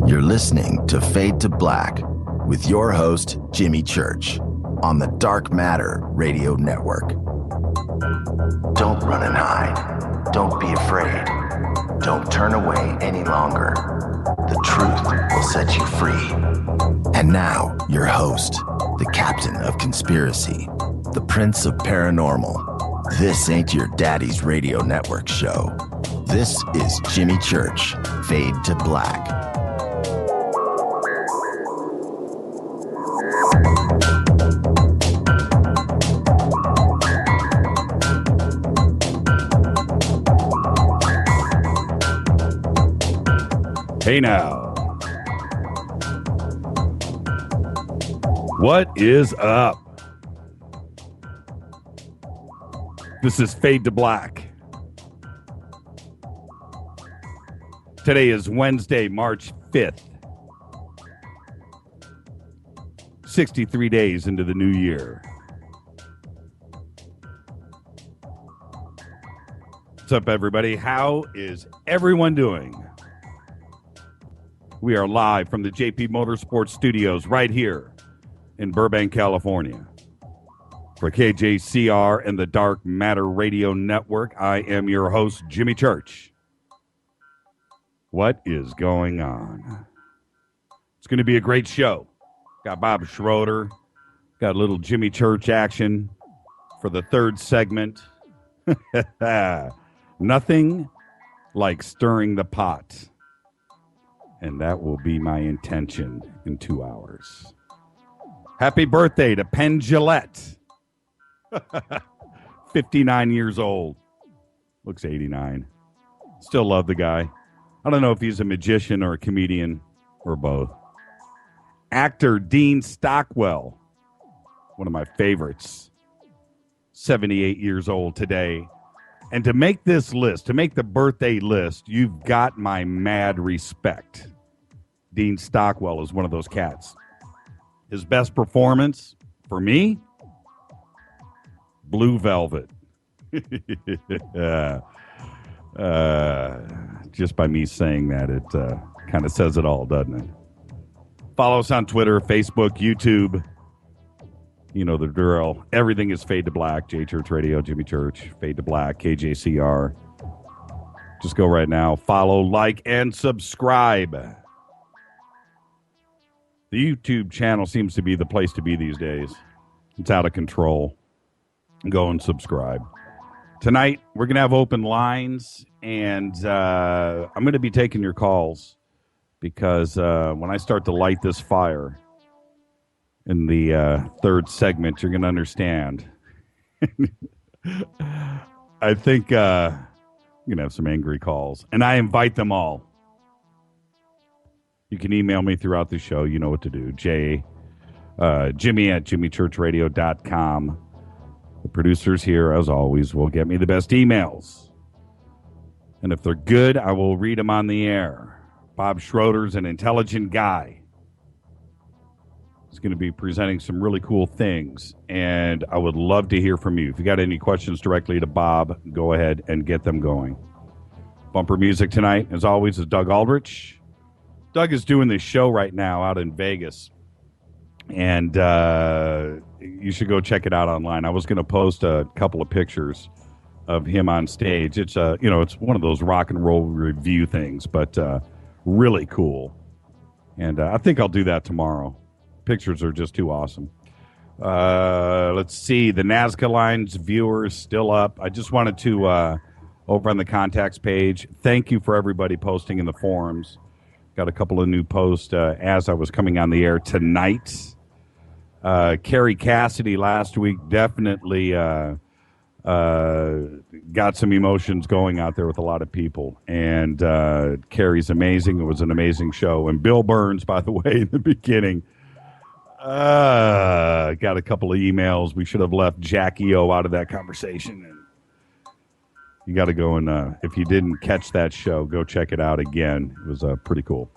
You're listening to Fade to Black with your host, Jimmy Church, on the Dark Matter Radio Network. Don't run and hide. Don't be afraid. Don't turn away any longer. The truth will set you free. And now, your host, the captain of conspiracy, the prince of paranormal. This ain't your daddy's radio network show. This is Jimmy Church, Fade to Black. Hey now. What is up? This is Fade to Black. Today is Wednesday, March 5th. 63 days into the new year. What's up, everybody? How is everyone doing? We are live from the JP Motorsports Studios right here in Burbank, California. For KJCR and the Dark Matter Radio Network, I am your host, Jimmy Church. What is going on? It's going to be a great show. Got Bob Schroeder. Got a little Jimmy Church action for the third segment. Nothing like stirring the pot. And that will be my intention in 2 hours. Happy birthday to Penn Jillette. 59 years old. Looks 89. Still love the guy. I don't know if he's a magician or a comedian or both. Actor Dean Stockwell. One of my favorites. 78 years old today. And to make this list, to make the birthday list, you've got my mad respect. Dean Stockwell is one of those cats. His best performance, for me, Blue Velvet. Just by me saying that, it kind of says it all, doesn't it? Follow us on Twitter, Facebook, YouTube. You know the drill. Everything is Fade to Black. J Church Radio, Jimmy Church, Fade to Black, KJCR. Just go right now. Follow, like, and subscribe. The YouTube channel seems to be the place to be these days. It's out of control. Go and subscribe. Tonight, we're going to have open lines, and I'm going to be taking your calls because when I start to light this fire in the third segment, you're going to understand. I think I'm going to have some angry calls, and I invite them all. You can email me throughout the show. You know what to do. Jimmy at jimmychurchradio.com. The producers here, as always, will get me the best emails. And if they're good, I will read them on the air. Bob Schroeder's an intelligent guy. He's going to be presenting some really cool things, and I would love to hear from you. If you got any questions directly to Bob, go ahead and get them going. Bumper music tonight, as always, is Doug Aldrich. Doug is doing this show right now out in Vegas, and you should go check it out online. I was going to post a couple of pictures of him on stage. It's it's one of those rock and roll review things, but really cool. And I think I'll do that tomorrow. Pictures are just too awesome. Let's see. The Nazca Lines viewers still up. I just wanted to, over on the contacts page, thank you for everybody posting in the forums. Got a couple of new posts as I was coming on the air tonight. Carrie Cassidy last week definitely got some emotions going out there with a lot of people. And Carrie's amazing. It was an amazing show. And Bill Burns, by the way, in the beginning, got a couple of emails. We should have left Jackie O out of that conversation. And you got to go and, if you didn't catch that show, go check it out again. It was pretty cool.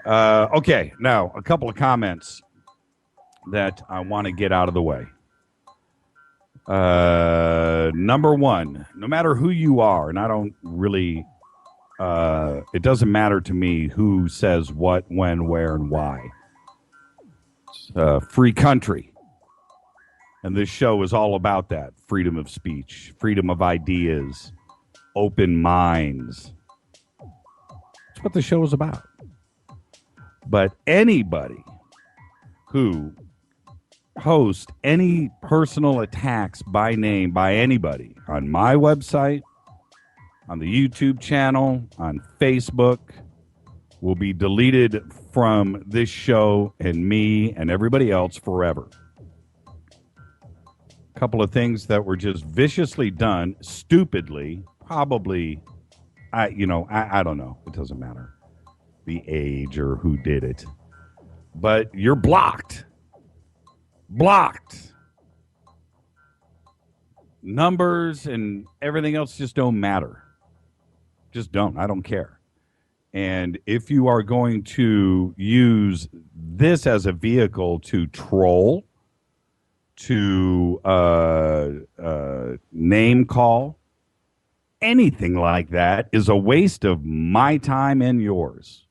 Okay, now a couple of comments that I want to get out of the way. Number one, no matter who you are, and I don't really, it doesn't matter to me who says what, when, where, and why. Free country. And this show is all about that. Freedom of speech, freedom of ideas, open minds. That's what the show is about. But anybody who hosts any personal attacks by name by anybody on my website, on the YouTube channel, on Facebook, will be deleted from this show and me and everybody else forever. A couple of things that were just viciously done, stupidly, probably, I don't know. It doesn't matter the age or who did it. But you're blocked. Blocked. Numbers and everything else just don't matter. Just don't. I don't care. And if you are going to use this as a vehicle to troll, to name call, anything like that is a waste of my time and yours.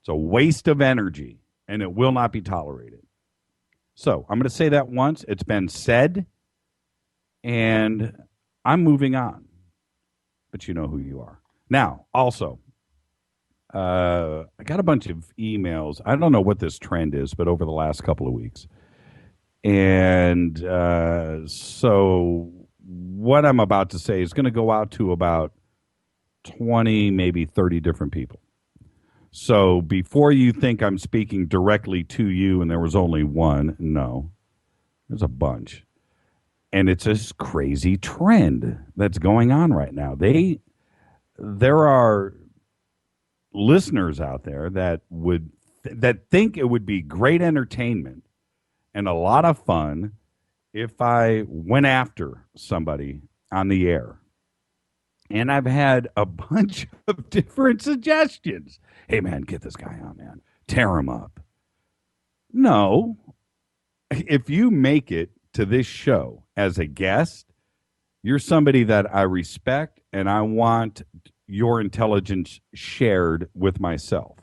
It's a waste of energy, and it will not be tolerated. So I'm going to say that once. It's been said, and I'm moving on. But you know who you are. Now, also, I got a bunch of emails. I don't know what this trend is, but over the last couple of weeks. And so what I'm about to say is going to go out to about 20, maybe 30 different people. So before you think I'm speaking directly to you and there was only one, no, there's a bunch. And it's this crazy trend that's going on right now. There are listeners out there that think it would be great entertainment and a lot of fun if I went after somebody on the air. And I've had a bunch of different suggestions. Hey, man, get this guy on, man. Tear him up. No. If you make it to this show as a guest, you're somebody that I respect, and I want your intelligence shared with myself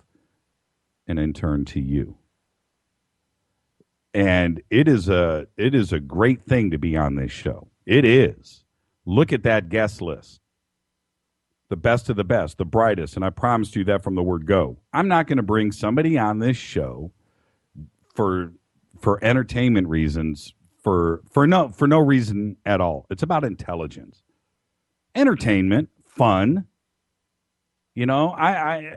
and in turn to you. And it is a great thing to be on this show. It is. Look at that guest list. The best of the best, the brightest, and I promised you that from the word go. I'm not going to bring somebody on this show for entertainment reasons, for no reason at all. It's about intelligence, entertainment, fun. You know,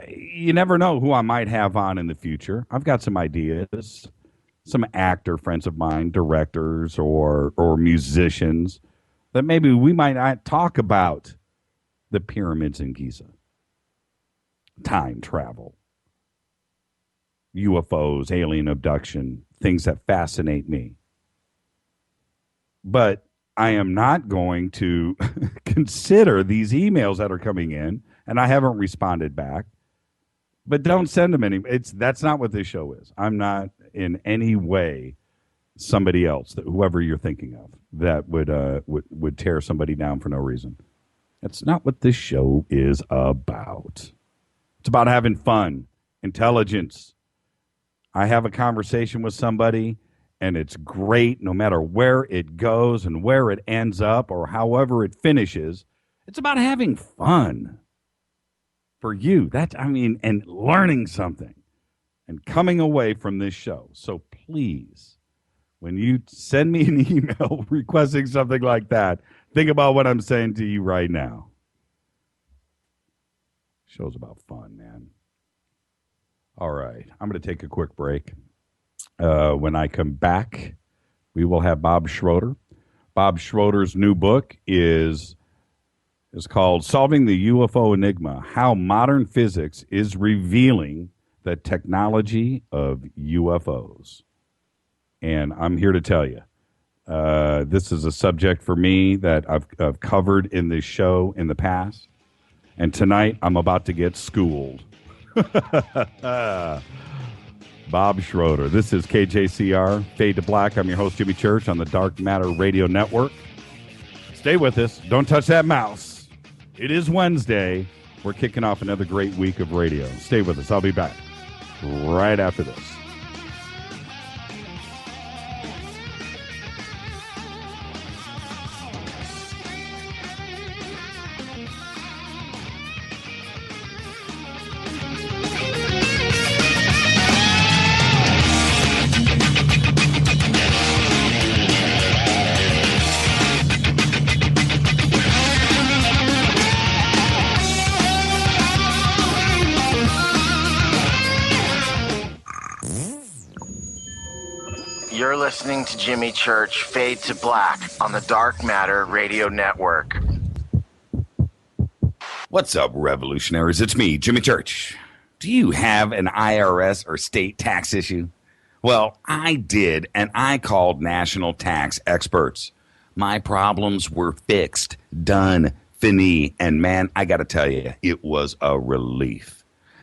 you never know who I might have on in the future. I've got some ideas, some actor friends of mine, directors or musicians that maybe we might not talk about the pyramids in Giza, time travel, UFOs, alien abduction, things that fascinate me. But I am not going to consider these emails that are coming in, and I haven't responded back. But don't send them any. That's not what this show is. I'm not in any way somebody else, whoever you're thinking of, that would tear somebody down for no reason. That's not what this show is about. It's about having fun, intelligence. I have a conversation with somebody, and it's great no matter where it goes and where it ends up or however it finishes. It's about having fun for you. And learning something and coming away from this show. So please, when you send me an email requesting something like that, think about what I'm saying to you right now. Show's about fun, man. All right. I'm going to take a quick break. When I come back, we will have Bob Schroeder. Bob Schroeder's new book is called Solving the UFO Enigma, How Modern Physics is Revealing the Technology of UFOs. And I'm here to tell you, this is a subject for me that I've covered in this show in the past. And tonight, I'm about to get schooled. Bob Schroeder. This is KJCR, Fade to Black. I'm your host, Jimmy Church, on the Dark Matter Radio Network. Stay with us. Don't touch that mouse. It is Wednesday. We're kicking off another great week of radio. Stay with us. I'll be back right after this. You're listening to Jimmy Church Fade to Black on the Dark Matter Radio Network. What's up, revolutionaries? It's me, Jimmy Church. Do you have an IRS or state tax issue? Well, I did, and I called national tax experts. My problems were fixed, done, fini, and man, I got to tell you, it was a relief.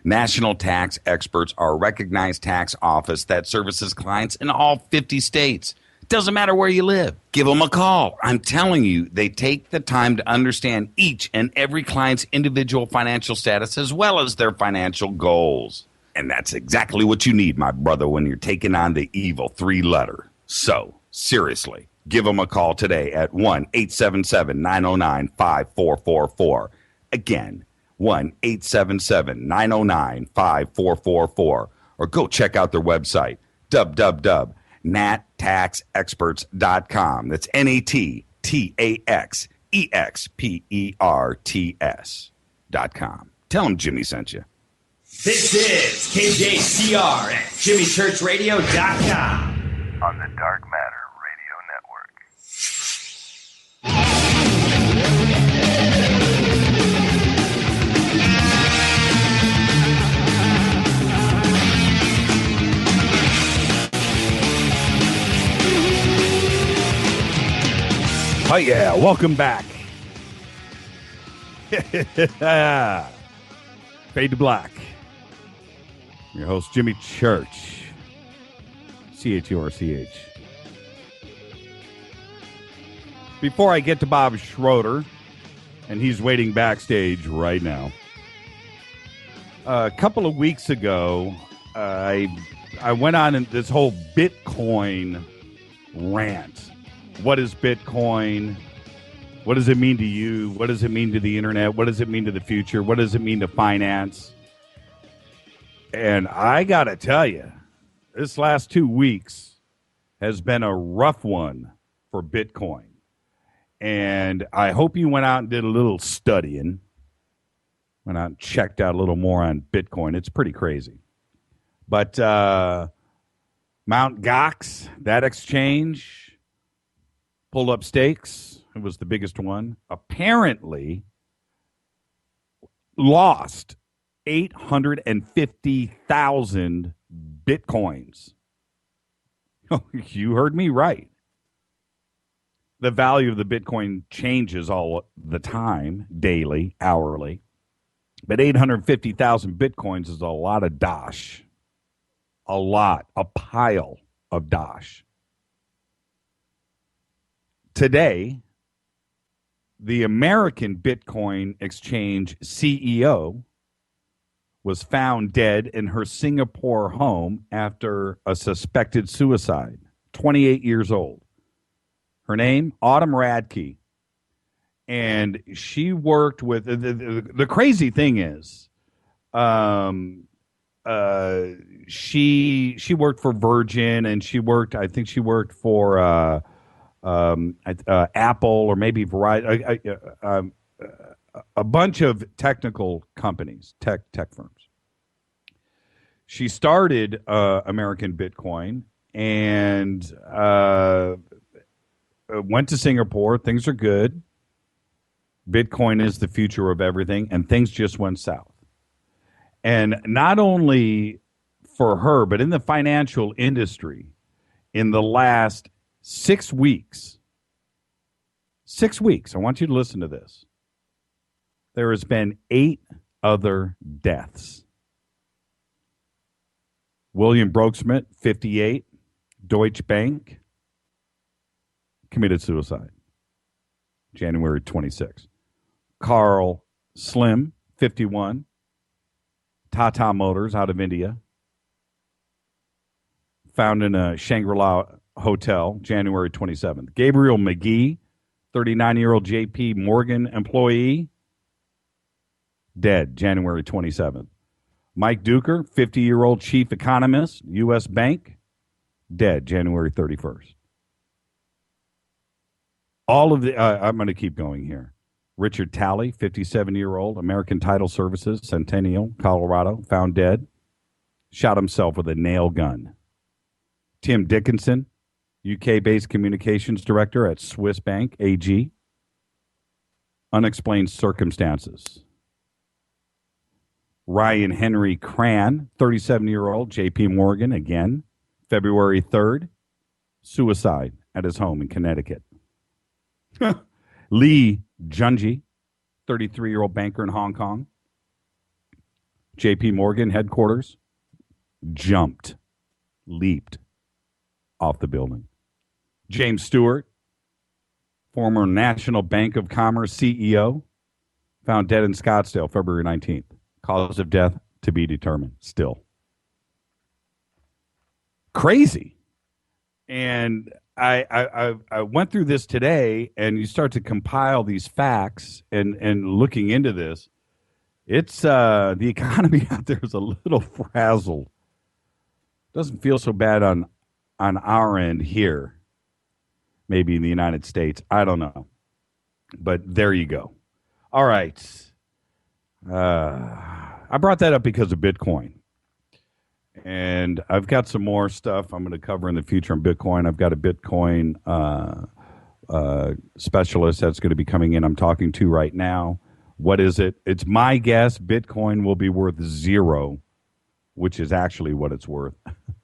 National tax experts are a recognized tax office that services clients in all 50 states. Doesn't matter where you live. Give them a call. I'm telling you, they take the time to understand each and every client's individual financial status as well as their financial goals. And that's exactly what you need, my brother, when you're taking on the evil three-letter. So, seriously, give them a call today at 1-877-909-5444. Again, 1-877-909-5444. Or go check out their website, www.nattaxexperts.com. That's NATTAXEXPERTS.com. Tell them Jimmy sent you. This is KJCR at JimmyChurchRadio.com. On the Dark Matter Radio Network. Oh, yeah. Welcome back. Fade to Black. Your host, Jimmy Church. CHURCH. Before I get to Bob Schroeder, and he's waiting backstage right now. A couple of weeks ago, I went on this whole Bitcoin rant. What is Bitcoin? What does it mean to you? What does it mean to the internet? What does it mean to the future? What does it mean to finance? And I got to tell you, this last 2 weeks has been a rough one for Bitcoin. And I hope you went out and did a little studying. Went out and checked out a little more on Bitcoin. It's pretty crazy. But Mt. Gox, that exchange, pulled up stakes. It was the biggest one. Apparently lost 850,000 Bitcoins. You heard me right. The value of the Bitcoin changes all the time, daily, hourly. But 850,000 Bitcoins is a lot of dosh. A lot, a pile of dosh. Today, the American Bitcoin exchange CEO was found dead in her Singapore home after a suspected suicide, 28 years old. Her name, Autumn Radke. And she worked with, the crazy thing is, she worked for Virgin, and I think she worked for Apple, or maybe Verizon, a bunch of technical companies, tech firms. She started American Bitcoin and went to Singapore. Things are good. Bitcoin is the future of everything, and things just went south. And not only for her, but in the financial industry, in the last 6 weeks, I want you to listen to this. There has been 8 other deaths. William Broeksmit, 58, Deutsche Bank, committed suicide. January 26th. Carl Slim, 51. Tata Motors out of India. Found in a Shangri-La hotel, January 27th. Gabriel McGee, 39-year-old J.P. Morgan employee, dead, January 27th. Mike Duker, 50-year-old chief economist, U.S. Bank, dead, January 31st. All of the, I'm going to keep going here. Richard Talley, 57-year-old, American Title Services, Centennial, Colorado, found dead. Shot himself with a nail gun. Tim Dickinson, UK-based communications director at Swiss Bank AG. Unexplained circumstances. Ryan Henry Cran, 37-year-old, JP Morgan, again, February 3rd. Suicide at his home in Connecticut. Lee Junji, 33-year-old banker in Hong Kong. JP Morgan headquarters. Leaped off the building. James Stewart, former National Bank of Commerce CEO, found dead in Scottsdale, February 19th. Cause of death to be determined still. Crazy. And I went through this today, and you start to compile these facts and looking into this. It's the economy out there is a little frazzled. Doesn't feel so bad on our end here, maybe in the United States. I don't know. But there you go. All right. I brought that up because of Bitcoin. And I've got some more stuff I'm going to cover in the future on Bitcoin. I've got a Bitcoin specialist that's going to be coming in. I'm talking to right now. What is it? It's my guess Bitcoin will be worth zero, which is actually what it's worth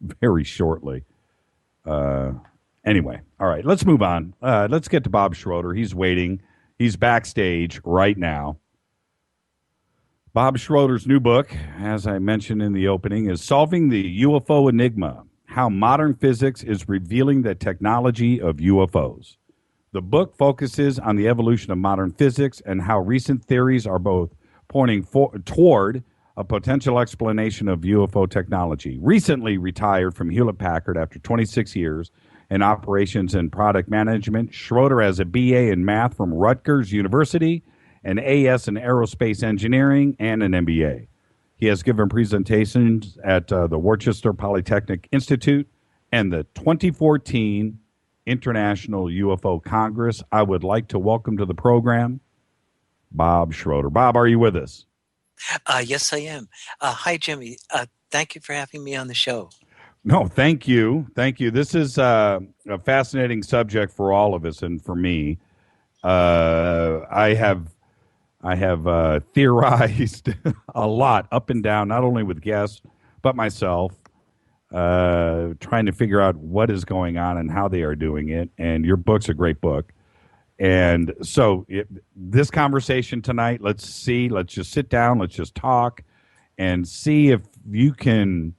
very shortly. Anyway, all right, let's move on. Let's get to Bob Schroeder. He's waiting. He's backstage right now. Bob Schroeder's new book, as I mentioned in the opening, is Solving the UFO Enigma, How Modern Physics is Revealing the Technology of UFOs. The book focuses on the evolution of modern physics and how recent theories are both pointing toward a potential explanation of UFO technology. Recently retired from Hewlett-Packard after 26 years in operations and product management, Schroeder has a BA in math from Rutgers University, an AS in aerospace engineering, and an MBA. He has given presentations at the Worcester Polytechnic Institute and the 2014 International UFO Congress. I would like to welcome to the program Bob Schroeder. Bob, are you with us? Yes, I am. Hi, Jimmy. Thank you for having me on the show. No, thank you. Thank you. This is a fascinating subject for all of us and for me. I have theorized a lot up and down, not only with guests, but myself, trying to figure out what is going on and how they are doing it. And your book's a great book. And so this conversation tonight, let's just sit down, let's just talk and see if you can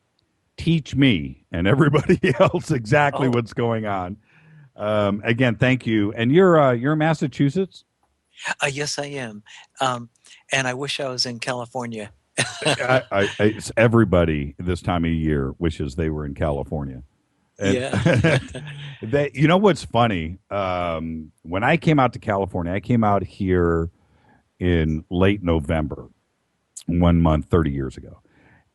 teach me and everybody else exactly what's going on. Again, thank you. And you're in Massachusetts? Yes, I am. And I wish I was in California. It's everybody this time of year wishes they were in California. And Yeah. you know what's funny? When I came out to California, I came out here in late November, 1 month, 30 years ago.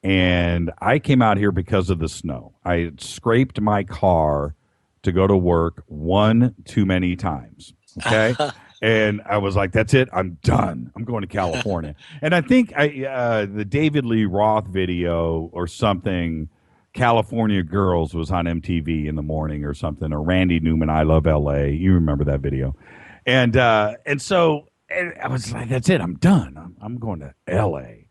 And I came out here because of the snow. I had scraped my car to go to work one too many times. Okay. And I was like, that's it. I'm done. I'm going to California. And I think the David Lee Roth video or something, California Girls, was on MTV in the morning or something, or Randy Newman, I Love L.A. You remember that video. And so I was like, that's it. I'm done. I'm going to L.A.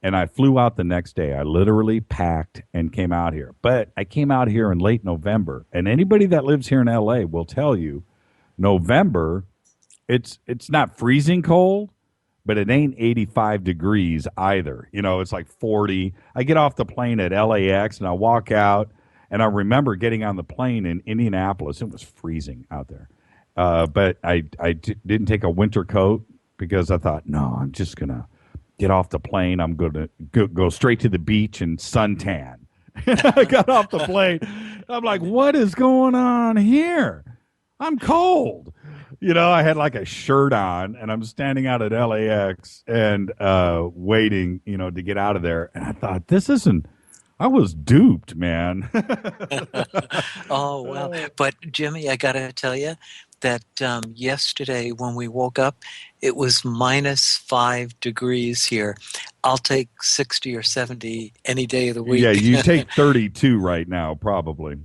And I flew out the next day. I literally packed and came out here. But I came out here in late November. And anybody that lives here in L.A. will tell you, November, it's not freezing cold, but it ain't 85 degrees either. You know, it's like 40. I get off the plane at LAX and I walk out, and I remember getting on the plane in Indianapolis. It was freezing out there. But didn't take a winter coat because I thought, no, I'm just going to get off the plane. I'm going to go straight to the beach and suntan. I got off the plane. I'm like, what is going on here? I'm cold. I had like a shirt on and I'm standing out at LAX and waiting, to get out of there. And I thought, I was duped, man. Oh, well. But Jimmy, I got to tell you that yesterday when we woke up, it was -5 degrees here. I'll take 60 or 70 any day of the week. Yeah, you take 32 right now, probably.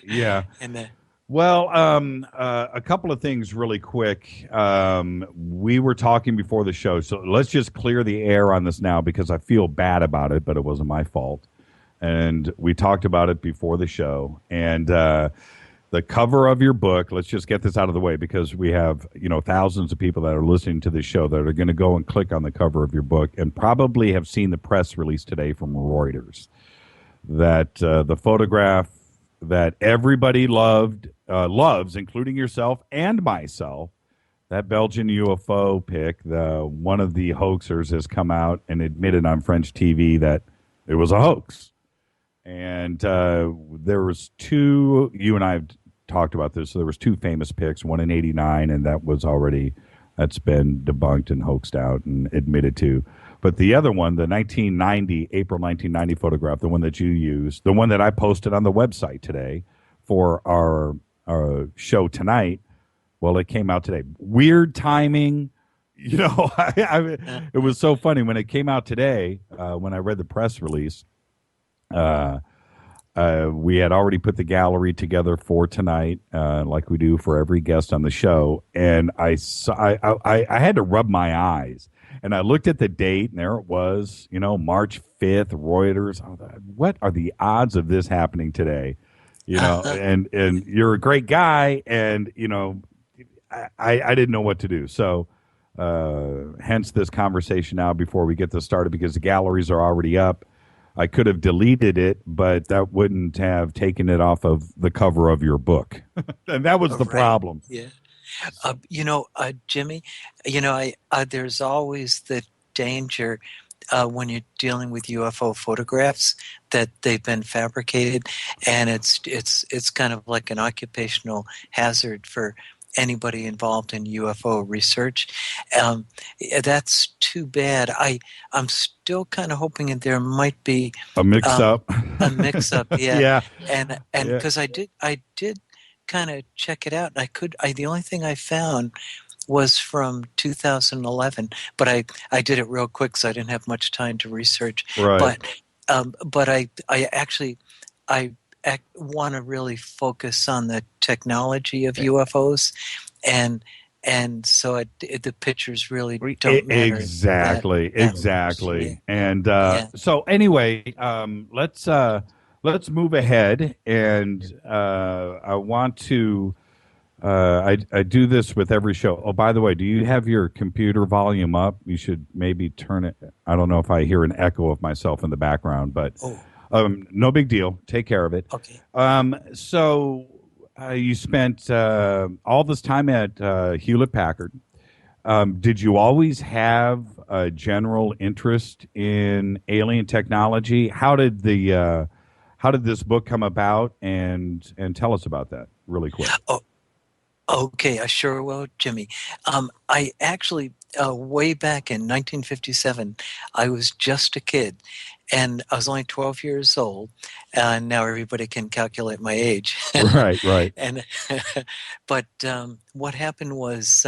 Yeah. And Well, a couple of things really quick. We were talking before the show, so let's just clear the air on this now because I feel bad about it, but it wasn't my fault. And we talked about it before the show. And the cover of your book, let's just get this out of the way because we have, thousands of people that are listening to this show that are going to go and click on the cover of your book and probably have seen the press release today from Reuters that the photograph that everybody loves, including yourself and myself, that Belgian UFO pic, one of the hoaxers has come out and admitted on French TV that it was a hoax. And there was two, you and I have talked about this, so there was two famous pics, one in 89, and that's been debunked and hoaxed out and admitted to. But the other one, the April 1990 photograph, the one that you used, the one that I posted on the website today for our show tonight, well, it came out today. Weird timing. It was so funny. When it came out today, when I read the press release, we had already put the gallery together for tonight, like we do for every guest on the show. And I had to rub my eyes. And I looked at the date, and there it was, March 5th, Reuters. I thought, what are the odds of this happening today? And you're a great guy, and, I didn't know what to do. So hence this conversation now before we get this started because the galleries are already up. I could have deleted it, but that wouldn't have taken it off of the cover of your book. And that was the problem. Yeah. Jimmy, there's always the danger when you're dealing with UFO photographs that they've been fabricated, and it's kind of like an occupational hazard for anybody involved in UFO research. That's too bad. I'm still kind of hoping that there might be a mix-up. Yeah. And because I did kind of check it out. The only thing I found was from 2011, but I did it real quick so I didn't have much time to research. Right. But I actually want to really focus on the technology of UFOs, and so the pictures really don't matter. Exactly. Yeah. And so anyway, let's move ahead, and I want to. I do this with every show. Oh, by the way, do you have your computer volume up? You should maybe turn it. I don't know if I hear an echo of myself in the background, but no big deal. Take care of it. Okay. So you spent all this time at Hewlett-Packard. Did you always have a general interest in alien technology? How did this book come about? And tell us about that really quick. Oh, okay. I sure will, Jimmy. I actually, way back in 1957, I was just a kid, and I was only 12 years old. And now everybody can calculate my age. Right. And but what happened was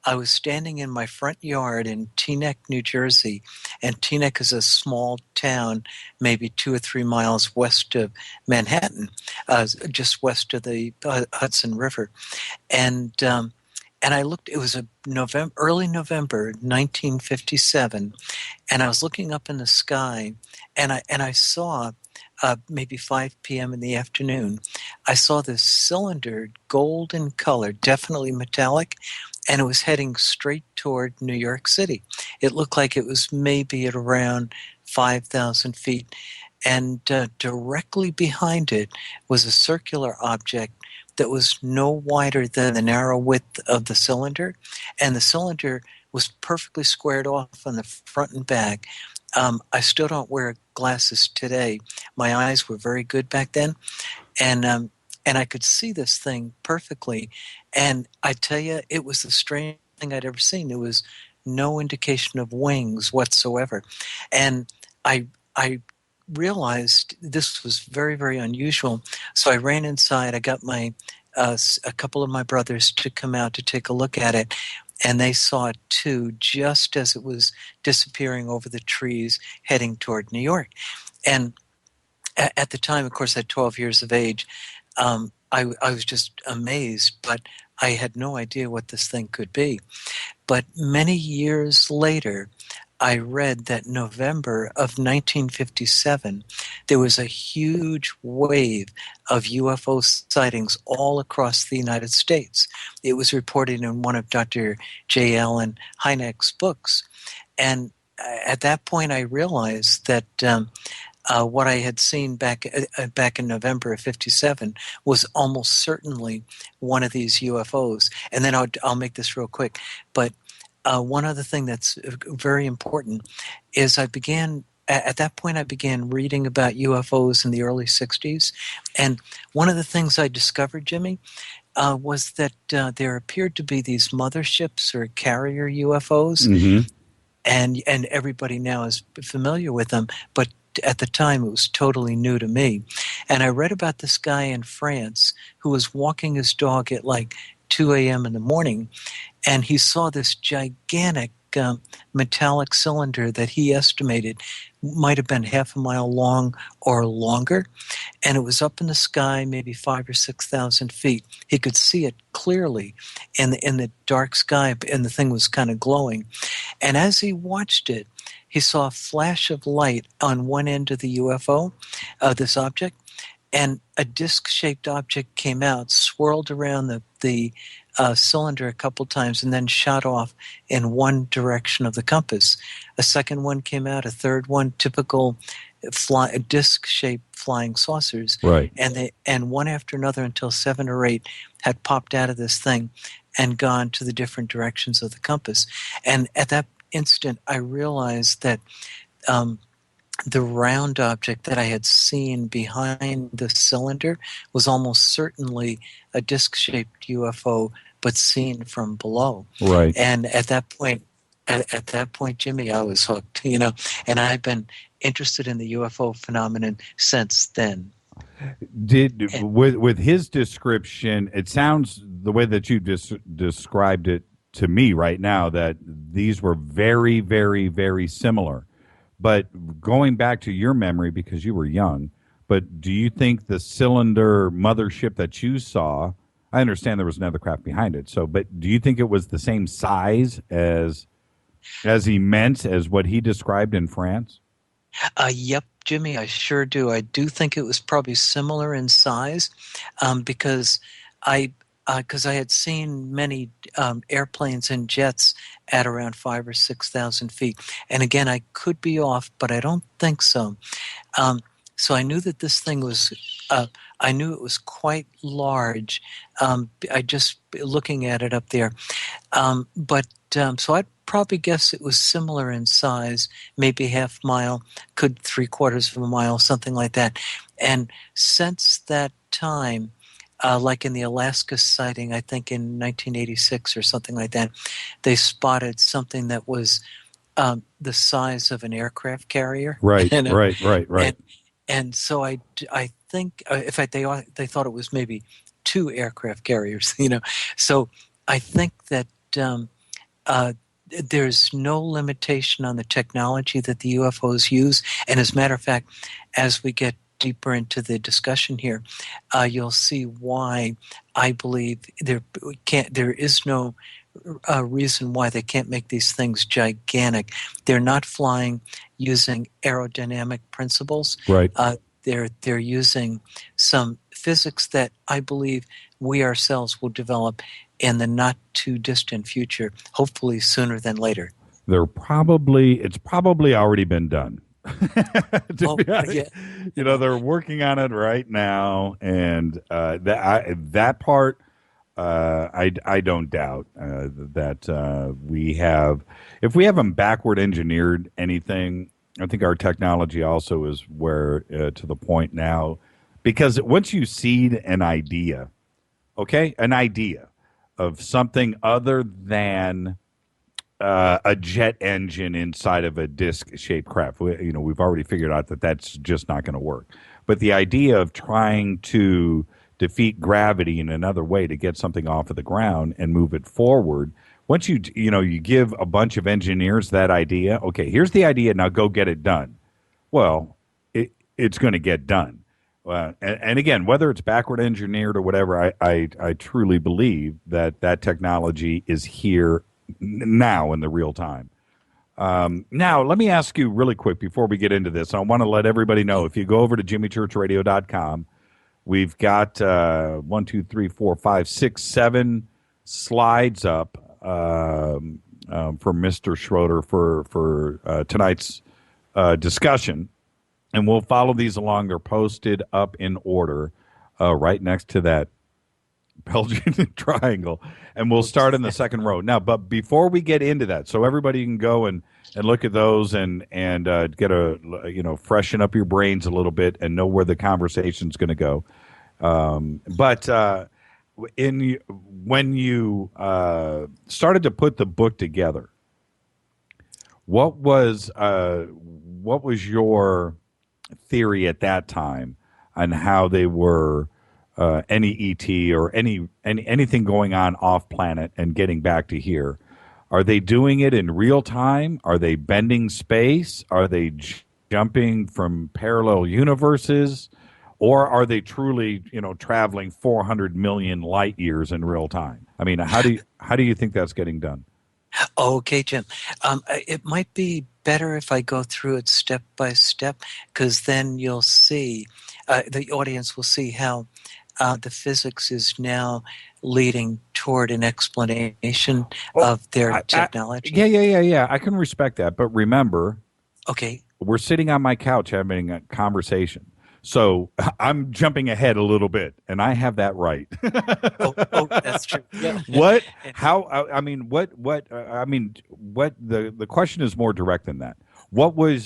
I was standing in my front yard in Teaneck, New Jersey, and Teaneck is a small town, maybe 2 or 3 miles west of Manhattan, just west of the Hudson River, and I looked. It was early November, 1957, and I was looking up in the sky, and I saw. Maybe 5 p.m. in the afternoon, I saw this cylinder, golden color, definitely metallic, and it was heading straight toward New York City. It looked like it was maybe at around 5,000 feet, and directly behind it was a circular object that was no wider than the narrow width of the cylinder, and the cylinder was perfectly squared off on the front and back. I still don't wear glasses today. My eyes were very good back then, and I could see this thing perfectly. And I tell you, it was the strangest thing I'd ever seen. There was no indication of wings whatsoever, and I realized this was very, very unusual. So I ran inside. I got my a couple of my brothers to come out to take a look at it, and they saw it too, just as it was disappearing over the trees heading toward New York. And at the time, of course, at 12 years of age, I was just amazed, but I had no idea what this thing could be. But many years later, I read that November of 1957, there was a huge wave of UFO sightings all across the United States. It was reported in one of Dr. J. Allen Hynek's books. And at that point, I realized that what I had seen back in November of '57 was almost certainly one of these UFOs. And then I'll make this real quick. But one other thing that's very important is at that point I began reading about UFOs in the early '60s. And one of the things I discovered, Jimmy, was that there appeared to be these motherships or carrier UFOs. Mm-hmm. And everybody now is familiar with them, but at the time it was totally new to me. And I read about this guy in France who was walking his dog at like 2 a.m. in the morning, and he saw this gigantic metallic cylinder that he estimated might have been half a mile long or longer, and it was up in the sky maybe 5,000 or 6,000 feet. He could see it clearly in the dark sky, and the thing was kind of glowing. And as he watched it, he saw a flash of light on one end of the UFO, this object, and a disc-shaped object came out, swirled around the cylinder a couple times, and then shot off in one direction of the compass. A second one came out, a third one, typical disc-shaped flying saucers. Right. And one after another until 7 or 8 had popped out of this thing and gone to the different directions of the compass. And at that instant, I realized that the round object that I had seen behind the cylinder was almost certainly a disc-shaped UFO, but seen from below. Right. And at that point, Jimmy, I was hooked, and I've been interested in the UFO phenomenon since then. With his description, it sounds the way that you described it to me right now that these were very, very, very similar. But going back to your memory, because you were young, but do you think the cylinder mothership that you saw, I understand there was another craft behind it, but do you think it was the same size as immense as what he described in France? Yep, Jimmy, I sure do. I do think it was probably similar in size, because I had seen many airplanes and jets at around 5,000 or 6,000 feet. And again, I could be off, but I don't think so. So I knew that this thing was, I knew it was quite large. I just looking at it up there. So I'd probably guess it was similar in size, maybe half mile, could 3/4 of a mile, something like that. And since that time, like in the Alaska sighting, I think in 1986 or something like that, they spotted something that was the size of an aircraft carrier. Right, right. And so I think, in fact, they thought it was maybe 2 aircraft carriers. So I think that there's no limitation on the technology that the UFOs use. And as a matter of fact, as we get deeper into the discussion here, you'll see why I believe there is no reason why they can't make these things gigantic. They're not flying using aerodynamic principles. Right. They're using some physics that I believe we ourselves will develop in the not too distant future, hopefully sooner than later. It's probably already been done. To be honest, they're working on it right now, and that part, I don't doubt that we have. If we haven't backward engineered anything, I think our technology also is where to the point now, because once you seed an idea, an idea of something other than a jet engine inside of a disc-shaped craft. We've already figured out that that's just not going to work. But the idea of trying to defeat gravity in another way to get something off of the ground and move it forward, once you give a bunch of engineers that idea, okay, here's the idea, now go get it done. Well, it's going to get done. And again, whether it's backward engineered or whatever, I truly believe that technology is here now in the real time. Now, let me ask you really quick before we get into this. I want to let everybody know, if you go over to jimmychurchradio.com, we've got 1, 2, 3, 4, 5, 6, 7 slides up from Mr. Schroeder for tonight's discussion. And we'll follow these along. They're posted up in order right next to that Belgian triangle. And we'll start in the second row. Now, but before we get into that, so everybody can go and look at those and get freshen up your brains a little bit and know where the conversation's going to go. But when you started to put the book together, what was your theory at that time on how they were any ET or anything going on off planet and getting back to here? Are they doing it in real time? Are they bending space? Are they jumping from parallel universes? Or are they truly, traveling 400 million light years in real time? I mean, how do you think that's getting done? Okay, Jim. It might be better if I go through it step by step, because then you'll see, the audience will see how the physics is now leading toward an explanation of their technology. Yeah. I can respect that. But remember, okay, we're sitting on my couch having a conversation. So I'm jumping ahead a little bit, and I have that right. oh, that's true. Yeah. What? How? The question is more direct than that.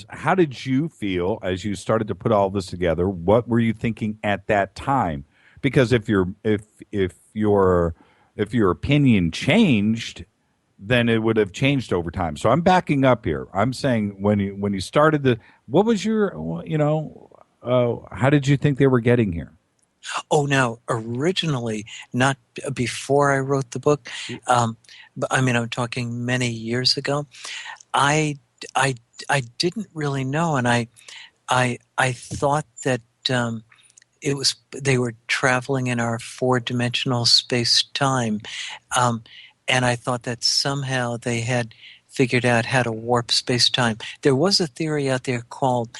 How did you feel as you started to put all this together? What were you thinking at that time? Because if your opinion changed, then it would have changed over time. So I'm backing up here. I'm saying when you started what was your how did you think they were getting here? Oh, no, originally, not before I wrote the book, but I'm talking many years ago, I didn't really know, and I thought that they were traveling in our 4-dimensional space-time, and I thought that somehow they had figured out how to warp space-time. There was a theory out there called,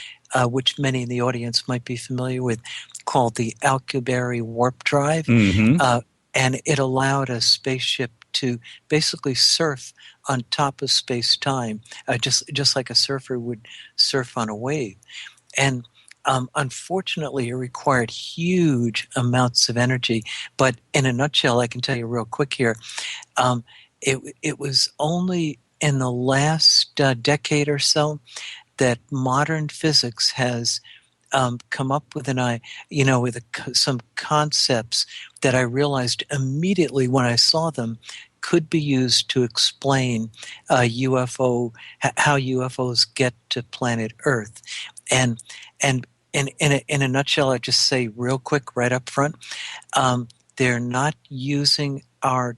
which many in the audience might be familiar with, called the Alcubierre warp drive, and it allowed a spaceship to basically surf on top of space-time, just like a surfer would surf on a wave. And unfortunately, it required huge amounts of energy. But in a nutshell, I can tell you real quick here, it was only in the last decade or so that modern physics has come up with some concepts that I realized immediately when I saw them could be used to explain how UFOs get to planet Earth. And in a nutshell, I just say real quick right up front, they're not using our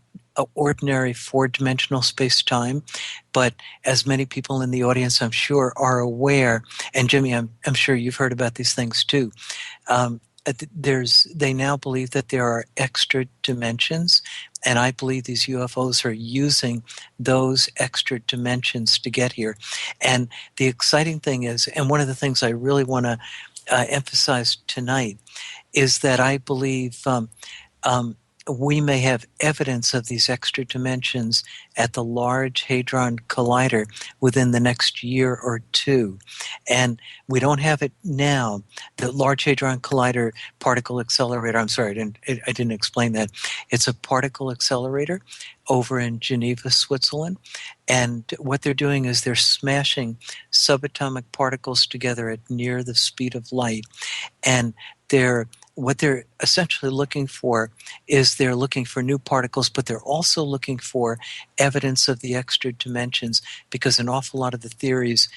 ordinary 4-dimensional space-time, but as many people in the audience, I'm sure, are aware, and Jimmy, I'm sure you've heard about these things too, they now believe that there are extra dimensions, and I believe these UFOs are using those extra dimensions to get here. And the exciting thing is, and one of the things I really want to emphasize tonight, is that I believe we may have evidence of these extra dimensions at the Large Hadron Collider within the next year or two. And we don't have it now. The Large Hadron Collider particle accelerator, I'm sorry, I didn't explain that. It's a particle accelerator over in Geneva, Switzerland. And what they're doing is they're smashing subatomic particles together at near the speed of light. And what they're essentially looking for is they're looking for new particles, but they're also looking for evidence of the extra dimensions, because an awful lot of the theories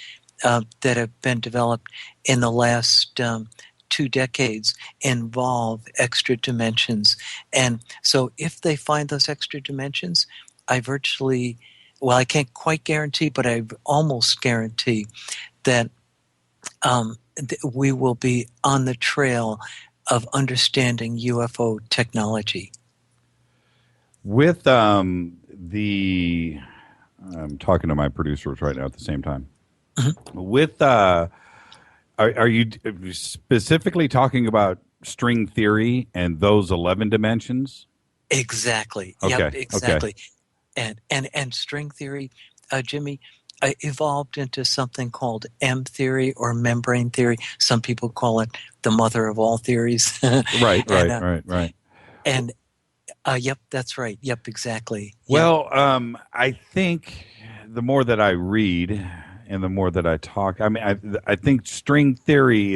that have been developed in the last 2 decades involve extra dimensions. And so if they find those extra dimensions, I can't quite guarantee, but I almost guarantee that we will be on the trail of understanding UFO technology. With I'm talking to my producers right now at the same time. Mm-hmm. With are you specifically talking about string theory and those 11 dimensions? Exactly. Okay. Yep, exactly. Okay. And string theory, Jimmy, evolved into something called M theory or membrane theory. Some people call it the mother of all theories. Right. And yep, that's right. Yep, exactly. Well, I think the more that I read and the more that I talk, I mean, I think string theory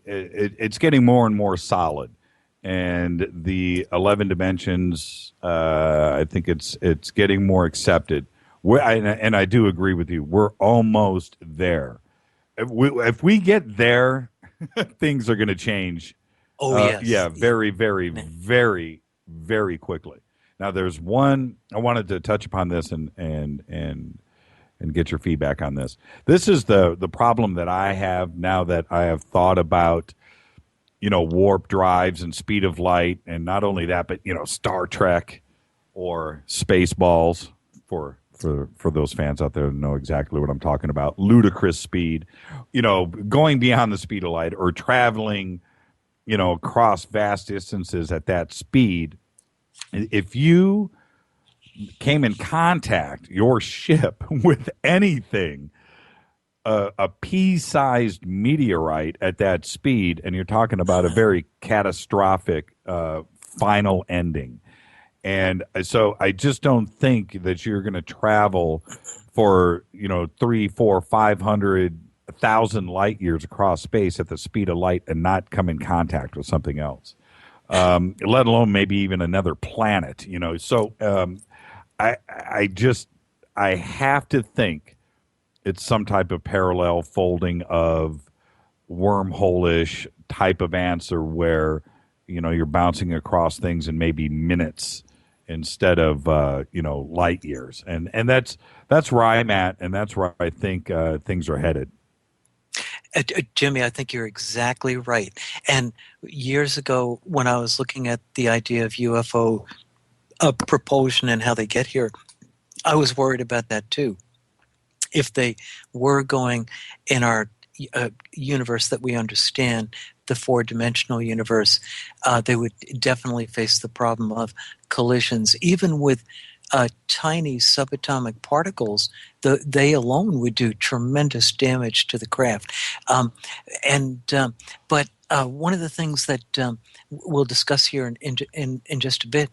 it's getting more and more solid, and the 11 dimensions, I think it's getting more accepted. And I do agree with you. We're almost there. If we get there, things are going to change. Oh, yes. Yeah, very, very, very, very quickly. Now, there's one I wanted to touch upon this and get your feedback on this. This is the problem that I have now that I have thought about, warp drives and speed of light, and not only that, but Star Trek or Spaceballs for those fans out there who know exactly what I'm talking about. Ludicrous speed, going beyond the speed of light or traveling, across vast distances at that speed. If you came in contact, your ship, with anything, a pea-sized meteorite at that speed, and you're talking about a very catastrophic final ending. And so I just don't think that you're going to travel for, 300, 400, 500, 1,000 light years across space at the speed of light and not come in contact with something else, let alone maybe even another planet, So I have to think it's some type of parallel folding of wormhole-ish type of answer where, you're bouncing across things in maybe minutes instead of light years, and that's where I'm at, and that's where I think things are headed. Jimmy, I think you're exactly right. And years ago, when I was looking at the idea of UFO propulsion and how they get here, I was worried about that too. If they were going in our universe that we understand, the 4-dimensional universe, they would definitely face the problem of collisions. Even with tiny subatomic particles, they alone would do tremendous damage to the craft. But one of the things that we'll discuss here in just a bit,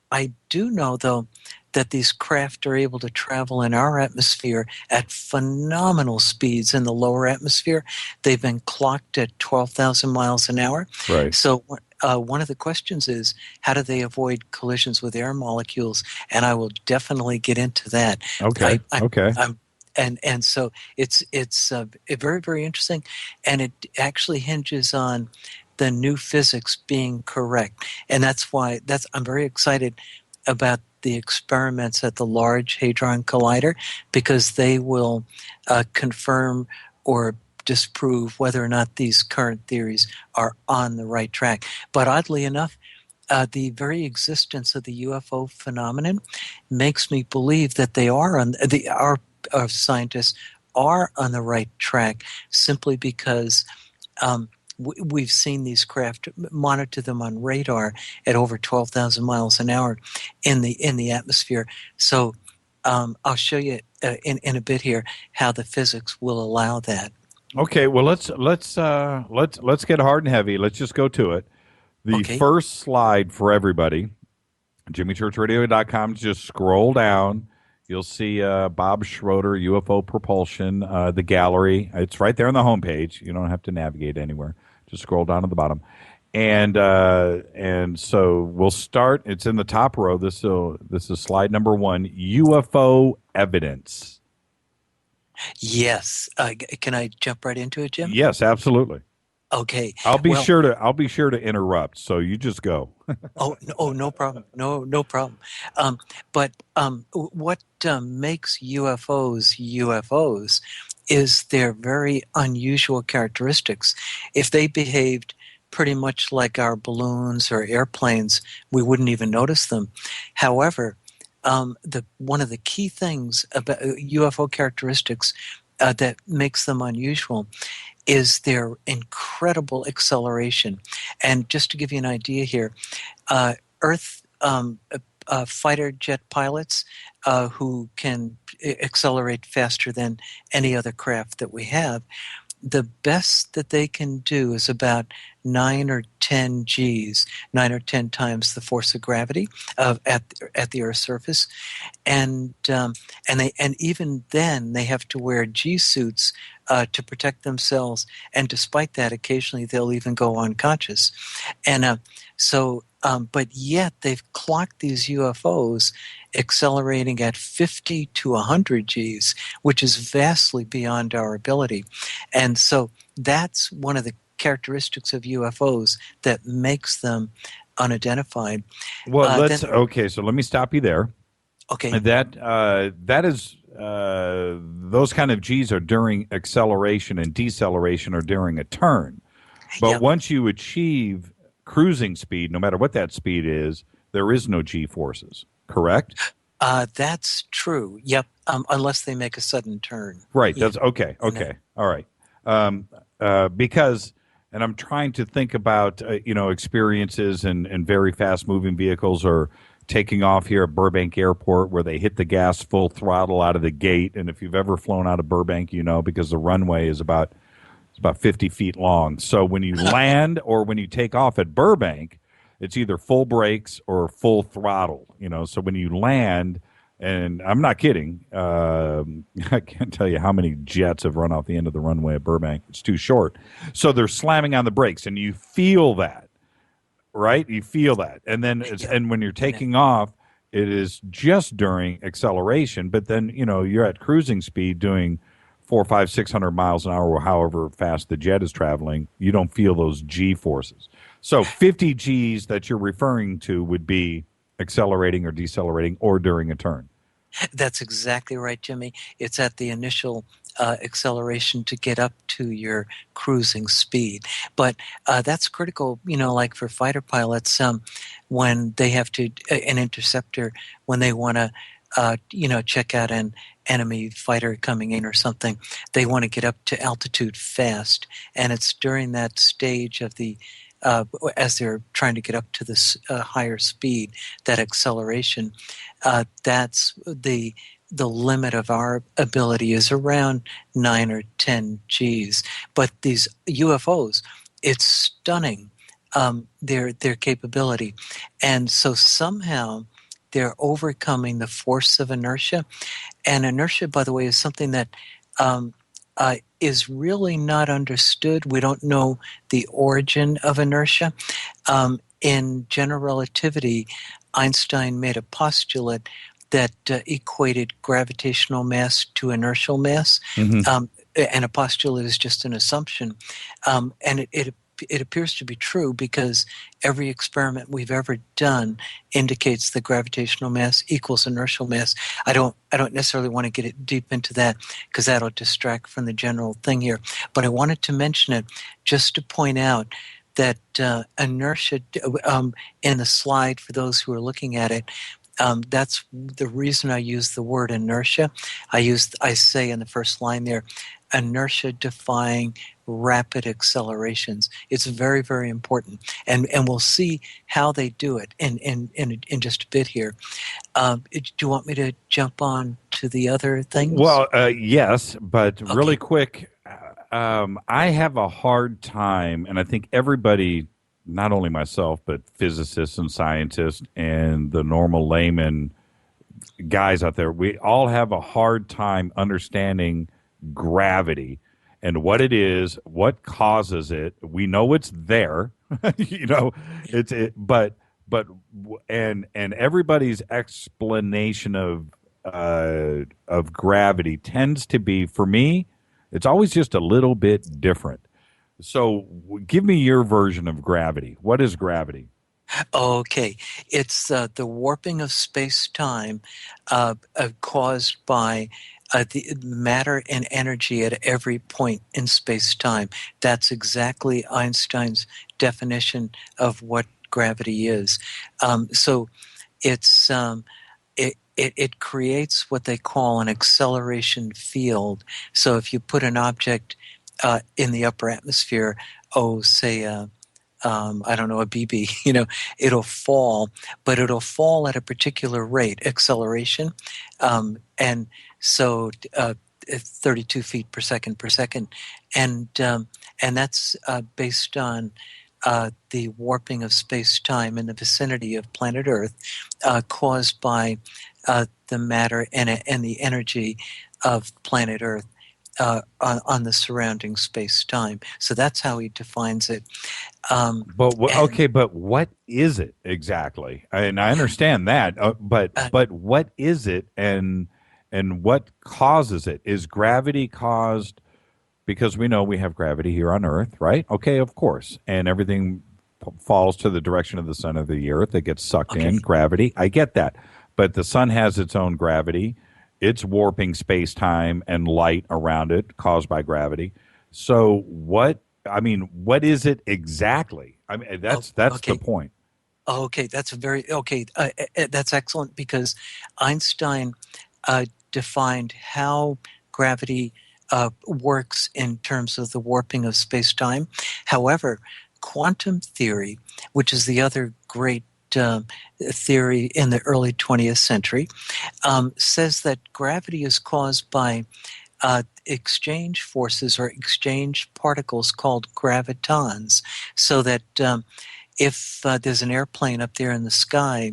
I do know, though, that these craft are able to travel in our atmosphere at phenomenal speeds in the lower atmosphere. They've been clocked at 12,000 miles an hour. Right. So one of the questions is, how do they avoid collisions with air molecules? And I will definitely get into that. Okay. And so it's very, very interesting, and it actually hinges on the new physics being correct. And that's why I'm very excited about the experiments at the Large Hadron Collider, because they will confirm or disprove whether or not these current theories are on the right track. But oddly enough, the very existence of the UFO phenomenon makes me believe that they are our scientists are on the right track, simply because we've seen these craft, monitor them on radar at over 12,000 miles an hour in the atmosphere. So I'll show you in a bit here how the physics will allow that. Okay, well let's get hard and heavy. Let's just go to it. The Okay. first slide for everybody, JimmyChurchRadio.com. Just scroll down. You'll see Bob Schroeder, UFO Propulsion, the gallery. It's right there on the homepage. You don't have to navigate anywhere. Just scroll down to the bottom. And so we'll start. It's in the top row. This is slide number 1, UFO evidence. Yes. Can I jump right into it, Jim? Yes, absolutely. Okay. I'll be sure to interrupt. So you just go. No problem. No problem. But what makes UFOs is their very unusual characteristics. If they behaved pretty much like our balloons or airplanes, we wouldn't even notice them. However, one of the key things about UFO characteristics that makes them unusual is their incredible acceleration. And just to give you an idea here, Earth fighter jet pilots who can accelerate faster than any other craft that we have, the best that they can do is about 9 or 10 Gs, 9 or 10 times the force of gravity at the Earth's surface, and even then they have to wear G suits to protect themselves. And despite that, occasionally they'll even go unconscious. And but yet they've clocked these UFOs accelerating at 50 to 100 Gs, which is vastly beyond our ability. And so that's one of the characteristics of UFOs that makes them unidentified. Well, so let me stop you there. Okay. That is those kind of Gs are during acceleration, and deceleration are during a turn. But once you achieve cruising speed, no matter what that speed is, there is no G forces, correct? That's true. Yep. Unless they make a sudden turn. Right. That's okay. Okay. All right. Because, and I'm trying to think about experiences and very fast moving vehicles or taking off here at Burbank Airport where they hit the gas full throttle out of the gate. And if you've ever flown out of Burbank, because the runway is about 50 feet long. So when you land or when you take off at Burbank, it's either full brakes or full throttle, So when you land, and I'm not kidding, I can't tell you how many jets have run off the end of the runway at Burbank. It's too short. So they're slamming on the brakes, and you feel that, right? You feel that. And then and when you're taking off, it is just during acceleration, but then, you're at cruising speed doing 400, 500, 600 miles an hour, or however fast the jet is traveling. You don't feel those G forces. So 50 Gs that you're referring to would be accelerating or decelerating or during a turn. That's exactly right, Jimmy. It's at the initial acceleration to get up to your cruising speed. But that's critical, like for fighter pilots, when they have to, an interceptor, when they want to, check out an enemy fighter coming in or something, they want to get up to altitude fast. And it's during that stage of the as they're trying to get up to this higher speed, that acceleration, that's the limit of our ability is around 9 or 10 Gs. But these UFOs, it's stunning, their capability. And so somehow they're overcoming the force of inertia. And inertia, by the way, is something that is really not understood. We don't know the origin of inertia. In general relativity, Einstein made a postulate that equated gravitational mass to inertial mass. Mm-hmm. And a postulate is just an assumption. And it appears to be true because every experiment we've ever done indicates that gravitational mass equals inertial mass. I don't necessarily want to get it deep into that because that'll distract from the general thing here. But I wanted to mention it just to point out that inertia in the slide, for those who are looking at it, That's the reason I use the word inertia. I say in the first line there, inertia defying rapid accelerations. It's very, very important, and we'll see how they do it in just a bit here. Do you want me to jump on to the other things? Well, yes, but really Okay. quick, I have a hard time, and I think everybody, not only myself, but physicists and scientists and the normal layman guys out there, we all have a hard time understanding gravity and what it is, what causes it. We know it's there, but everybody's explanation of gravity tends to be, for me, it's always just a little bit different. So, give me your version of gravity. What is gravity? Okay, it's the warping of space-time caused by the matter and energy at every point in space-time. That's exactly Einstein's definition of what gravity is. So it's it creates what they call an acceleration field. So if you put an object in the upper atmosphere, say I don't know, a BB, it'll fall, but it'll fall at a particular rate, acceleration. And so 32 feet per second. And that's based on the warping of space-time in the vicinity of planet Earth caused by the matter and the energy of planet Earth on the surrounding space-time. So that's how he defines it. But what is it exactly? And I understand that, but what is it, and what causes it? Is gravity caused because we know we have gravity here on Earth, right? Okay, of course, and everything falls to the direction of the sun of the Earth. It gets sucked in. Gravity, I get that, but the sun has its own gravity. It's warping space-time and light around it, caused by gravity. So what is it exactly? I mean, that's the point. Okay, that's that's excellent, because Einstein defined how gravity works in terms of the warping of space-time. However, quantum theory, which is the other great theory in the early 20th century, says that gravity is caused by exchange forces or exchange particles called gravitons, so that if there's an airplane up there in the sky,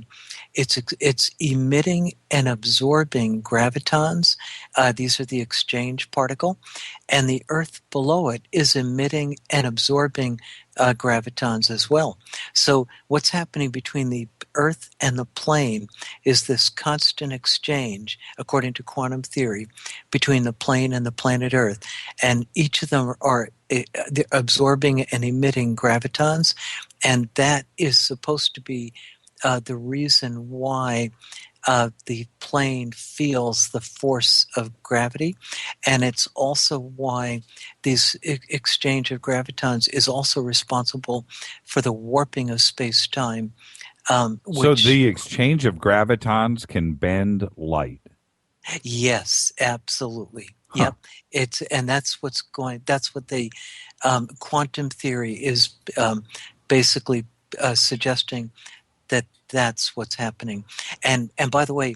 it's emitting and absorbing gravitons. These are the exchange particle, and the Earth below it is emitting and absorbing gravitons as well. So what's happening between the Earth and the plane is this constant exchange, according to quantum theory, between the plane and the planet Earth, and each of them are absorbing and emitting gravitons, and that is supposed to be the reason why the plane feels the force of gravity, and it's also why this exchange of gravitons is also responsible for the warping of space-time. So the exchange of gravitons can bend light. Yes, absolutely. Huh. Yep. That's what the quantum theory is basically suggesting, that's what's happening. And by the way,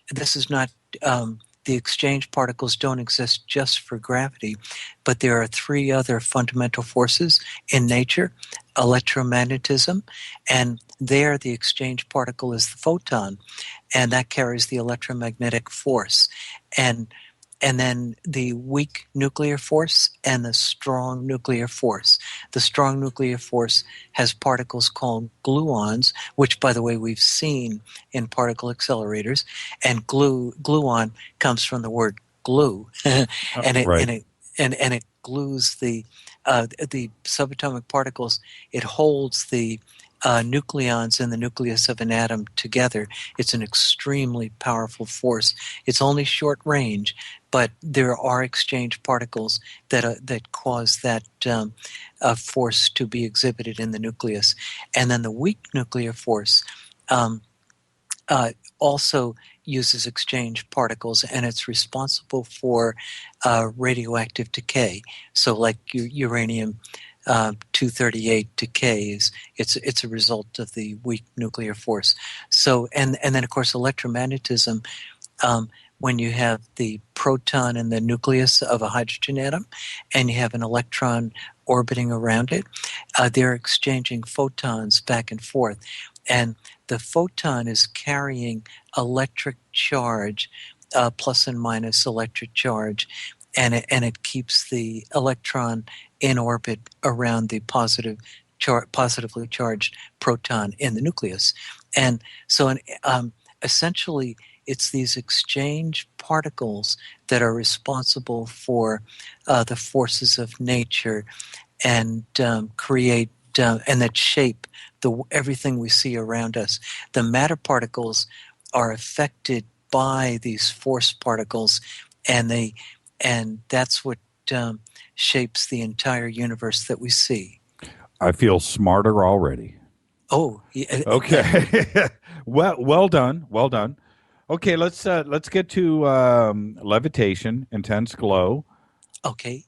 this is not the exchange particles don't exist just for gravity, but there are three other fundamental forces in nature: electromagnetism, and there the exchange particle is the photon, and that carries the electromagnetic force, and then the weak nuclear force and the strong nuclear force. The strong nuclear force has particles called gluons, which, by the way, we've seen in particle accelerators. And gluon comes from the word glue, and it glues the subatomic particles. It holds the nucleons in the nucleus of an atom together. It's an extremely powerful force. It's only short range, but there are exchange particles that cause that force to be exhibited in the nucleus. And then the weak nuclear force also uses exchange particles, and it's responsible for radioactive decay. So like uranium 238 decays, it's a result of the weak nuclear force. So and then of course electromagnetism, when you have the proton in the nucleus of a hydrogen atom and you have an electron orbiting around it, they're exchanging photons back and forth. And the photon is carrying electric charge, plus and minus electric charge, and it keeps the electron in orbit around the positively charged proton in the nucleus. And so essentially, it's these exchange particles that are responsible for the forces of nature and create and that shape everything we see around us. The matter particles are affected by these force particles, and that's what shapes the entire universe that we see. I feel smarter already. Oh, yeah. Okay. well done. Well done. Okay, let's get to levitation, intense glow. Okay.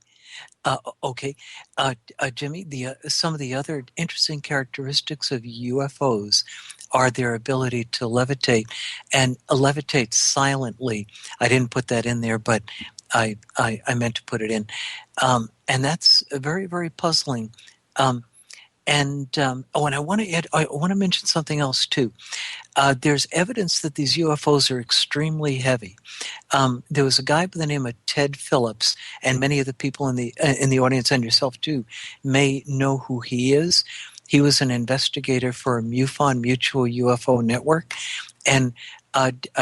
Jimmy, some of the other interesting characteristics of UFOs are their ability to levitate, and levitate silently. I didn't put that in there, but I meant to put it in. And that's very, very puzzling. And I want to mention something else too. There's evidence that these UFOs are extremely heavy. There was a guy by the name of Ted Phillips, and many of the people in the audience and yourself too may know who he is. He was an investigator for MUFON, Mutual UFO Network, and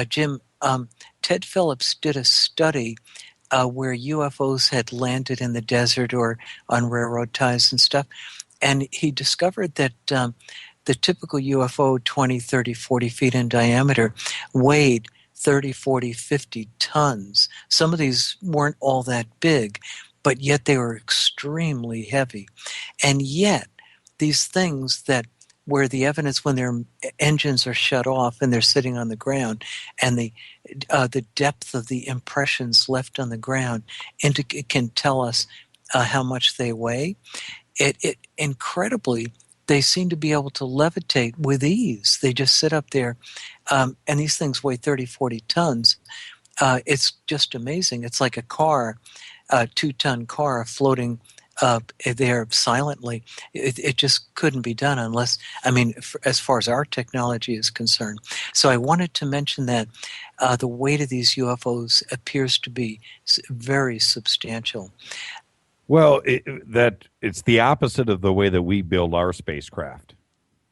Jim, Ted Phillips did a study where UFOs had landed in the desert or on railroad ties and stuff, and he discovered that the typical UFO, 20, 30, 40 feet in diameter, weighed 30, 40, 50 tons. Some of these weren't all that big, but yet they were extremely heavy. And yet, these things where the evidence, when their engines are shut off and they're sitting on the ground, and the depth of the impressions left on the ground can tell us how much they weigh. It incredibly, they seem to be able to levitate with ease. They just sit up there, and these things weigh 30, 40 tons. It's just amazing. It's like a 2-ton car floating there silently. It just couldn't be done unless, as far as our technology is concerned. So I wanted to mention that the weight of these UFOs appears to be very substantial. Well, it's the opposite of the way that we build our spacecraft.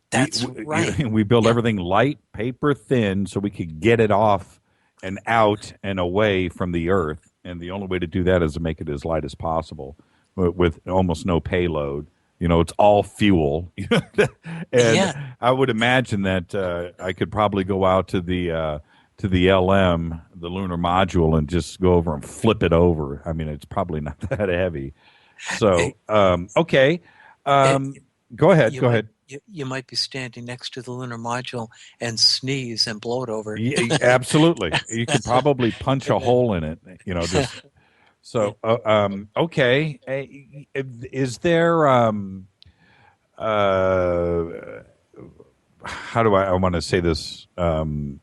That's right. We build everything light, paper thin, so we could get it off and out and away from the Earth. And the only way to do that is to make it as light as possible with almost no payload. It's all fuel. And I would imagine that I could probably go out to the LM, the lunar module, and just go over and flip it over. It's probably not that heavy. So, okay. Go ahead. Go ahead. You might be standing next to the lunar module and sneeze and blow it over. Yeah, absolutely. You could probably punch a hole in it. So, okay. Is there, how do I want to say this, and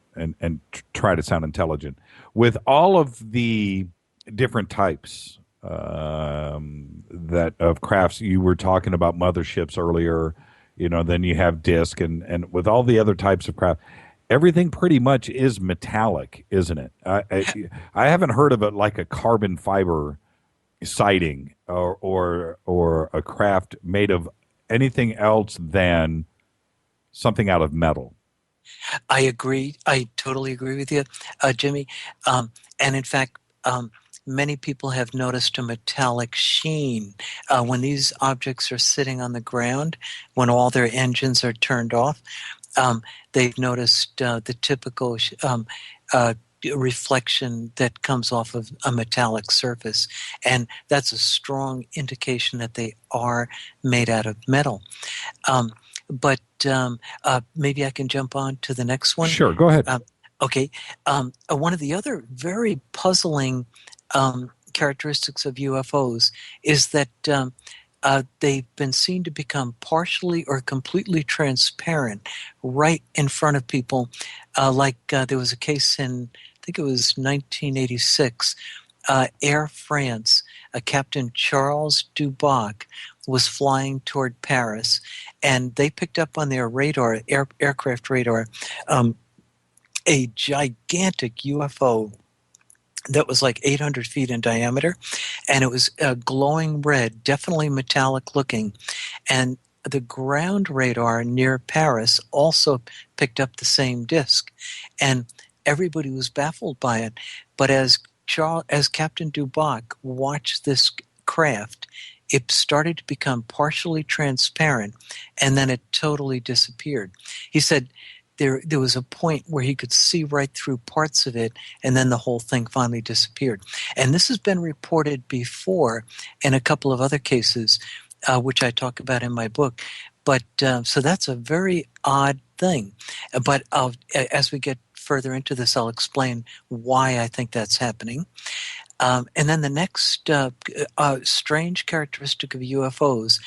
try to sound intelligent, with all of the different types that of crafts? You were talking about motherships earlier, then you have disk, and with all the other types of craft, everything pretty much is metallic, isn't it? I haven't heard of it like a carbon fiber sighting or a craft made of anything else than something out of metal. I agree. I totally agree with you, Jimmy. And in fact, many people have noticed a metallic sheen when these objects are sitting on the ground, when all their engines are turned off. They've noticed the typical reflection that comes off of a metallic surface, and that's a strong indication that they are made out of metal. But maybe I can jump on to the next one. Sure, go ahead. Okay. One of the other very puzzling characteristics of UFOs is that they've been seen to become partially or completely transparent right in front of people. There was a case in, I think it was 1986, Air France, Captain Charles Duboc was flying toward Paris, and they picked up on their radar, aircraft radar, a gigantic UFO that was like 800 feet in diameter, and it was glowing red, definitely metallic looking. And the ground radar near Paris also picked up the same disk, and everybody was baffled by it. But as Captain Duboc watched this craft, it started to become partially transparent, and then it totally disappeared. He said there was a point where he could see right through parts of it, and then the whole thing finally disappeared. And this has been reported before in a couple of other cases, which I talk about in my book. But so that's a very odd thing. But as we get further into this, I'll explain why I think that's happening. And then the next strange characteristic of UFOs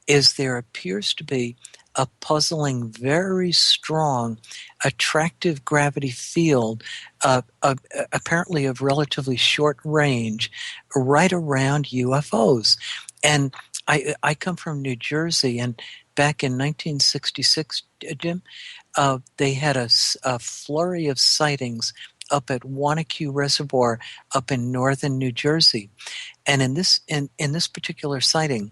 is there appears to be a puzzling, very strong, attractive gravity field, apparently of relatively short range, right around UFOs. And I come from New Jersey, and back in 1966, Jim, they had a flurry of sightings up at Wanacue Reservoir up in northern New Jersey. And in this particular sighting,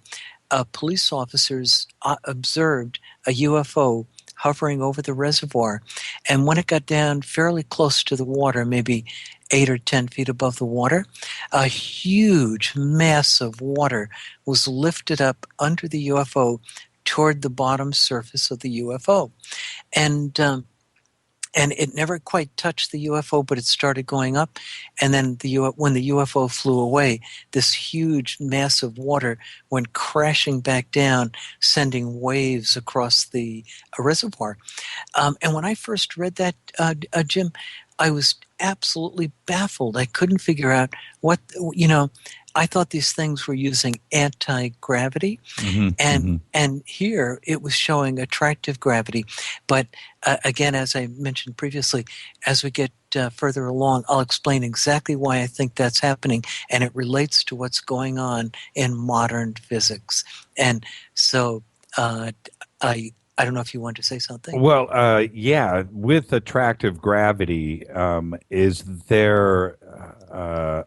police officers observed a UFO hovering over the reservoir. And when it got down fairly close to the water, maybe 8 or 10 feet above the water, a huge mass of water was lifted up under the UFO toward the bottom surface of the UFO. And it never quite touched the UFO, but it started going up. And then when the UFO flew away, this huge mass of water went crashing back down, sending waves across the reservoir. And when I first read that, Jim, I was absolutely baffled. I couldn't figure out what, I thought these things were using anti-gravity, and here it was showing attractive gravity. But again, as I mentioned previously, as we get further along, I'll explain exactly why I think that's happening, and it relates to what's going on in modern physics. And so I don't know if you want to say something. Well, yeah, with attractive gravity, is there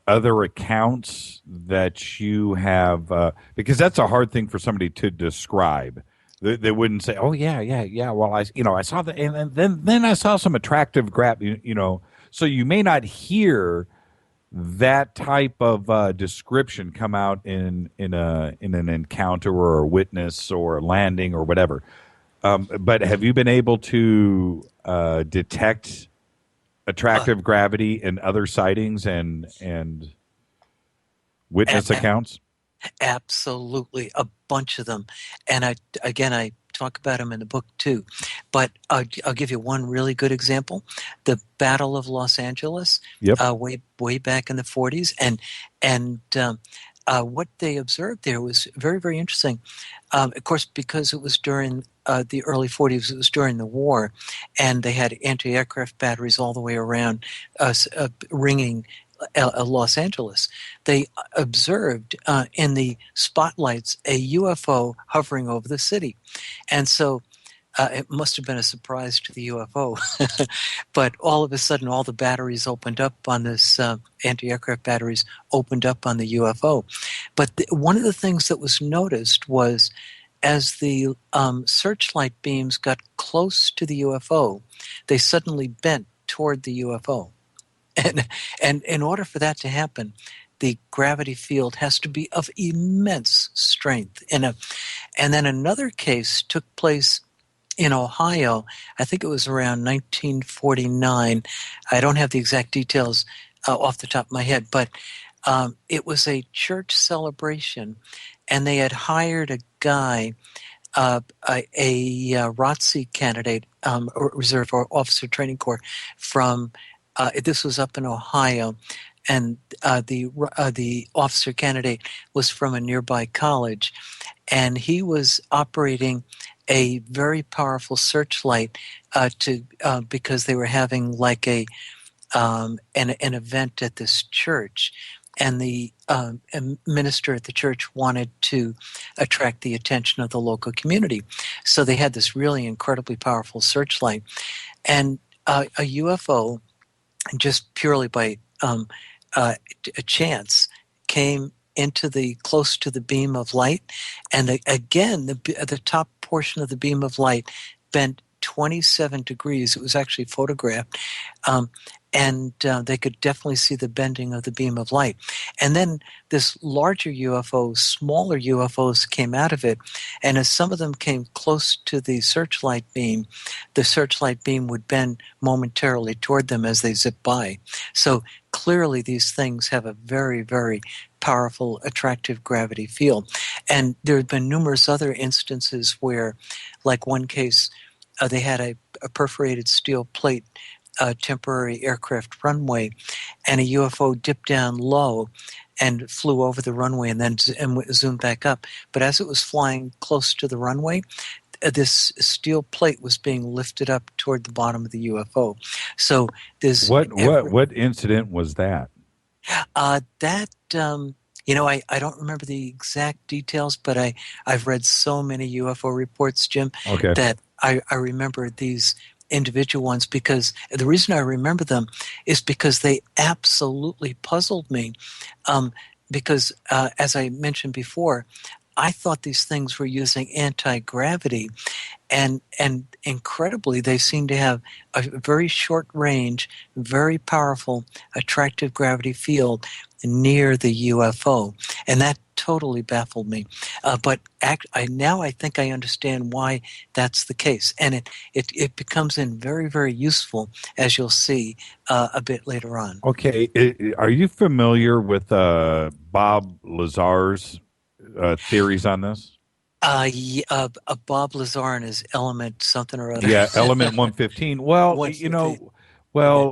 other accounts that you have? Because that's a hard thing for somebody to describe. They wouldn't say, "Oh, yeah." Well, I saw that, and then I saw some attractive gravity. So you may not hear that type of description come out in an encounter or a witness or a landing or whatever. But have you been able to detect attractive gravity in other sightings and witness accounts? Absolutely, a bunch of them. And I talk about them in the book too. But I'll give you one really good example: the Battle of Los Angeles, way back in the 40s, and what they observed there was very, very interesting. Of course, because it was during the early 40s, it was during the war, and they had anti-aircraft batteries all the way around ringing Los Angeles. They observed in the spotlights a UFO hovering over the city. And so it must have been a surprise to the UFO. But all of a sudden, all the batteries opened up on this, anti-aircraft batteries opened up on the UFO. But one of the things that was noticed was as the searchlight beams got close to the UFO, they suddenly bent toward the UFO. And in order for that to happen, the gravity field has to be of immense strength. And then another case took place in Ohio. I think it was around 1949. I don't have the exact details off the top of my head, but it was a church celebration, and they had hired a guy ROTC candidate, Reserve Officer Training Corps, from this was up in Ohio, and the officer candidate was from a nearby college, and he was operating a very powerful searchlight because they were having like an event at this church, and the minister at the church wanted to attract the attention of the local community. So they had this really incredibly powerful searchlight. And a UFO, just purely by a chance, came close to the beam of light. And again, the top portion of the beam of light bent 27 degrees. It was actually photographed. And they could definitely see the bending of the beam of light. And then this larger UFO, smaller UFOs came out of it, and as some of them came close to the searchlight beam would bend momentarily toward them as they zip by. So clearly these things have a very, very powerful attractive gravity field. And there have been numerous other instances where, like one case, they had a perforated steel plate temporary aircraft runway, and a UFO dipped down low and flew over the runway and then zoomed back up. But as it was flying close to the runway, this steel plate was being lifted up toward the bottom of the UFO. So there's what incident was that? I don't remember the exact details, but I've read so many UFO reports, Jim, that I remember these individual ones, because the reason I remember them is because they absolutely puzzled me. Because as I mentioned before, I thought these things were using anti-gravity, and incredibly, they seem to have a very short range, very powerful, attractive gravity field near the UFO, and that totally baffled me. But now I think I understand why that's the case, and it becomes very, very useful, as you'll see a bit later on. Okay, are you familiar with Bob Lazar's theories on this? Bob Lazar and his element something or other. Yeah, element 115. Well, 115.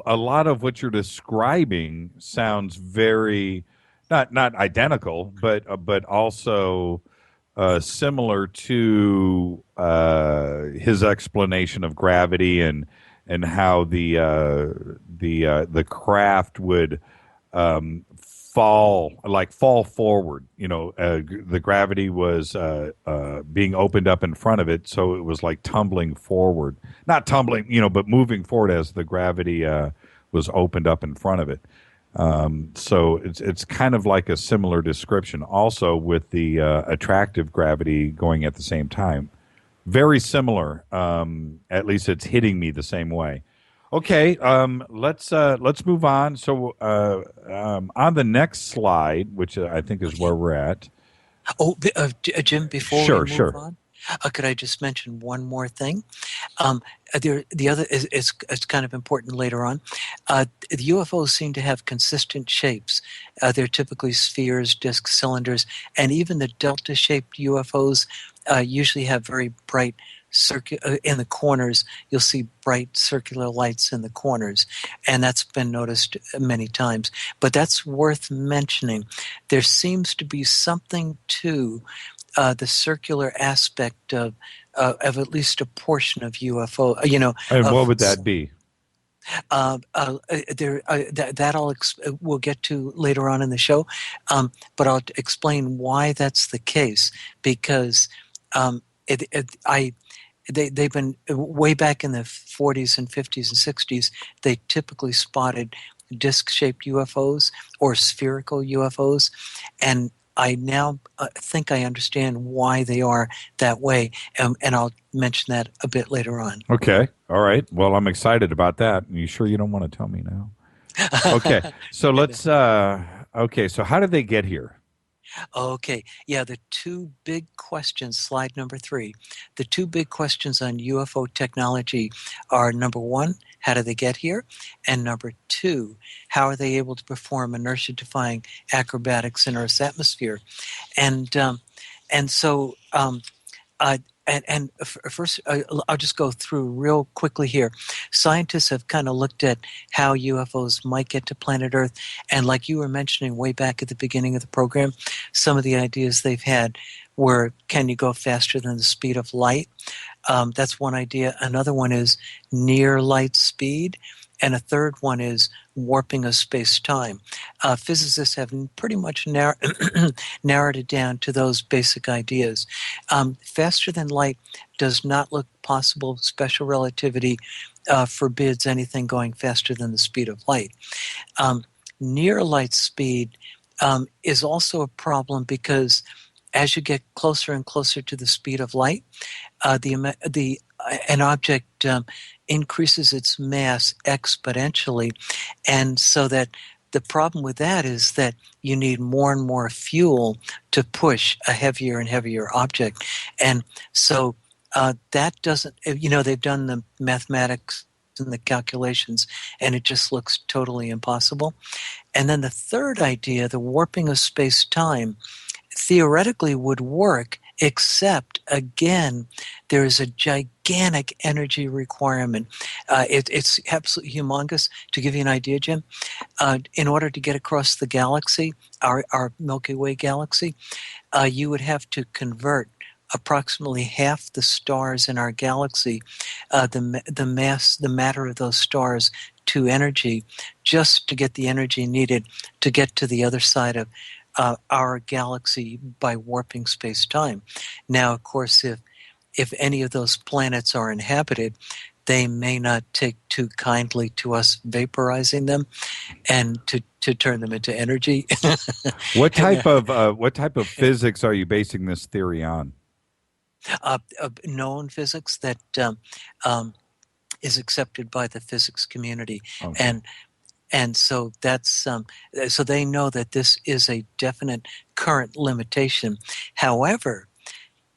A lot of what you're describing sounds very not identical, but also similar to his explanation of gravity and how the craft would fall forward. The gravity was being opened up in front of it, so it was like tumbling forward. Not tumbling, but moving forward as the gravity was opened up in front of it. So it's kind of like a similar description, also with the attractive gravity going at the same time. Very similar. At least it's hitting me the same way. Okay, let's move on. So on the next slide, which I think is where we're at. Oh, Jim, before we move on, could I just mention one more thing? The other is it's kind of important later on. The UFOs seem to have consistent shapes. They're typically spheres, discs, cylinders, and even the delta-shaped UFOs usually have very bright in the corners. You'll see bright circular lights in the corners, and that's been noticed many times. But that's worth mentioning. There seems to be something to the circular aspect of at least a portion of UFO. And what would that be? We'll get to later on in the show, but I'll explain why that's the case, because they've been way back in the 40s and 50s and 60s. They typically spotted disc-shaped UFOs or spherical UFOs, and I now think I understand why they are that way, and I'll mention that a bit later on. Okay, all right. Well, I'm excited about that. Are you sure you don't want to tell me now? Okay, so let's. Okay, so how did they get here? Okay, yeah, the two big questions, slide number 3. The two big questions on UFO technology are, number one, how do they get here? And number two, how are they able to perform inertia-defying acrobatics in Earth's atmosphere? And so First, I'll just go through real quickly here. Scientists have kind of looked at how UFOs might get to planet Earth, and like you were mentioning way back at the beginning of the program, some of the ideas they've had were, can you go faster than the speed of light? That's one idea. Another one is near light speed. And a third one is warping of space-time. Physicists have pretty much narrowed it down to those basic ideas. Faster than light does not look possible. Special relativity forbids anything going faster than the speed of light. Near light speed is also a problem because as you get closer and closer to the speed of light, an object increases its mass exponentially, and so that the problem with that is that you need more and more fuel to push a heavier and heavier object, and so that doesn't. They've done the mathematics and the calculations, and it just looks totally impossible. And then the third idea, the warping of space-time, theoretically would work, except, again, there is a gigantic energy requirement. It's absolutely humongous. To give you an idea, Jim, in order to get across the galaxy, our Milky Way galaxy, you would have to convert approximately half the stars in our galaxy, the matter of those stars, to energy, just to get the energy needed to get to the other side of our galaxy by warping space-time. Now, of course, if any of those planets are inhabited, they may not take too kindly to us vaporizing them and to turn them into energy. What type of physics are you basing this theory on? Known physics that is accepted by the physics community. Okay. And so that's so they know that this is a definite current limitation. However,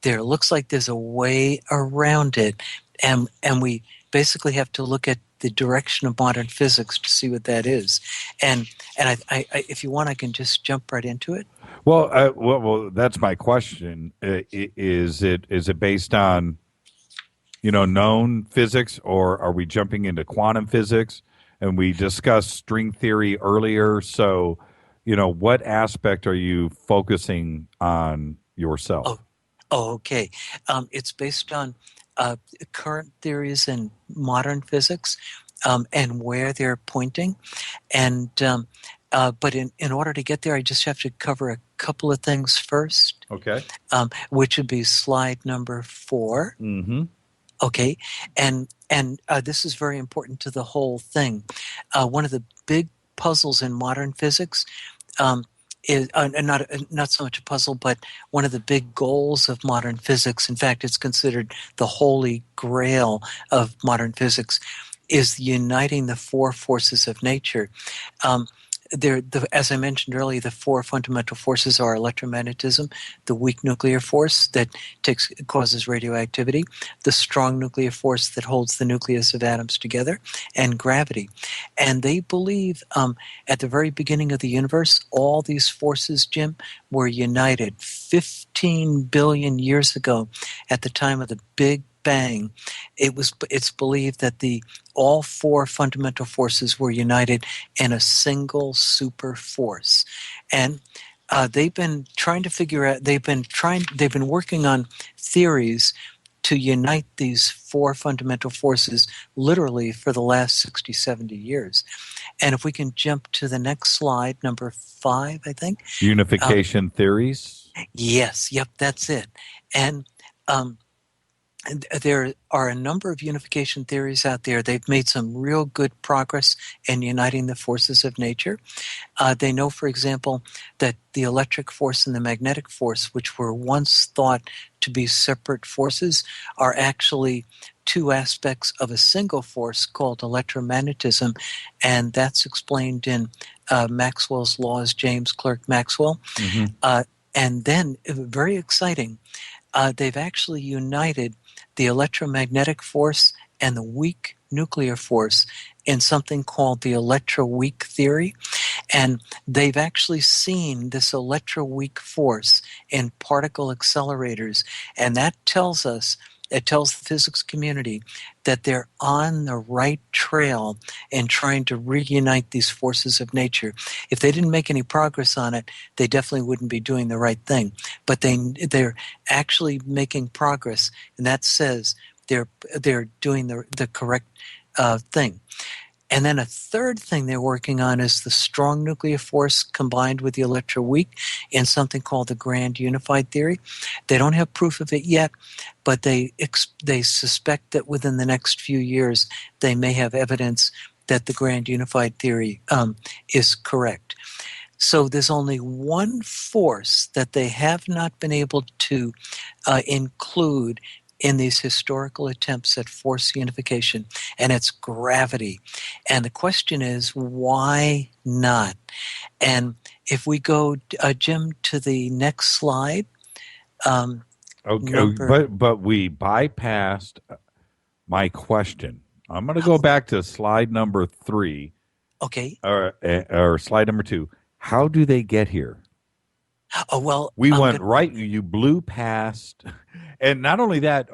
there looks like there's a way around it, and we basically have to look at the direction of modern physics to see what that is. And I if you want, I can just jump right into it. Well, that's my question. Is it based on known physics, or are we jumping into quantum physics? And we discussed string theory earlier. So, what aspect are you focusing on yourself? Okay. It's based on current theories in modern physics and where they're pointing. And but in order to get there, I just have to cover a couple of things first. Okay. Which would be slide number 4. Mm-hmm. Okay, and this is very important to the whole thing. One of the big puzzles in modern physics is not so much a puzzle, but one of the big goals of modern physics. In fact, it's considered the holy grail of modern physics, is uniting the four forces of nature. As I mentioned earlier, the four fundamental forces are electromagnetism, the weak nuclear force that causes radioactivity, the strong nuclear force that holds the nucleus of atoms together, and gravity. And they believe at the very beginning of the universe, all these forces, Jim, were united 15 billion years ago at the time of the Big Bang. It's believed that all four fundamental forces were united in a single super force, and they've been trying to figure out. They've been working on theories to unite these four fundamental forces literally for the last 60, 70 years. And if we can jump to the next slide, number 5, I think. Unification theories? Yes, yep, that's it. And there are a number of unification theories out there. They've made some real good progress in uniting the forces of nature. They know, for example, that the electric force and the magnetic force, which were once thought to be separate forces, are actually two aspects of a single force called electromagnetism, and that's explained in Maxwell's laws, James Clerk Maxwell. Mm-hmm. And then, very exciting, they've actually united the electromagnetic force and the weak nuclear force in something called the electroweak theory. And they've actually seen this electroweak force in particle accelerators, and that tells us, it tells the physics community that they're on the right trail in trying to reunite these forces of nature. If they didn't make any progress on it, they definitely wouldn't be doing the right thing. But they're actually making progress, and that says they're doing the correct thing. And then a third thing they're working on is the strong nuclear force combined with the electroweak in something called the grand unified theory. They don't have proof of it yet, but they suspect that within the next few years they may have evidence that the grand unified theory is correct. So there's only one force that they have not been able to include in these historical attempts at force unification, and it's gravity. And the question is, why not? And if we go, Jim, to the next slide. Okay, but we bypassed my question. I'm going to go back to slide number 3. Okay. Or slide number 2. How do they get here? Oh, well, we went right. You blew past, and not only that,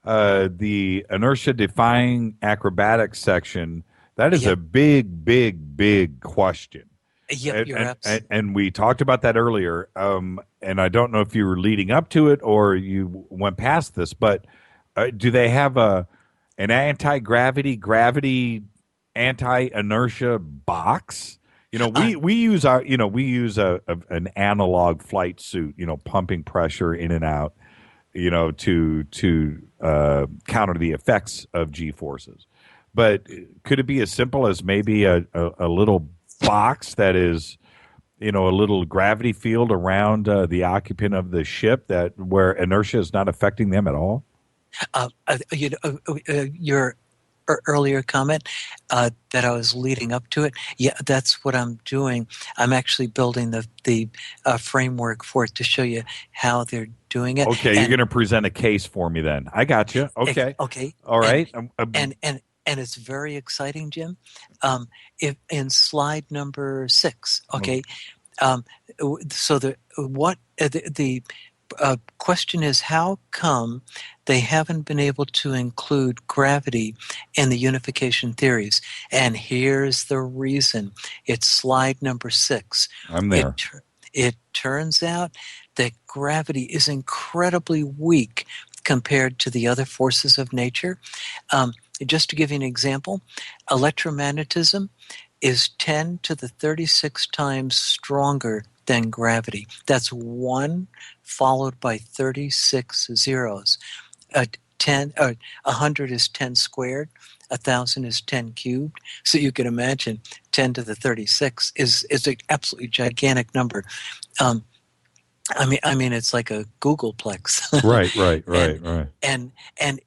the inertia defying acrobatics section. That is a big question. Yep, you're absolutely. And we talked about that earlier. And I don't know if you were leading up to it or you went past this, but do they have an gravity, anti-inertia box? We use an analog flight suit, pumping pressure in and out, to counter the effects of G forces. But could it be as simple as maybe a little box that is, a little gravity field around the occupant of the ship where inertia is not affecting them at all? Your earlier comment that I was leading up to it, that's what I'm doing. I'm actually building the framework for it to show you how they're doing it. Okay, you're going to present a case for me then. I got you. Okay. Okay. All right. And it's very exciting, Jim. If in slide number 6, okay. So the question is, how come they haven't been able to include gravity in the unification theories? And here's the reason. It's slide number 6. I'm there. It turns out that gravity is incredibly weak compared to the other forces of nature. Just to give you an example, electromagnetism is 10 to the 36 times stronger than gravity. That's 1 followed by 36 zeros. 100 is 10 squared. 1,000 is 10 cubed. So you can imagine 10 to the 36 is an absolutely gigantic number. I mean, it's like a Googleplex. Right. And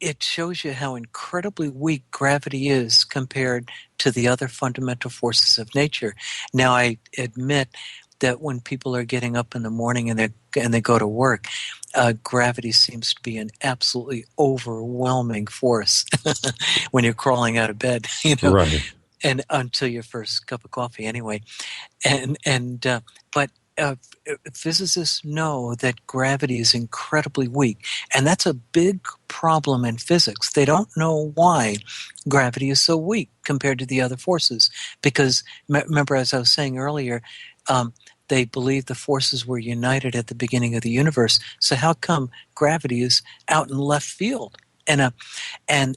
it shows you how incredibly weak gravity is compared to the other fundamental forces of nature. Now, I admit that when people are getting up in the morning and they go to work, gravity seems to be an absolutely overwhelming force when you're crawling out of bed, Right. And until your first cup of coffee, anyway. But physicists know that gravity is incredibly weak, and that's a big problem in physics. They don't know why gravity is so weak compared to the other forces, because remember, as I was saying earlier, they believe the forces were united at the beginning of the universe. So how come gravity is out in left field? And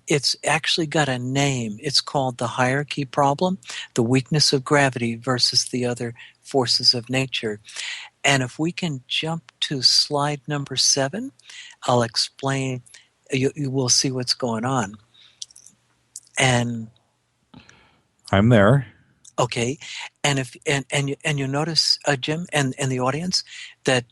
it's actually got a name. It's called the hierarchy problem, the weakness of gravity versus the other forces of nature. And if we can jump to slide number 7, I'll explain. You will see what's going on. And I'm there. Okay, and you notice, Jim, and the audience, that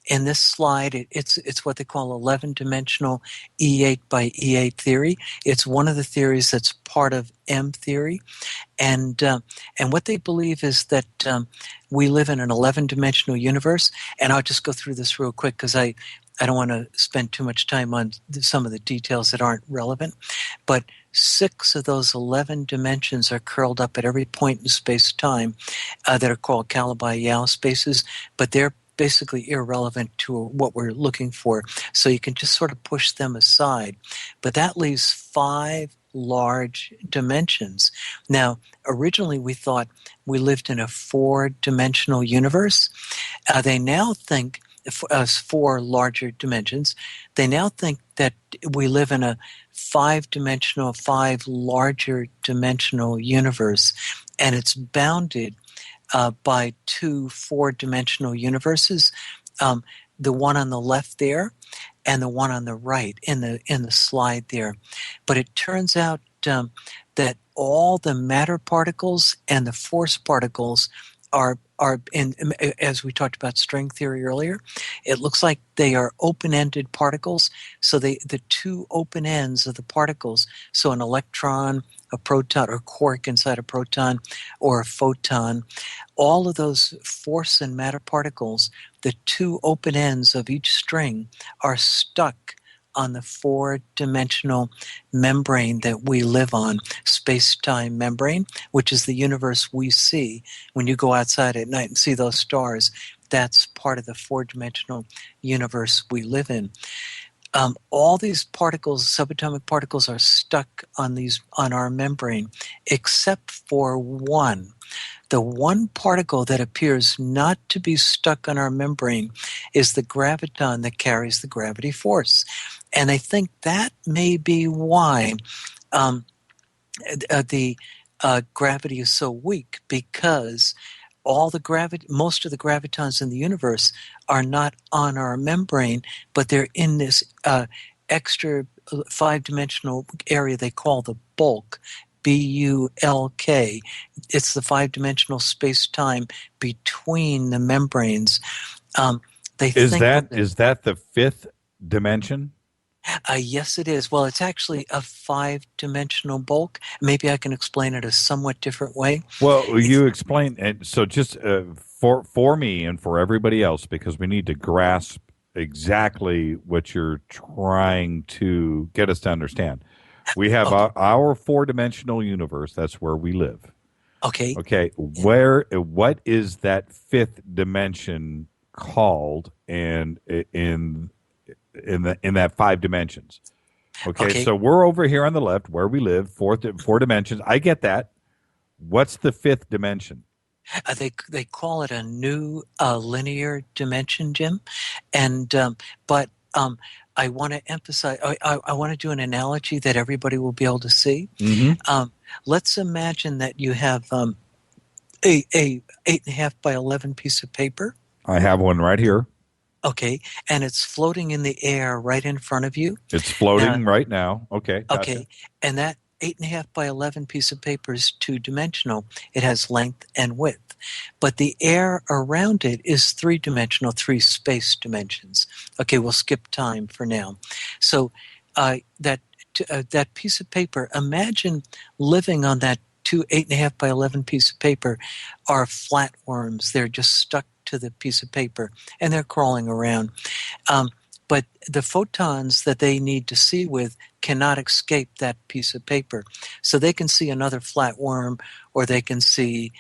in this slide, it's what they call 11-dimensional E8 by E8 theory. It's one of the theories that's part of M theory, and what they believe is that we live in an 11-dimensional universe. And I'll just go through this real quick because I I don't want to spend too much time on some of the details that aren't relevant, but 6 of those 11 dimensions are curled up at every point in space-time that are called Calabi-Yau spaces, but they're basically irrelevant to what we're looking for. So you can just sort of push them aside. But that leaves 5 large dimensions. Now, originally we thought we lived in a 4-dimensional universe. They now think, as 4 larger dimensions, they now think that we live in a 5-dimensional, 5 larger dimensional universe, and it's bounded by 2 4-dimensional universes, the one on the left there and the one on the right in the slide there. But it turns out that all the matter particles and the force particles are in, as we talked about string theory earlier, it looks like they are open-ended particles. So the 2 open ends of the particles, so an electron, a proton, or quark inside a proton, or a photon, all of those force and matter particles, the 2 open ends of each string are stuck on the 4-dimensional membrane that we live on, space-time membrane, which is the universe we see. When you go outside at night and see those stars, that's part of the 4-dimensional universe we live in. All these particles, subatomic particles, are stuck on our membrane, except for one. The one particle that appears not to be stuck on our membrane is the graviton that carries the gravity force. And I think that may be why the gravity is so weak, because most of the gravitons in the universe are not on our membrane, but they're in this extra 5-dimensional area they call the bulk, B-U-L-K. It's the 5-dimensional space-time between the membranes. Is that the 5th dimension? Yes, it is. Well, it's actually a 5-dimensional bulk. Maybe I can explain it a somewhat different way. Well, you explain, and so just for me and for everybody else, because we need to grasp exactly what you're trying to get us to understand. We have our 4-dimensional universe. That's where we live. Okay. Okay. What is that 5th dimension called? And in that 5 dimensions. Okay. So we're over here on the left where we live, 4 dimensions. I get that. What's the 5th dimension? They call it a new linear dimension, Jim, and but I want to emphasize. I want to do an analogy that everybody will be able to see. Mm-hmm. Let's imagine that you have a 8.5 by 11 piece of paper. I have one right here. Okay, and it's floating in the air right in front of you. It's floating right now. Okay. Gotcha. Okay, and that 8.5 by 11 piece of paper is 2-dimensional. It has length and width. But the air around it is 3-dimensional, 3 space dimensions. Okay, we'll skip time for now. So that piece of paper, imagine living on that 8.5 by 11 piece of paper are flatworms. They're just stuck to the piece of paper, and they're crawling around. But the photons that they need to see with cannot escape that piece of paper. So they can see another flatworm, or they can see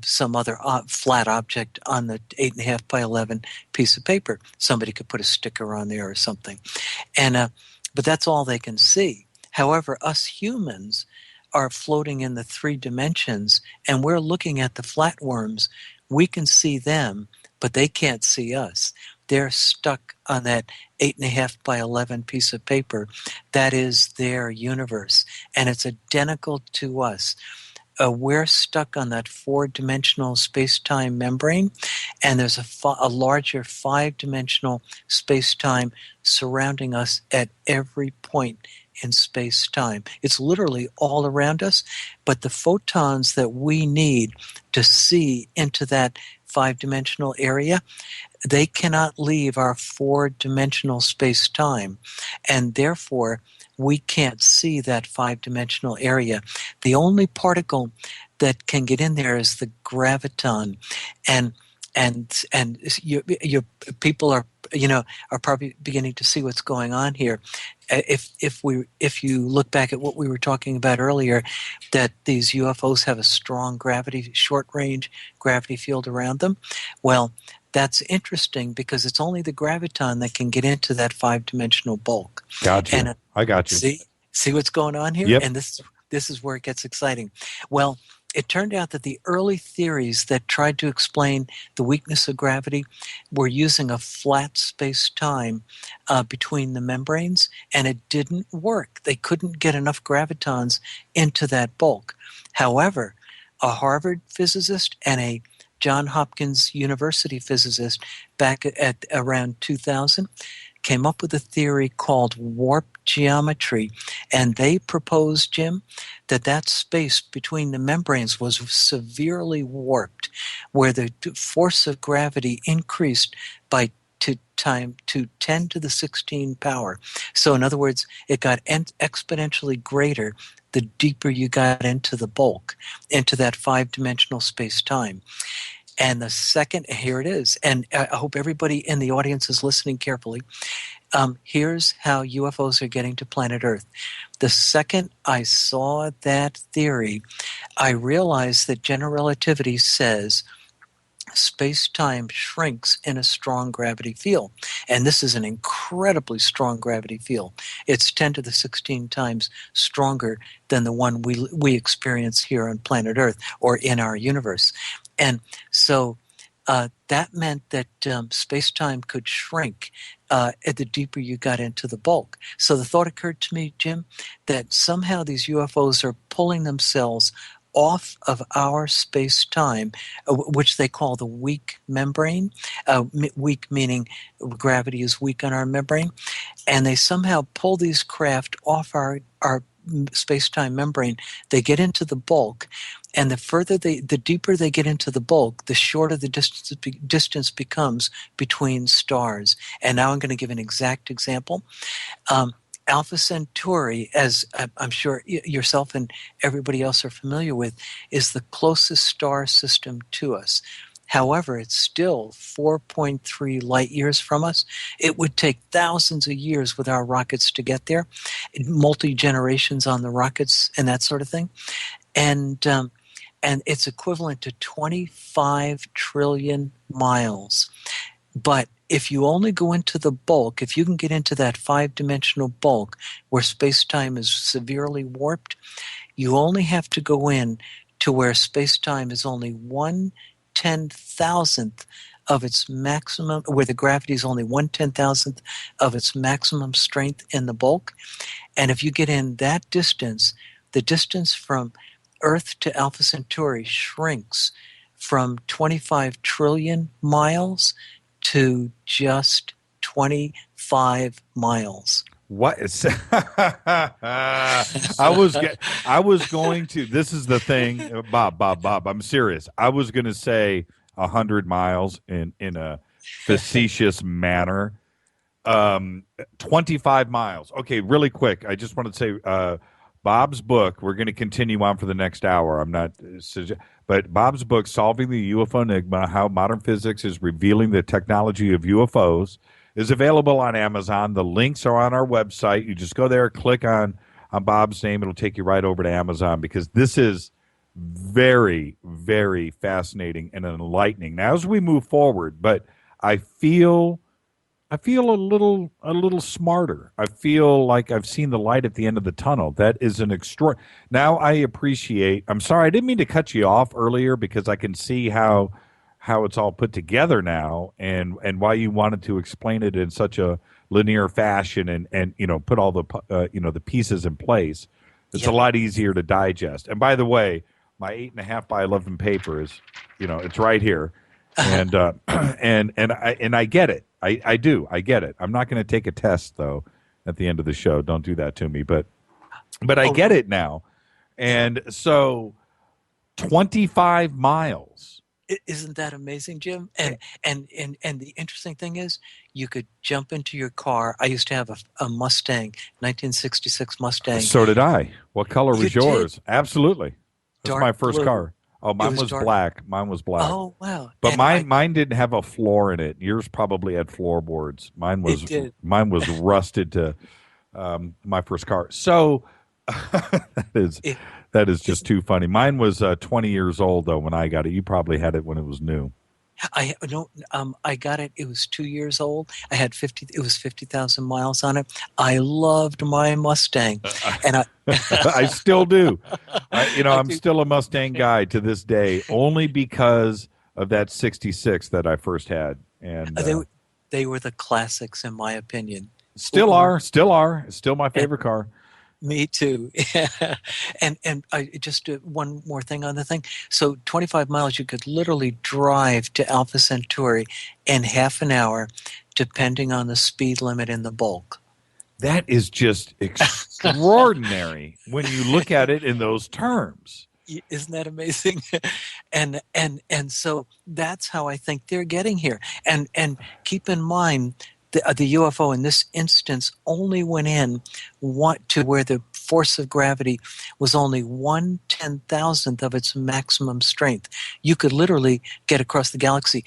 some other flat object on the 8.5 by 11 piece of paper. Somebody could put a sticker on there or something. But that's all they can see. However, us humans are floating in the 3 dimensions, and we're looking at the flatworms. We can see them, but they can't see us. They're stuck on that 8.5 by 11 piece of paper. That is their universe, and it's identical to us. We're stuck on that 4-dimensional space-time membrane, and there's a larger 5-dimensional space-time surrounding us at every point in space-time. It's literally all around us, but the photons that we need to see into that 5-dimensional area, they cannot leave our 4-dimensional space-time, and therefore we can't see that 5-dimensional area. The only particle that can get in there is the graviton, and and your people are probably beginning to see what's going on here. If you look back at what we were talking about earlier, that these UFOs have a strong short range gravity field around them, well, that's interesting because it's only the graviton that can get into that 5-dimensional bulk. Got you. And I got you. see what's going on here? Yep. And this is where it gets exciting. Well, it turned out that the early theories that tried to explain the weakness of gravity were using a flat space-time between the membranes, and it didn't work. They couldn't get enough gravitons into that bulk. However, a Harvard physicist and a Johns Hopkins University physicist back at around 2000 came up with a theory called warp geometry, and they proposed, Jim, that space between the membranes was severely warped, where the force of gravity increased by 10 to the 16 power. So in other words, it got exponentially greater the deeper you got into the bulk, into that 5-dimensional space-time. And the second, here it is, and I hope everybody in the audience is listening carefully. Here's how UFOs are getting to planet Earth. The second I saw that theory, I realized that general relativity says space-time shrinks in a strong gravity field. And this is an incredibly strong gravity field. It's 10 to the 16 times stronger than the one we experience here on planet Earth or in our universe. And so that meant that space-time could shrink at the deeper you got into the bulk. So the thought occurred to me, Jim, that somehow these UFOs are pulling themselves off of our space-time, which they call the weak membrane, weak meaning gravity is weak on our membrane, and they somehow pull these craft off our space-time membrane. They get into the bulk, and the deeper they get into the bulk, the shorter the distance becomes between stars. And now I'm going to give an exact example. Alpha Centauri, as I'm sure yourself and everybody else are familiar with, is the closest star system to us. However, it's still 4.3 light years from us. It would take thousands of years with our rockets to get there, multi-generations on the rockets and that sort of thing. And it's equivalent to 25 trillion miles. But if you only go into the bulk, if you can get into that 5-dimensional bulk where space-time is severely warped, you only have to go in to where space-time is only 1/10,000th of its maximum, where the gravity is only 1/10,000th of its maximum strength in the bulk. And if you get in that distance, the distance from Earth to Alpha Centauri shrinks from 25 trillion miles to just 25 miles. What is I was going to, this is the thing, Bob, I'm serious. I was going to say 100 miles in a facetious manner. 25 miles. Okay, really quick. I just want to say Bob's book, we're going to continue on for the next hour. I'm not, but Bob's book, Solving the UFO Enigma, How Modern Physics is Revealing the Technology of UFOs, is available on Amazon. The links are on our website. You just go there, click on Bob's name. It'll take you right over to Amazon, because this is very, very fascinating and enlightening. Now, as we move forward, but I feel a little smarter. I feel like I've seen the light at the end of the tunnel. That is an Now I appreciate. I'm sorry, I didn't mean to cut you off earlier, because I can see how it's all put together now, and why you wanted to explain it in such a linear fashion, and put all the the pieces in place. It's a lot easier to digest. And by the way, my 8.5 by 11 paper is, it's right here, and I get it. I do. I get it. I'm not going to take a test, though, at the end of the show. Don't do that to me. But I get it now. And so 25 miles. Isn't that amazing, Jim? And the interesting thing is, you could jump into your car. I used to have a Mustang, 1966 Mustang. So did I. What color was You yours? did? Absolutely. That's Dark my first blue. car. Oh, mine was dark? black. Mine was black. Oh, wow. But And mine didn't have a floor in it. Yours probably had floorboards. It did. Mine was rusted to my first car. So It, that is just too funny. Mine was 20 years old though when I got it. You probably had it when it was new. I no, I got it. It was 2 years old. I had 50. It was 50,000 miles on it. I loved my Mustang, and I still do. I'm do. still a Mustang guy to this day, only because of that '66 that I first had, and They were the classics in my opinion. still my favorite car. Me too. and I just one more thing on the thing. So 25 miles, you could literally drive to Alpha Centauri in half an hour, depending on the speed limit in the bulk. That is just extraordinary when you look at it in those terms. Isn't that amazing? and so that's how I think they're getting here. And keep in mind, the UFO in this instance only went in to where the force of gravity was only 1/10,000th of its maximum strength. You could literally get across the galaxy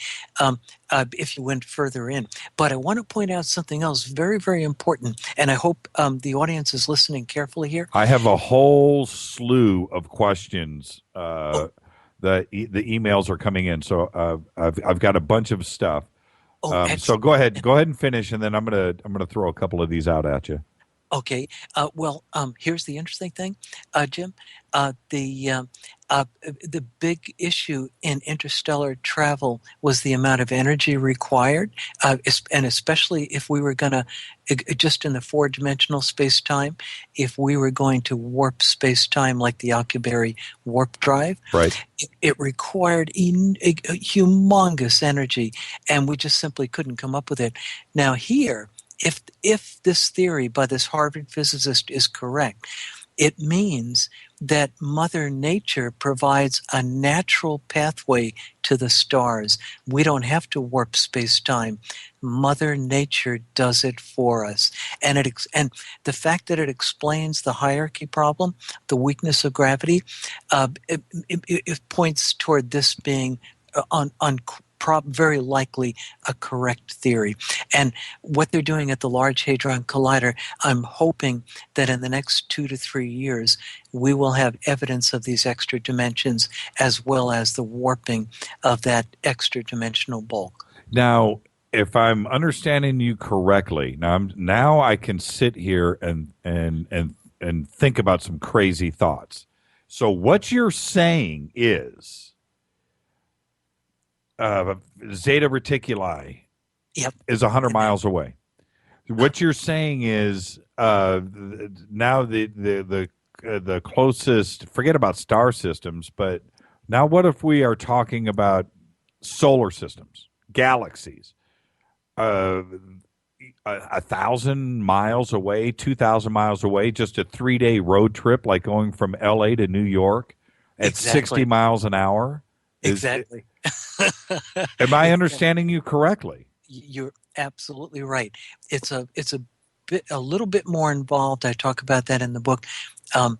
if you went further in. But I want to point out something else very, very important, and I hope the audience is listening carefully here. I have a whole slew of questions. The emails are coming in, so I've got a bunch of stuff. So go ahead and finish, and then I'm gonna throw a couple of these out at you. Okay. Here's the interesting thing, Jim. The big issue in interstellar travel was the amount of energy required, and especially if we were going to, just in the four-dimensional space-time, if we were going to warp space-time like the Alcubierre warp drive, right? It required humongous energy, and we just simply couldn't come up with it. Now here, if this theory by this Harvard physicist is correct, it means that Mother Nature provides a natural pathway to the stars. We don't have to warp space-time. Mother Nature does it for us. And the fact that it explains the hierarchy problem, the weakness of gravity, it points toward this being very likely a correct theory. And what they're doing at the Large Hadron Collider, I'm hoping that in the next 2 to 3 years, we will have evidence of these extra dimensions as well as the warping of that extra dimensional bulk. Now, if I'm understanding you correctly, now I can sit here and think about some crazy thoughts. So what you're saying is Zeta Reticuli is 100 miles away. What you're saying is now the closest, forget about star systems, but now what if we are talking about solar systems, galaxies, 1,000 miles away, 2,000 miles away, just a 3-day road trip, like going from LA to New York at 60 miles an hour? Exactly. Am I understanding you correctly? You're absolutely right. It's a little bit more involved. I talk about that in the book. I'd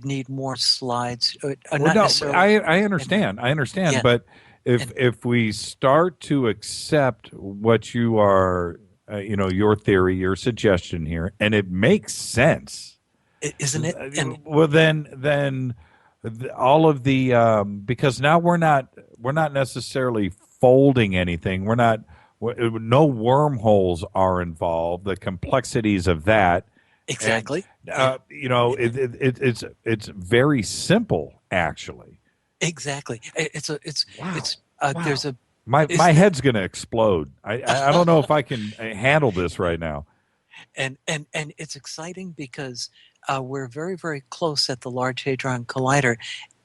need more slides. I understand. Yeah. But if we start to accept what you are, your theory, your suggestion here, and it makes sense, isn't it? Well, then all of the because now we're not necessarily folding anything. No wormholes are involved. The complexities of that. Exactly. And, it's very simple, actually. Exactly. Wow. There's a my head's going to explode. I don't know if I can handle this right now. And it's exciting because we're very, very close at the Large Hadron Collider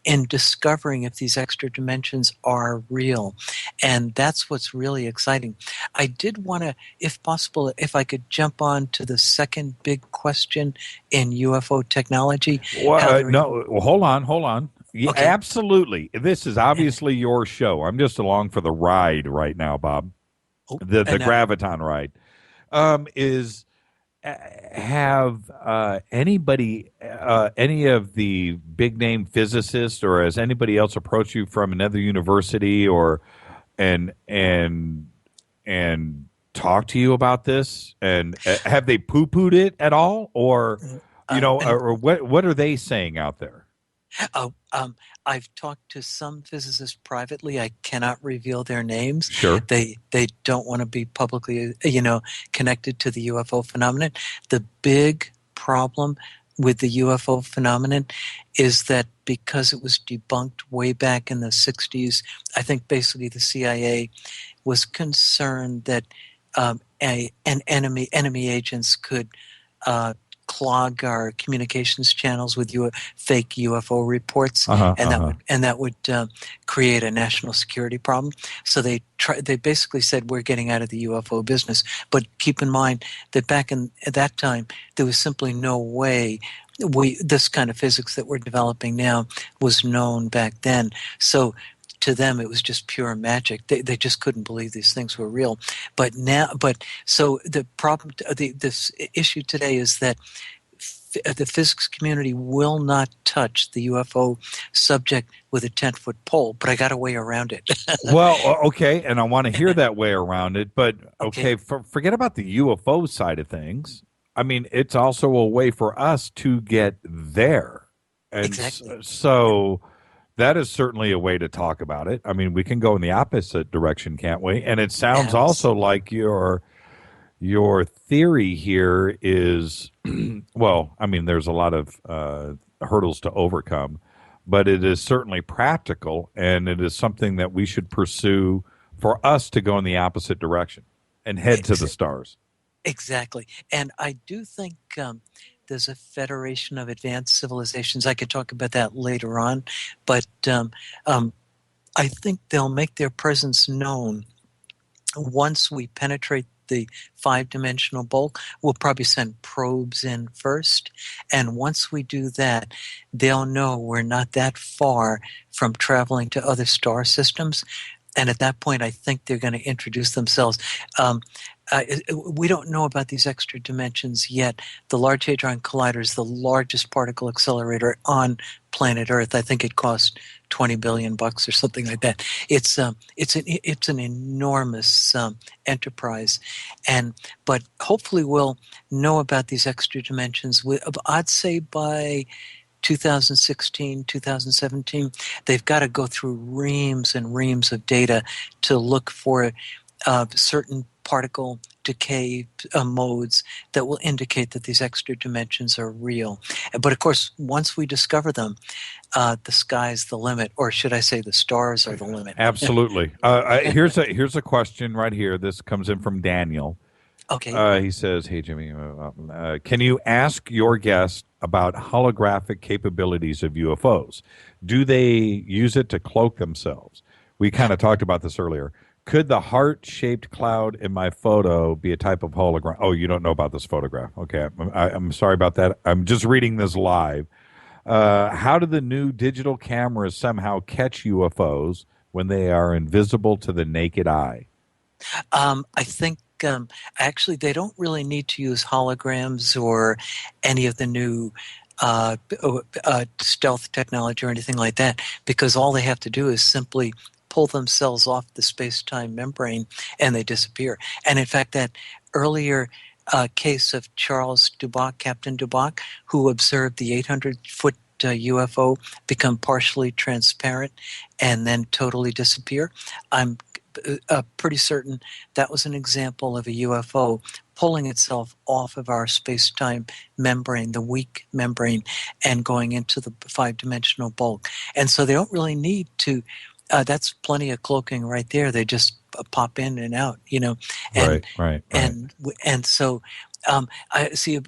in discovering if these extra dimensions are real. And that's what's really exciting. I did want to, if possible, if I could jump on to the second big question in UFO technology. Hold on. Yeah, Okay. Absolutely. This is obviously your show. I'm just along for the ride right now, Bob. The Graviton ride. have anybody, any of the big name physicists, or has anybody else approached you from another university, or and talked to you about this? And have they poo pooed it at all, or or what are they saying out there? Oh, I've talked to some physicists privately. I cannot reveal their names. Sure. They don't want to be publicly, connected to the UFO phenomenon. The big problem with the UFO phenomenon is that because it was debunked way back in the 60s, I think basically the CIA was concerned that enemy agents could clog our communications channels with fake UFO reports, and that would create a national security problem. So they basically said, we're getting out of the UFO business. But keep in mind that back at that time, there was simply no way this kind of physics that we're developing now was known back then. So to them, it was just pure magic. They just couldn't believe these things were real. So the problem, this issue today is that the physics community will not touch the UFO subject with a 10-foot pole, but I got a way around it. Well, okay, and I want to hear that way around it, but forget about the UFO side of things. I mean, it's also a way for us to get there. And exactly. So that is certainly a way to talk about it. I mean, we can go in the opposite direction, can't we? And it sounds also like your theory here is, well, I mean, there's a lot of hurdles to overcome, but it is certainly practical, and it is something that we should pursue for us to go in the opposite direction and head to the stars. Exactly. And I do think there's a Federation of Advanced Civilizations. I could talk about that later on, but I think they'll make their presence known once we penetrate the 5-dimensional bulk. We'll probably send probes in first, and once we do that, they'll know we're not that far from traveling to other star systems. And at that point, I think they're going to introduce themselves. We don't know about these extra dimensions yet. The Large Hadron Collider is the largest particle accelerator on planet Earth. I think it cost $20 billion or something like that. It's an enormous enterprise, but hopefully we'll know about these extra dimensions. I'd say by 2016, 2017, they've got to go through reams and reams of data to look for certain particle decay modes that will indicate that these extra dimensions are real. But of course, once we discover them, the sky's the limit, or should I say the stars are the limit. Absolutely. Here's a question right here. This comes in from Daniel. Okay. He says, hey, Jimmy, can you ask your guest about holographic capabilities of UFOs? Do they use it to cloak themselves? We kind of talked about this earlier. Could the heart-shaped cloud in my photo be a type of hologram? Oh, you don't know about this photograph. Okay, I'm sorry about that. I'm just reading this live. How do the new digital cameras somehow catch UFOs when they are invisible to the naked eye? I think actually they don't really need to use holograms or any of the new stealth technology or anything like that, because all they have to do is simply pull themselves off the space-time membrane and they disappear. And in fact, that earlier case of Charles Duboc, Captain Duboc, who observed the 800-foot UFO become partially transparent and then totally disappear, I'm pretty certain that was an example of a UFO pulling itself off of our space-time membrane, the weak membrane, and going into the 5-dimensional bulk. And so they don't really need to that's plenty of cloaking right there. They just pop in and out, And, right. And so I see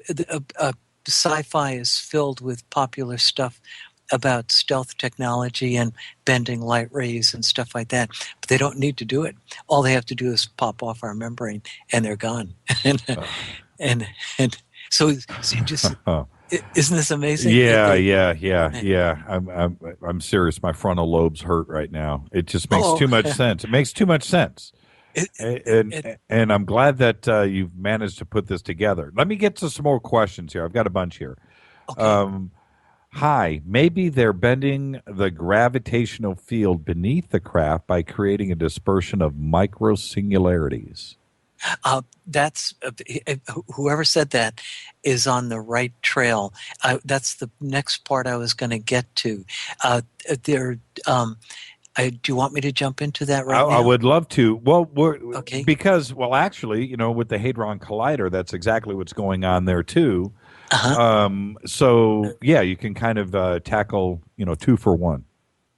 sci-fi is filled with popular stuff about stealth technology and bending light rays and stuff like that. But they don't need to do it. All they have to do is pop off our membrane and they're gone. and so just... Isn't this amazing? Yeah. I'm serious. My frontal lobes hurt right now. It just makes too much sense. It makes too much sense. And I'm glad that you've managed to put this together. Let me get to some more questions here. I've got a bunch here. Okay. Hi, maybe they're bending the gravitational field beneath the craft by creating a dispersion of microsingularities. That's whoever said that is on the right trail. That's the next part I was going to get to. There, do you want me to jump into that right I now? would love to. Well, Okay. because, actually, with the Hadron Collider, that's exactly what's going on there, too. So, yeah, you can kind of tackle, 2 for 1.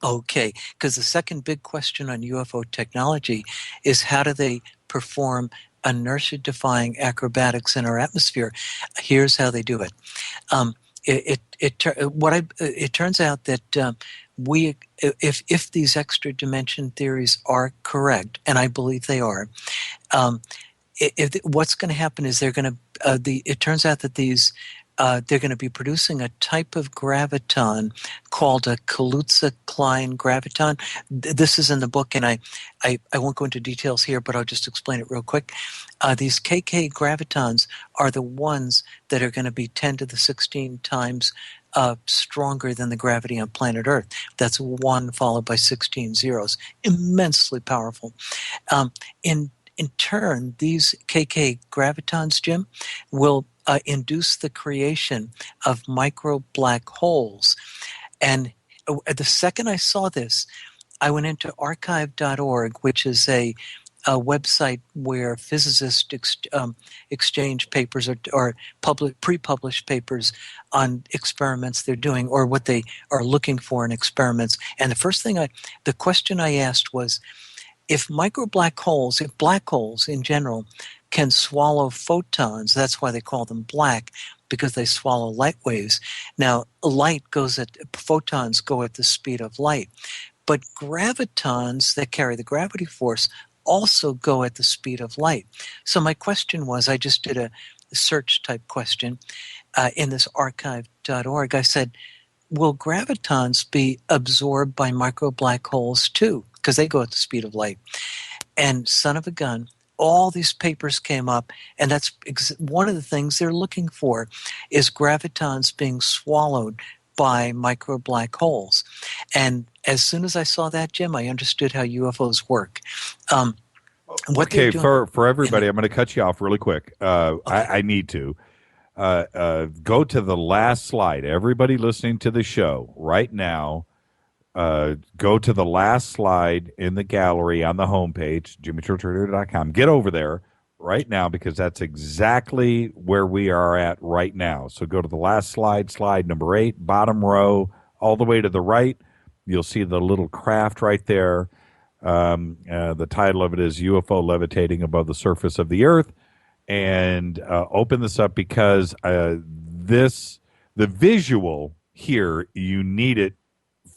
Okay, because the second big question on UFO technology is how do they perform inertia-defying acrobatics in our atmosphere? Here's how they do it. It turns out that if these extra dimension theories are correct, and I believe they are, what's going to happen is they're going to. It turns out that these. They're going to be producing a type of graviton called a Kaluza-Klein graviton. This is in the book, and I won't go into details here, but I'll just explain it real quick. These KK gravitons are the ones that are going to be 10 to the 16 times stronger than the gravity on planet Earth. That's 1 followed by 16 zeros. Immensely powerful. In turn, these KK gravitons, Jim, will induce the creation of micro black holes. And the second I saw this, I went into archive.org, which is a website where physicists exchange papers or pre-published papers on experiments they're doing or what they are looking for in experiments. And the question I asked was, if black holes in general can swallow photons, that's why they call them black, because they swallow light waves. Now, photons go at the speed of light, but gravitons that carry the gravity force also go at the speed of light. So my question was, I just did a search type question in this archive.org. I said, will gravitons be absorbed by micro black holes too? Because they go at the speed of light. And son of a gun, all these papers came up, and that's one of the things they're looking for is gravitons being swallowed by micro black holes. And as soon as I saw that, Jim, I understood how UFOs work. Okay, for everybody, I'm going to cut you off really quick. Okay. I need to. Go to the last slide. Everybody listening to the show right now, go to the last slide in the gallery on the homepage, jimmychurchradio.com. Get over there right now because that's exactly where we are at right now. So go to the last slide number 8, bottom row, all the way to the right. You'll see the little craft right there. The title of it is UFO Levitating Above the Surface of the Earth. And open this up because the visual here, you need it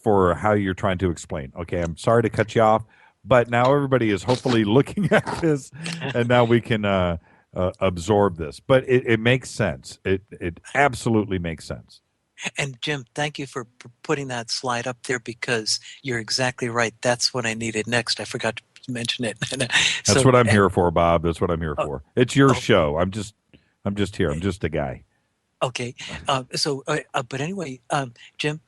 for how you're trying to explain. Okay, I'm sorry to cut you off, but now everybody is hopefully looking at this, and now we can absorb this. But it makes sense. It absolutely makes sense. And Jim, thank you for putting that slide up there because you're exactly right. That's what I needed next. I forgot to mention it. That's what I'm here for, Bob. That's what I'm here for. It's your show. I'm just here. I'm just a guy. Okay. But anyway, Jim,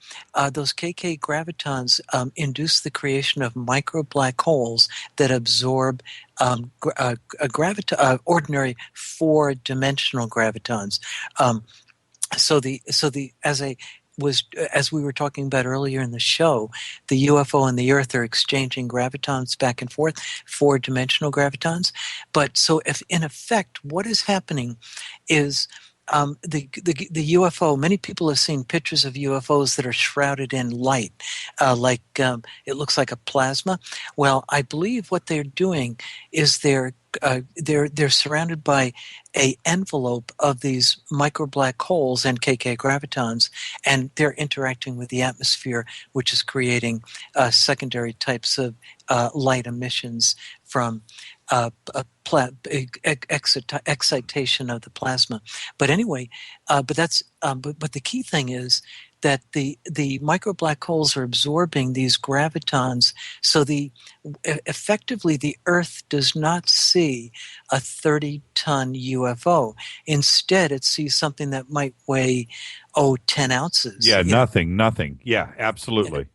those KK gravitons induce the creation of micro black holes that absorb ordinary 4-dimensional gravitons. As we were talking about earlier in the show, the UFO and the Earth are exchanging gravitons back and forth, 4-dimensional gravitons. But so if in effect, what is happening is the UFO, many people have seen pictures of UFOs that are shrouded in light, it looks like a plasma. Well, I believe what they're doing is they're surrounded by a envelope of these micro black holes and KK gravitons, and they're interacting with the atmosphere, which is creating secondary types of light emissions from excitation of the plasma. But anyway, but the key thing is that the micro black holes are absorbing these gravitons. So effectively the Earth does not see a 30-ton UFO. Instead, it sees something that might weigh 10 ounces. Yeah, nothing. Yeah, absolutely.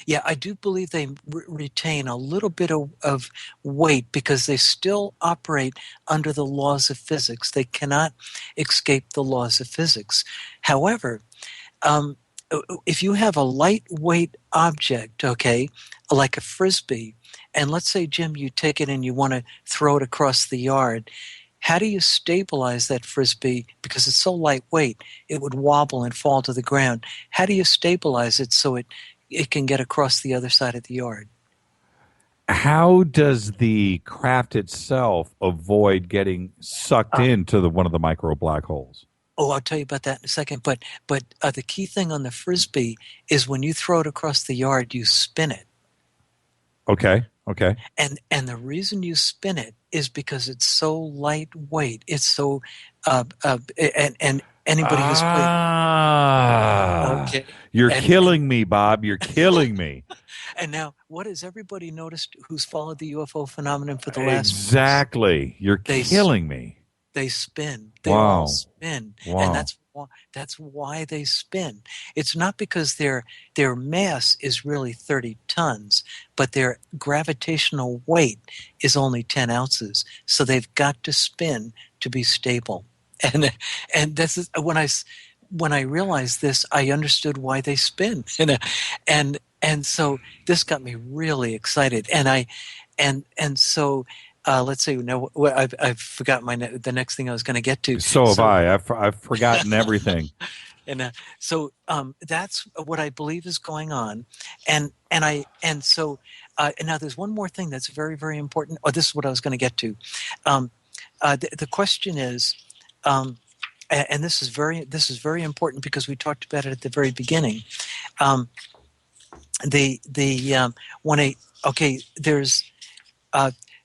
Yeah, I do believe they retain a little bit of weight because they still operate under the laws of physics. They cannot escape the laws of physics. However, if you have a lightweight object, okay, like a frisbee, and let's say, Jim, you take it and you want to throw it across the yard, how do you stabilize that frisbee? Because it's so lightweight, it would wobble and fall to the ground. How do you stabilize it so it can get across the other side of the yard? How does the craft itself avoid getting sucked into one of the micro black holes? Oh, I'll tell you about that in a second. But the key thing on the frisbee is when you throw it across the yard, you spin it. Okay. And the reason you spin it is because it's so lightweight. It's so and anybody who's played. Okay. You're killing me, Bob. You're killing me. And now, what has everybody noticed who's followed the UFO phenomenon for the last? Exactly. You're killing me. They spin. They all spin. Wow. And that's why they spin. It's not because their mass is really 30 tons, but their gravitational weight is only 10 ounces. So they've got to spin to be stable. And this is when I realized this, I understood why they spin. And so this got me really excited. And so let's see. No, I've forgotten the next thing I was going to get to. So have I. I've forgotten everything. And so that's what I believe is going on. And so now there's one more thing that's very, very important. Oh, this is what I was going to get to. The question is, and this is very important because we talked about it at the very beginning. There's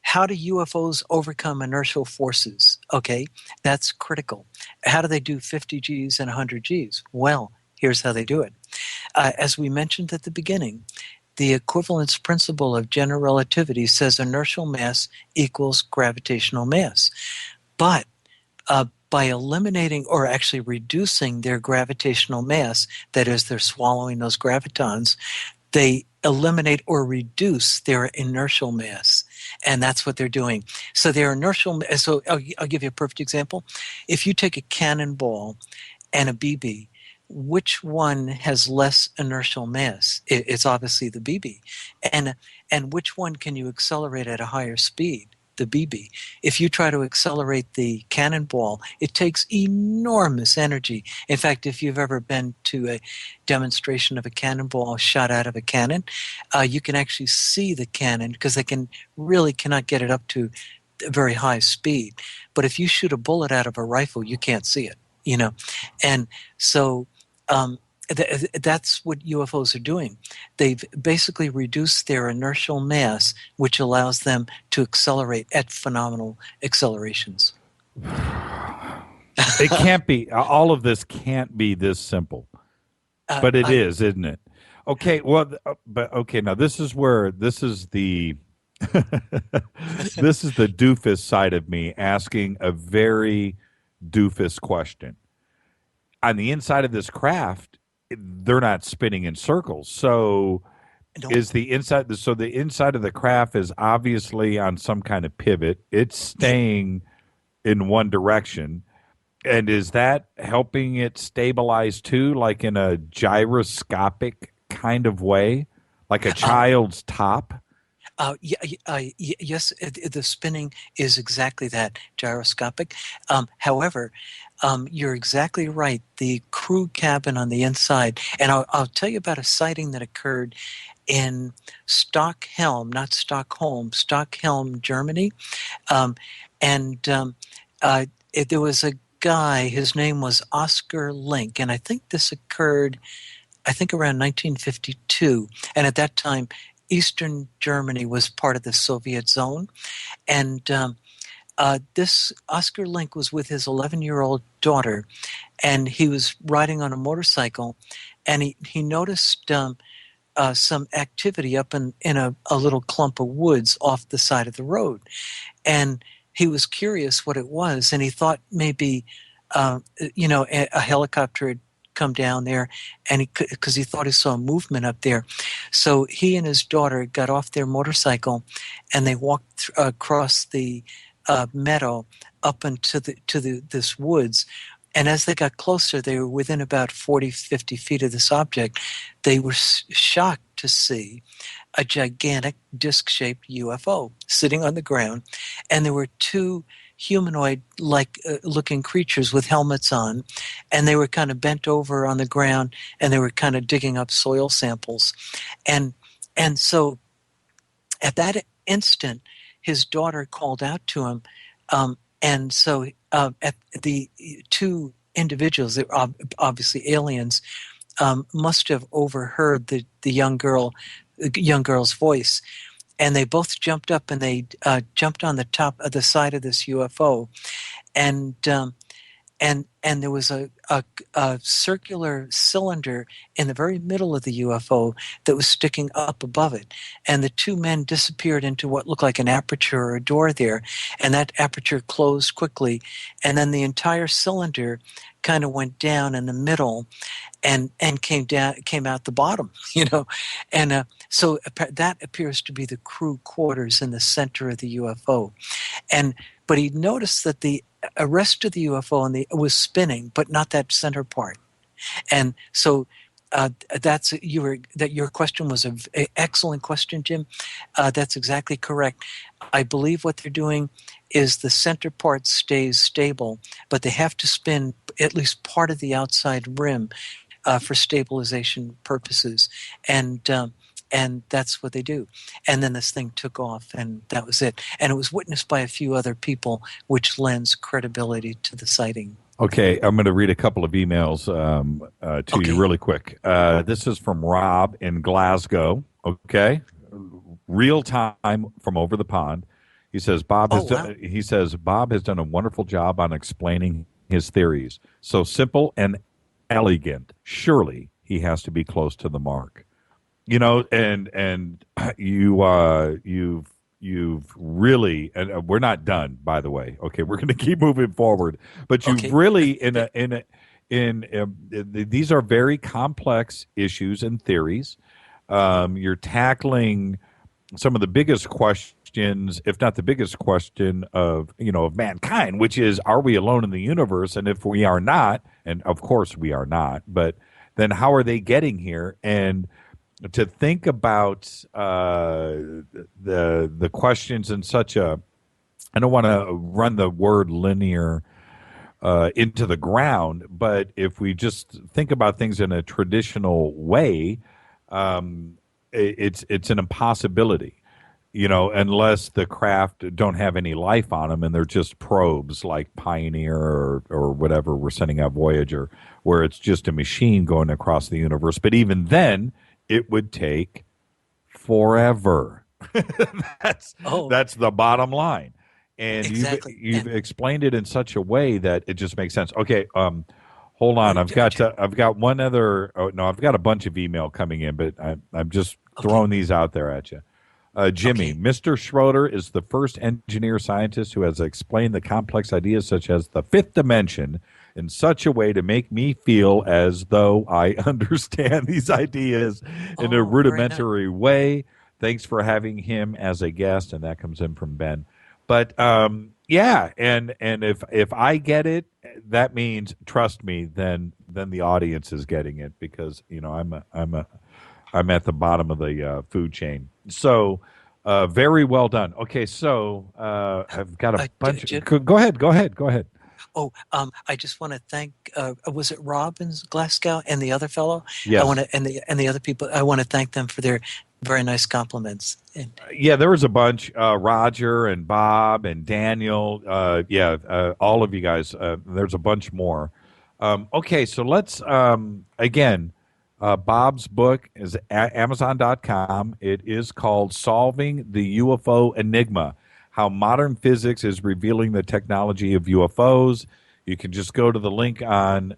how do UFOs overcome inertial forces? Okay, that's critical. How do they do 50 Gs and 100 Gs? Well, here's how they do it. As we mentioned at the beginning, the equivalence principle of general relativity says inertial mass equals gravitational mass. But by eliminating or actually reducing their gravitational mass, that is, they're swallowing those gravitons, they eliminate or reduce their inertial mass. And that's what they're doing. So their inertial, so I'll give you a perfect example. If you take a cannonball and a BB, which one has less inertial mass? It's obviously the BB. And which one can you accelerate at a higher speed? The BB. If you try to accelerate the cannonball, it takes enormous energy. In fact, if you've ever been to a demonstration of a cannonball shot out of a cannon, you can actually see the cannon because they cannot get it up to a very high speed. But if you shoot a bullet out of a rifle, you can't see it, And so that's what UFOs are doing. They've basically reduced their inertial mass, which allows them to accelerate at phenomenal accelerations. It can't be. All of this can't be this simple. But it is, isn't it? Okay, well, now this is the this is the doofus side of me asking a very doofus question. On the inside of this craft, they're not spinning in circles. So is the inside of the craft is obviously on some kind of pivot. It's staying in one direction. And is that helping it stabilize too, like in a gyroscopic kind of way, like a child's top? Yes, the spinning is exactly that, gyroscopic. However, you're exactly right. The crew cabin on the inside, and I'll tell you about a sighting that occurred in Stockholm, not Stockholm, Stockholm, Germany. There was a guy, his name was Oscar Link, and I think this occurred, around 1952. And at that time, Eastern Germany was part of the Soviet zone. And this Oscar Link was with his 11-year-old daughter, and he was riding on a motorcycle, and he noticed some activity up in a little clump of woods off the side of the road. And he was curious what it was, and he thought maybe, a helicopter had come down there, and because he thought he saw movement up there. So he and his daughter got off their motorcycle, and they walked across the meadow up into this woods. And as they got closer, they were within about 40, 50 feet of this object. They were shocked to see a gigantic disc-shaped UFO sitting on the ground. And there were two humanoid-like looking creatures with helmets on. And they were kind of bent over on the ground, and they were kind of digging up soil samples. And so at that instant, his daughter called out to him. And so at the two individuals, they were obviously aliens, must have overheard the young girl's voice. And they both jumped up, and they jumped on the top of the side of this UFO. And there was a circular cylinder in the very middle of the UFO that was sticking up above it. And the two men disappeared into what looked like an aperture or a door there. And that aperture closed quickly. And then the entire cylinder kind of went down in the middle and came out the bottom, And so that appears to be the crew quarters in the center of the UFO. But he noticed that the rest of the UFO was spinning, but not that center part. And so your question was an excellent question, Jim. That's exactly correct. I believe what they're doing is the center part stays stable, but they have to spin at least part of the outside rim for stabilization purposes. And that's what they do. And then this thing took off, and that was it. And it was witnessed by a few other people, which lends credibility to the sighting. Okay, I'm going to read a couple of emails to you really quick. This is from Rob in Glasgow. Okay, real time from over the pond. He says Bob has done a wonderful job on explaining his theories. So simple and elegant. Surely he has to be close to the mark. And you've really, and we're not done, by the way. Okay, we're going to keep moving forward, but you've really these are very complex issues and theories. You're tackling some of the biggest questions, if not the biggest question of mankind, which is, are we alone in the universe? And if we are not, and of course we are not, but then how are they getting here? And to think about the questions in such a, I don't want to run the word linear into the ground, but if we just think about things in a traditional way, it's an impossibility, unless the craft don't have any life on them and they're just probes like Pioneer or whatever we're sending out Voyager, where it's just a machine going across the universe. But even then, it would take forever. That's the bottom line. And exactly. you've explained it in such a way that it just makes sense. Okay, hold on. I've got one other. Oh, no, I've got a bunch of email coming in, but I'm just throwing these out there at you. Jimmy, Mr. Schroeder is the first engineer scientist who has explained the complex ideas such as the fifth dimension in such a way to make me feel as though I understand these ideas in a rudimentary way. Thanks for having him as a guest, and that comes in from Ben. But and if I get it, that means, trust me, then the audience is getting it, because I'm at the bottom of the food chain. So very well done. Okay, so I've got a bunch. Go ahead. Oh, I just want to thank. Was it Rob in Glasgow and the other fellow? Yes. And the other people. I want to thank them for their very nice compliments. Yeah, there was a bunch. Roger and Bob and Daniel. All of you guys. There's a bunch more. Okay, so let's again. Bob's book is at Amazon.com. It is called "Solving the UFO Enigma: How Modern Physics is Revealing the Technology of UFOs." you can just go to the link on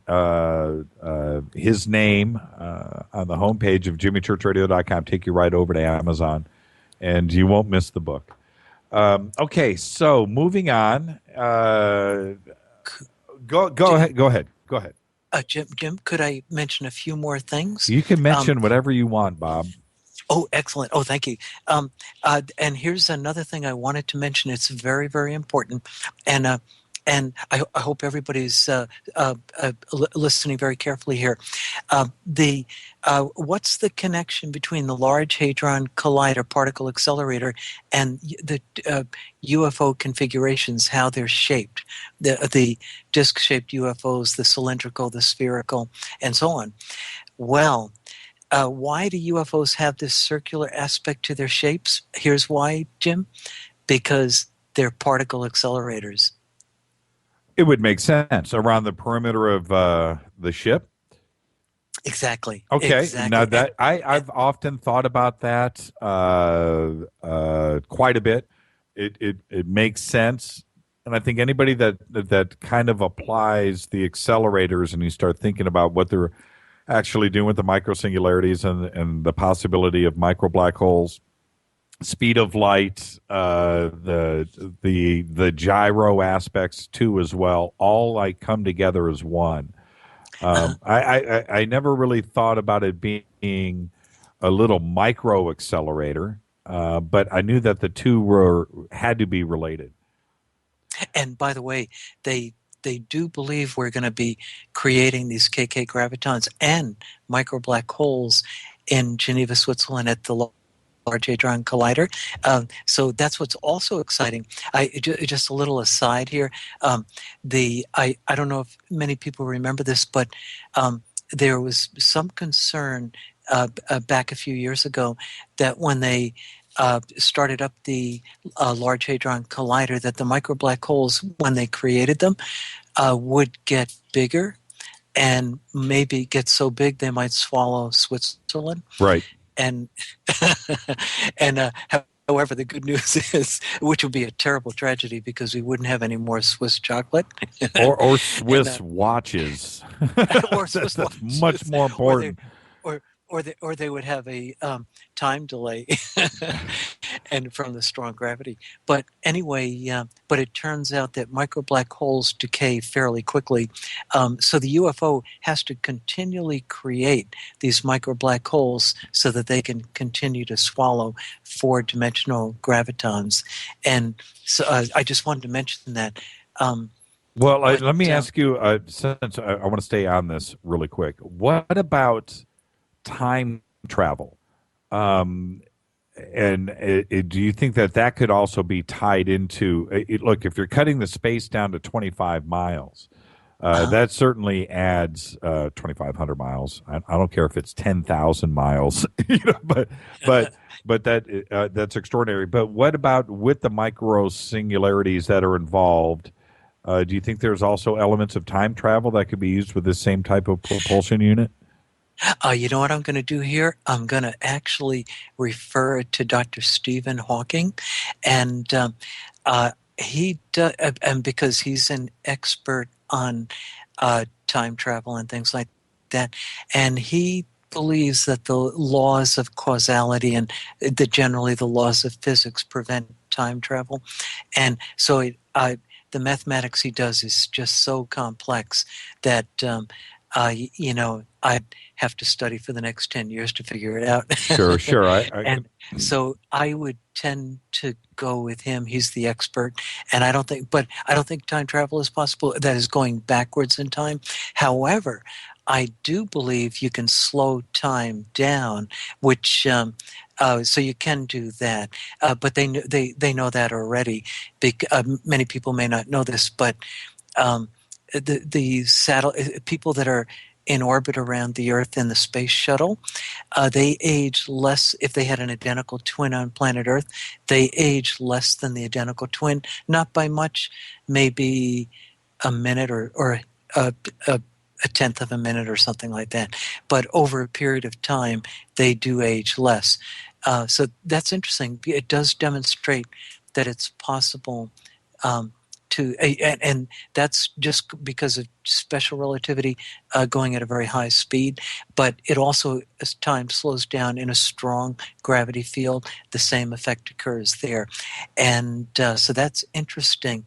his name on the homepage of jimmychurchradio.com. Take you right over to Amazon, and you won't miss the book. Okay, so moving on. Go ahead. Jim, could I mention a few more things? You can mention whatever you want, Bob. Oh, excellent. Oh, thank you. And here's another thing I wanted to mention. It's very, very important. And I hope everybody's listening very carefully here. What's the connection between the Large Hadron Collider particle accelerator and the UFO configurations, how they're shaped, the disc-shaped UFOs, the cylindrical, the spherical, and so on? Well, why do UFOs have this circular aspect to their shapes? Here's why, Jim. Because they're particle accelerators. It would make sense around the perimeter of the ship. Exactly. Okay. Exactly. Now that I've often thought about that quite a bit. It makes sense, and I think anybody that kind of applies the accelerators and you start thinking about what they're actually doing with the microsingularities and the possibility of micro black holes, speed of light, the gyro aspects too as well, all like come together as one. I never really thought about it being a little micro accelerator, but I knew that the two had to be related. And by the way, they do believe we're going to be creating these KK gravitons and micro black holes in Geneva, Switzerland at the Large Hadron Collider. So that's what's also exciting. Just a little aside here. I don't know if many people remember this, but there was some concern back a few years ago that when they started up the Large Hadron Collider, that the micro black holes, when they created them, would get bigger and maybe get so big they might swallow Switzerland. Right. And however, the good news is, which would be a terrible tragedy because we wouldn't have any more Swiss chocolate or Swiss watches. Or Swiss that's watches. much more important. Or they would have a time delay and from the strong gravity. But anyway, but it turns out that micro black holes decay fairly quickly. So the UFO has to continually create these micro black holes so that they can continue to swallow four-dimensional gravitons. And so I just wanted to mention that. Let me ask you, since I want to stay on this really quick, what about time travel? Do you think that could also be tied into look, if you're cutting the space down to 25 miles, that certainly adds 2,500 miles. I don't care if it's 10,000 miles, but that's extraordinary. But what about with the micro singularities that are involved? Do you think there's also elements of time travel that could be used with this same type of propulsion unit? You know what I'm going to do here? I'm going to actually refer to Dr. Stephen Hawking, and and because he's an expert on time travel and things like that, and he believes that the laws of causality and generally the laws of physics prevent time travel, and so the mathematics he does is just so complex that I'd have to study for the next 10 years to figure it out. Sure. So I would tend to go with him. He's the expert, and I don't think time travel is possible. That is going backwards in time. However, I do believe you can slow time down, which so you can do that. But they know that already. Many people may not know this, but the people that are in orbit around the Earth in the space shuttle, they age less. If they had an identical twin on planet Earth, they age less than the identical twin, not by much, maybe a minute or a tenth of a minute or something like that. But over a period of time, they do age less. So that's interesting. It does demonstrate that it's possible and that's just because of special relativity going at a very high speed, but it also as time slows down in a strong gravity field, the same effect occurs there. And so that's interesting.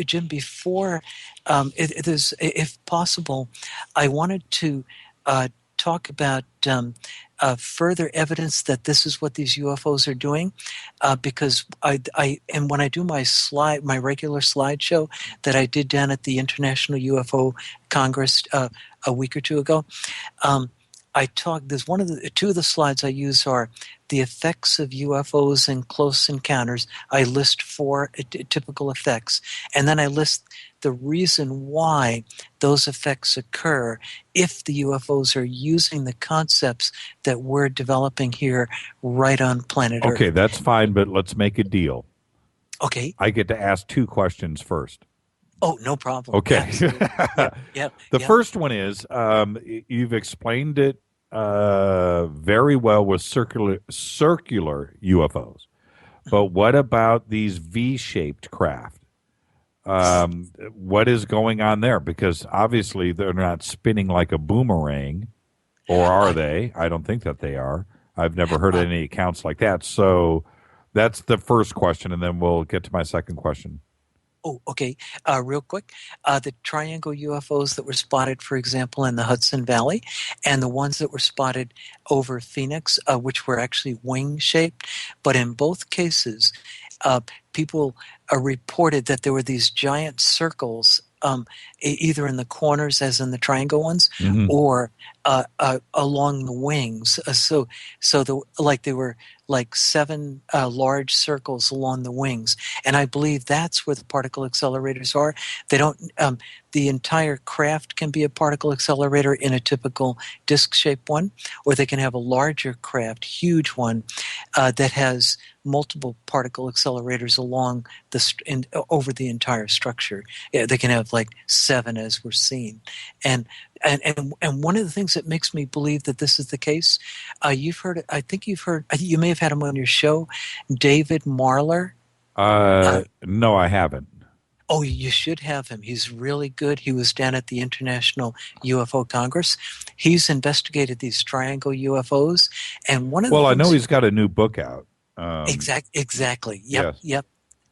Jim, before if possible, I wanted to talk about further evidence that this is what these UFOs are doing, because and when I do my regular slideshow that I did down at the International UFO Congress a week or two ago, I talk. There's two of the slides I use are the effects of UFOs in close encounters. I list four typical effects, and then I list the reason why those effects occur if the UFOs are using the concepts that we're developing here right on planet Earth. Okay, that's fine, but let's make a deal. Okay. I get to ask two questions first. Oh, no problem. Okay. The first one is you've explained it very well with circular UFOs, but what about these V-shaped craft? What is going on there? Because obviously they're not spinning like a boomerang, or are they? I don't think that they are. I've never heard any accounts like that. So that's the first question, and then we'll get to my second question. Oh, okay. Real quick, the triangle UFOs that were spotted, for example, in the Hudson Valley, and the ones that were spotted over Phoenix, which were actually wing-shaped, but in both cases, people reported that there were these giant circles, either in the corners, as in the triangle ones, or along the wings. They were like seven large circles along the wings, and I believe that's where the particle accelerators are. They don't. The entire craft can be a particle accelerator in a typical disc-shaped one, or they can have a larger craft, huge one, that has multiple particle accelerators along over the entire structure. Yeah, they can have like 7, as we're seeing, and one of the things that makes me believe that this is the case, you've heard. I think you've heard. You may have had him on your show, David Marler. No, I haven't. Oh, you should have him. He's really good. He was down at the International UFO Congress. He's investigated these triangle UFOs, and one of the I things know he's got a new book out. Exactly. Yep. Yes. Yep.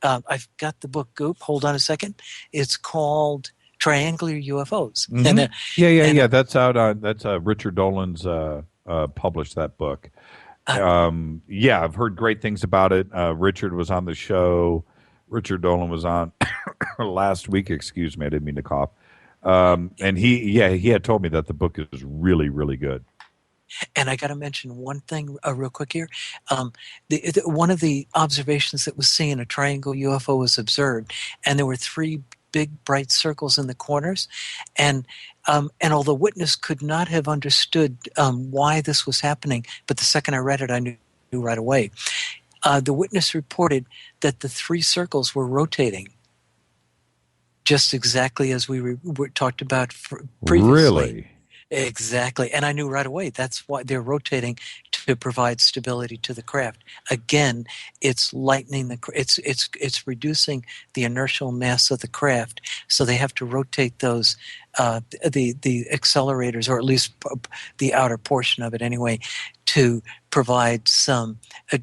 I've got the book. Goop. Hold on a second. It's called Triangular UFOs. And, yeah. That's out on. That's Richard Dolan's published that book. I've heard great things about it. Richard was on the show. Richard Dolan was on last week. Excuse me, I didn't mean to cough. And he had told me that the book is really, really good. And I got to mention one thing real quick here. One of the observations that was seen, a triangle UFO was observed, and there were 3 big bright circles in the corners. And although witness could not have understood why this was happening, but the second I read it, I knew right away. The witness reported that the 3 circles were rotating, just exactly as we talked about previously. Really? Exactly. And I knew right away that's why they're rotating, to provide stability to the craft. Again, it's lightening it's reducing the inertial mass of the craft, so they have to rotate those the accelerators, or at least the outer portion of it anyway, to provide some,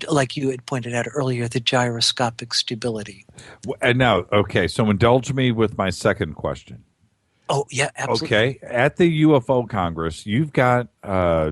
like you had pointed out earlier, the gyroscopic stability. And now, okay, so indulge me with my second question. Oh, yeah, absolutely. Okay, at the UFO Congress, you've got I'm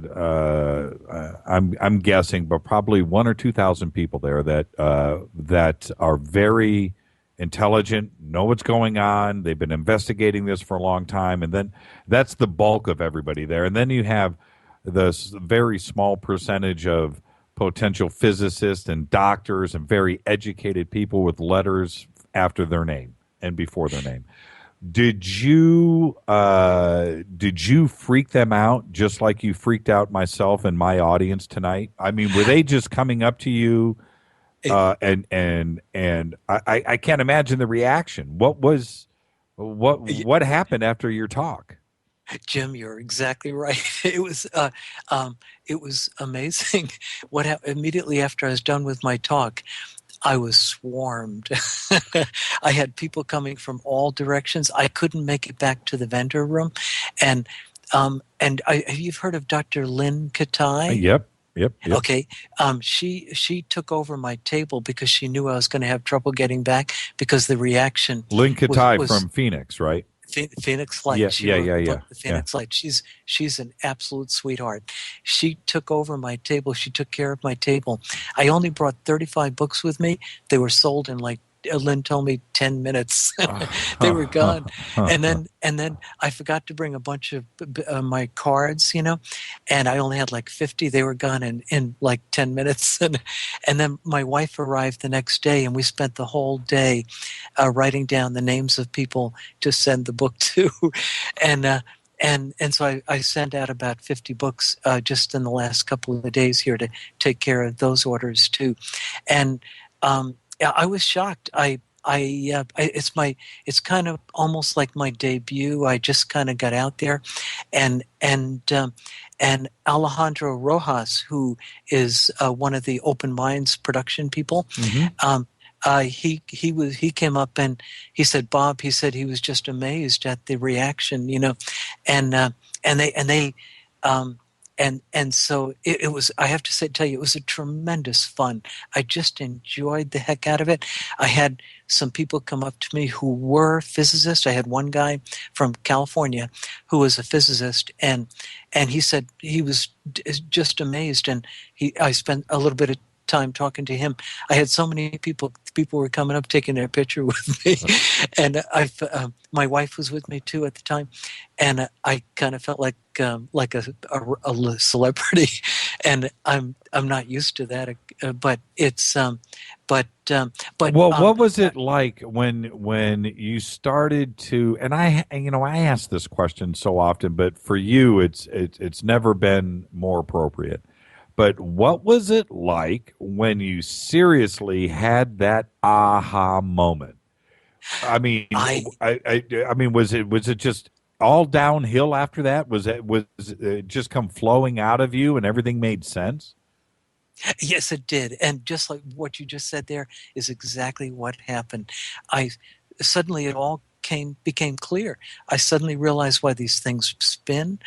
guessing, but probably 1,000 or 2,000 people there that are very intelligent, know what's going on. They've been investigating this for a long time, and then that's the bulk of everybody there. And then you have this very small percentage of potential physicists and doctors and very educated people with letters after their name and before their name. Did you freak them out just like you freaked out myself and my audience tonight? I mean, were they just coming up to you and I can't imagine the reaction. What happened after your talk? Jim, you're exactly right. It was amazing. What happened immediately after I was done with my talk? I was swarmed. I had people coming from all directions. I couldn't make it back to the vendor room, and you've heard of Dr. Lynn Katai? Yep. Okay, she took over my table because she knew I was going to have trouble getting back because the reaction Lynn Katai was from Phoenix, right? Phoenix Light. She Yeah, wrote yeah, the yeah, book, The Phoenix Light. She's an absolute sweetheart. She took over my table. She took care of my table. I only brought 35 books with me. They were sold in like Lynn told me 10 minutes. They were gone. And then I forgot to bring a bunch of my cards, and I only had like 50. They were gone in like 10 minutes. And then my wife arrived the next day, and we spent the whole day writing down the names of people to send the book to. And so I sent out about 50 books just in the last couple of days here to take care of those orders too. And yeah, I was shocked. It's kind of almost like my debut. I just kind of got out there, and Alejandro Rojas, who is one of the Open Minds production people, he came up and he said, Bob, he said he was just amazed at the reaction, and so it was, I have to tell you, it was a tremendous fun. I just enjoyed the heck out of it. I had some people come up to me who were physicists. I had one guy from California who was a physicist, and he said he was just amazed. And I spent a little bit of time talking to him. I had so many people were coming up taking their picture with me, and my wife was with me too at the time, and I kind of felt like a celebrity, and I'm not used to that, but it's but what was it like when you started to, and I ask this question so often, but for you it's never been more appropriate. But what was it like when you seriously had that aha moment? I mean, I mean, was it just all downhill after that? Was it just come flowing out of you and everything made sense? Yes, it did. And just like what you just said there is exactly what happened. Suddenly it all became clear. I suddenly realized why these things spin.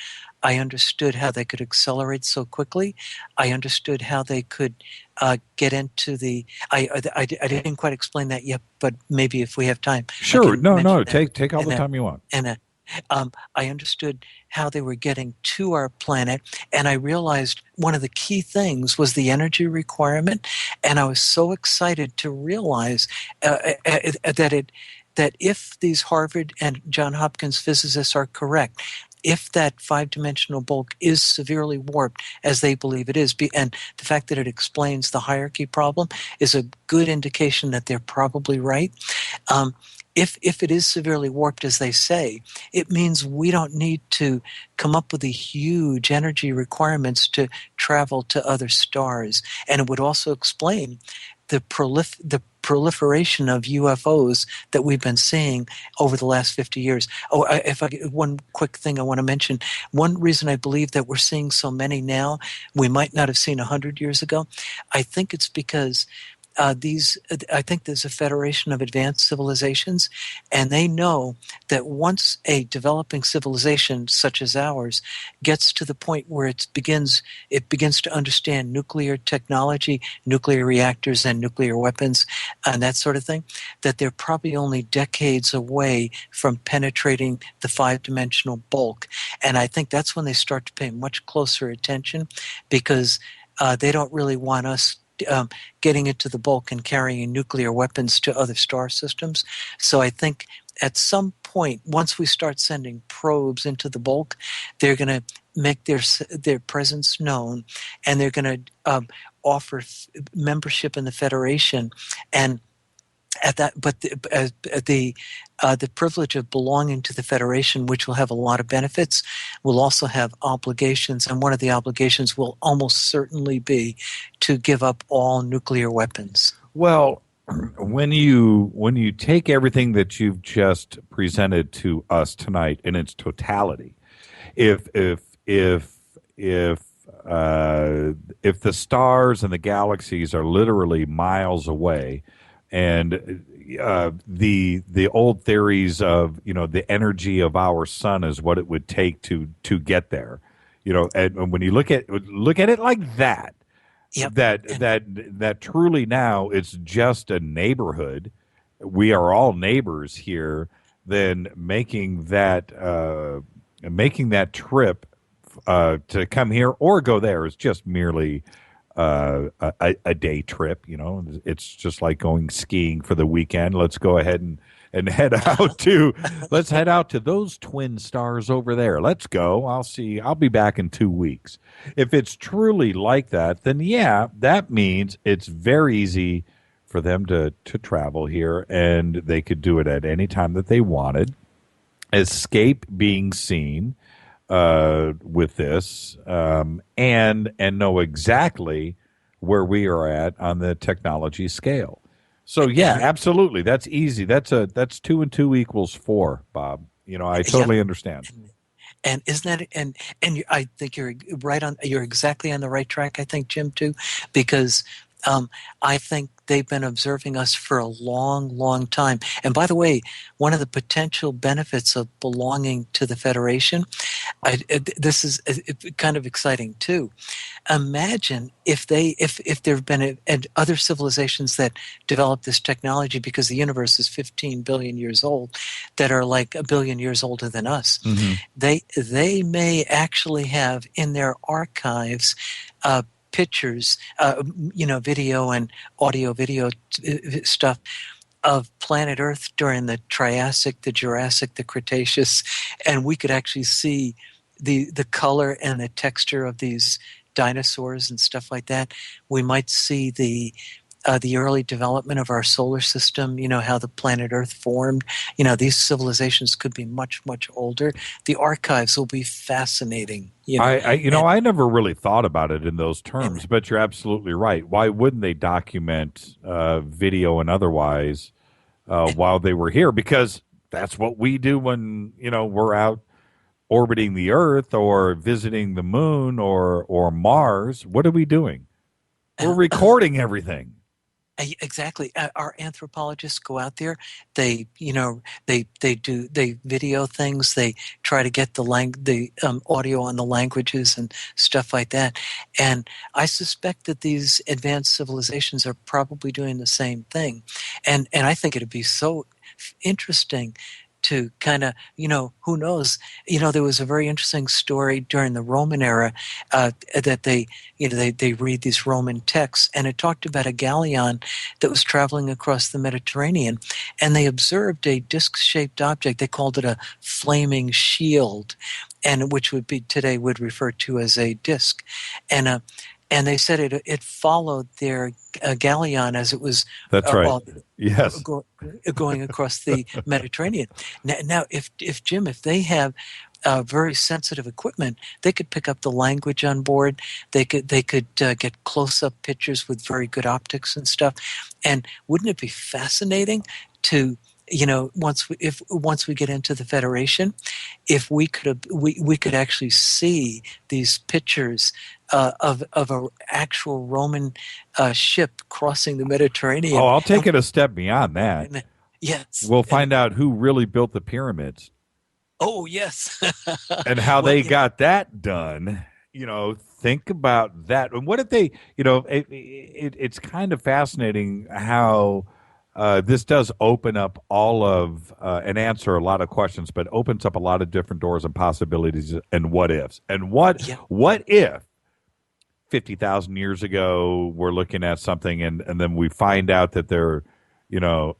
I understood how they could accelerate so quickly. I understood how they could get into the. I didn't quite explain that yet, but maybe if we have time, sure. No. Take all the time you want. And I understood how they were getting to our planet, and I realized one of the key things was the energy requirement, and I was so excited to realize that if these Harvard and Johns Hopkins physicists are correct, if that five-dimensional bulk is severely warped, as they believe it is, and the fact that it explains the hierarchy problem is a good indication that they're probably right. If it is severely warped, as they say, it means we don't need to come up with the huge energy requirements to travel to other stars. And it would also explain the proliferation of UFOs that we've been seeing over the last 50 years. One quick thing I want to mention. One reason I believe that we're seeing so many now, we might not have seen 100 years ago. I think it's because I think there's a Federation of Advanced Civilizations, and they know that once a developing civilization such as ours gets to the point where it begins to understand nuclear technology, nuclear reactors, and nuclear weapons, and that sort of thing, that they're probably only decades away from penetrating the five-dimensional bulk. And I think that's when they start to pay much closer attention, because they don't really want us getting into the bulk and carrying nuclear weapons to other star systems. So I think at some point, once we start sending probes into the bulk, they're going to make their presence known, and they're going to offer membership in the Federation. And at that, but the privilege of belonging to the Federation, which will have a lot of benefits, will also have obligations, and one of the obligations will almost certainly be to give up all nuclear weapons. Well, when you take everything that you've just presented to us tonight in its totality, if if the stars and the galaxies are literally miles away, and the old theories of the energy of our sun is what it would take to get there, and when you look at it like that, Yep. that truly now it's just a neighborhood. We are all neighbors here. Then making that trip to come here or go there is just merely a day trip. It's just like going skiing for the weekend. Let's go ahead and head out to those twin stars over there. Let's go. I'll be back in 2 weeks. If it's truly like that, then yeah, that means it's very easy for them to travel here, and they could do it at any time that they wanted. Escape being seen with this, and know exactly where we are at on the technology scale. So yeah, absolutely, that's easy. That's 2 and 2 equals 4, Bob. I totally understand. And isn't that I think you're right on. You're exactly on the right track. I think, Jim, too, because I think they've been observing us for a long, long time. And by the way, one of the potential benefits of belonging to the Federation, this is kind of exciting too. Imagine if there have been other civilizations that developed this technology, because the universe is 15 billion years old, that are like 1 billion years older than us. Mm-hmm. They may actually have in their archives pictures, video and video stuff of planet Earth during the Triassic, the Jurassic, the Cretaceous, and we could actually see the color and the texture of these dinosaurs and stuff like that. We might see the early development of our solar system, how the planet Earth formed. These civilizations could be much, much older. The archives will be fascinating. I never really thought about it in those terms, but you're absolutely right. Why wouldn't they document video and otherwise while they were here? Because that's what we do when, we're out orbiting the Earth or visiting the moon or Mars. What are we doing? We're recording everything. Exactly. Our anthropologists go out there. They video things. They try to get the audio on the languages and stuff like that. And I suspect that these advanced civilizations are probably doing the same thing. And I think it'd be so interesting to kind of, who knows? There was a very interesting story during the Roman era that they read these Roman texts, and it talked about a galleon that was traveling across the Mediterranean, and they observed a disc-shaped object. They called it a flaming shield, and which would refer to as a disc, and they said it followed their galleon as it was. That's right. Yes. Going across the Mediterranean. Now, if Jim, if they have very sensitive equipment, they could pick up the language on board. They could get close-up pictures with very good optics and stuff. And wouldn't it be fascinating to once we get into the Federation, if we could actually see these pictures of an actual Roman ship crossing the Mediterranean. Oh, I'll take it a step beyond that. Yes, we'll find out who really built the pyramids. Oh, yes, and how they got that done. Think about that. And what if they? It's kind of fascinating how. This does open up all of and answer a lot of questions, but opens up a lot of different doors and possibilities and what ifs. And what if 50,000 years ago we're looking at something and then we find out that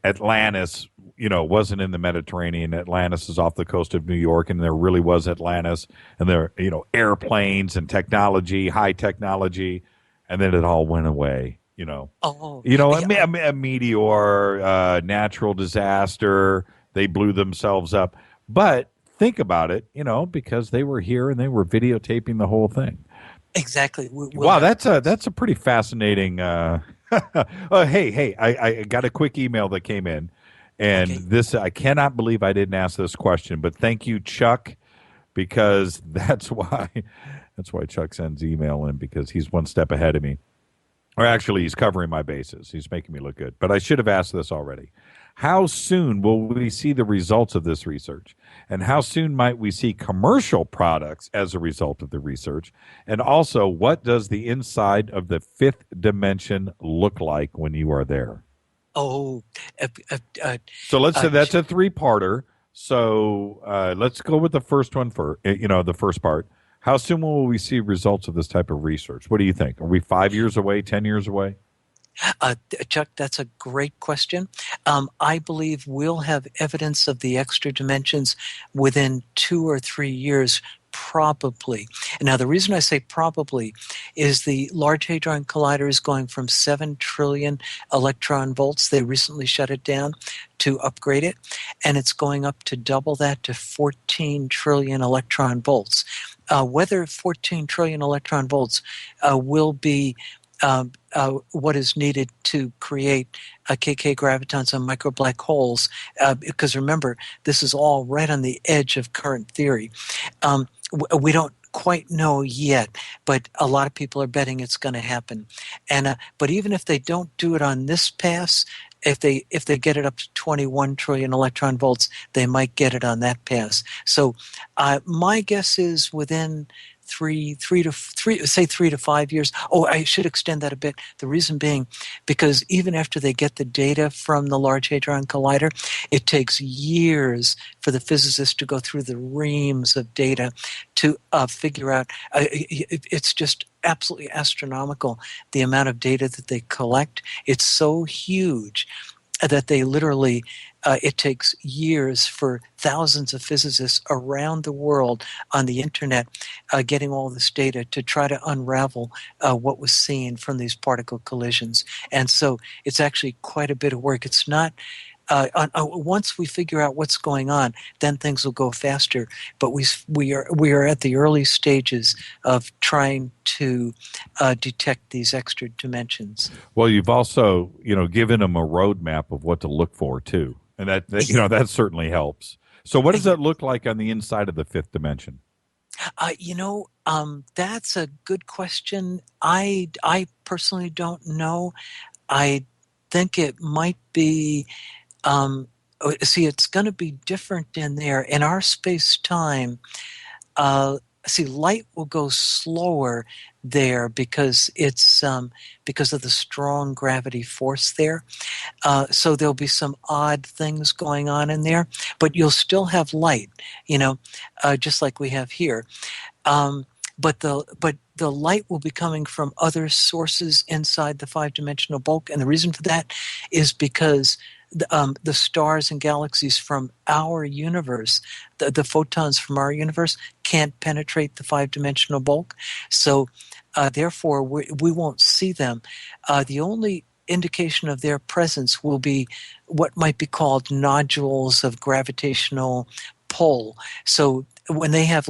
Atlantis, wasn't in the Mediterranean. Atlantis is off the coast of New York, and there really was Atlantis, and there, airplanes and technology, high technology, and then it all went away. A meteor, natural disaster, they blew themselves up. But think about it, because they were here and they were videotaping the whole thing. Exactly. Wow, that's a pretty fascinating. Hey, I got a quick email that came in, and this I cannot believe I didn't ask this question, but thank you, Chuck, because that's why. That's why Chuck sends email in, because he's one step ahead of me. Or actually, he's covering my bases. He's making me look good. But I should have asked this already. How soon will we see the results of this research? And how soon might we see commercial products as a result of the research? And also, what does the inside of the fifth dimension look like when you are there? Oh, So let's say that's a three-parter. So let's go with the first one for, the first part. How soon will we see results of this type of research? What do you think? Are we 5 years away, 10 years away? Chuck, that's a great question. I believe we'll have evidence of the extra dimensions within 2 or 3 years, probably. Now, the reason I say probably is the Large Hadron Collider is going from 7 trillion electron volts. They recently shut it down to upgrade it, and it's going up to double that to 14 trillion electron volts. Whether 14 trillion electron volts will be what is needed to create KK gravitons and micro black holes, because remember, this is all right on the edge of current theory. We don't quite know yet, but a lot of people are betting it's going to happen. And but even if they don't do it on this pass, if they get it up to 21 trillion electron volts, they might get it on that pass. So my guess is within 3 to 5 years. Oh, I should extend that a bit. The reason being, because even after they get the data from the Large Hadron Collider, it takes years for the physicists to go through the reams of data to figure out. It's just absolutely astronomical, the amount of data that they collect. It's so huge that they literally, it takes years for thousands of physicists around the world on the internet getting all this data to try to unravel what was seen from these particle collisions. And so it's actually quite a bit of work. It's not, once we figure out what's going on, then things will go faster. But we are at the early stages of trying to detect these extra dimensions. Well, you've also, given them a roadmap of what to look for too, and that certainly helps. So, what does that look like on the inside of the fifth dimension? That's a good question. I personally don't know. I think it might be. It's going to be different in there. In our space-time, light will go slower there because it's because of the strong gravity force there. So there'll be some odd things going on in there, but you'll still have light, just like we have here. But the light will be coming from other sources inside the five-dimensional bulk, and the reason for that is because the stars and galaxies from our universe, the photons from our universe, can't penetrate the five-dimensional bulk. So, therefore, we won't see them. The only indication of their presence will be what might be called nodules of gravitational pull. So when they have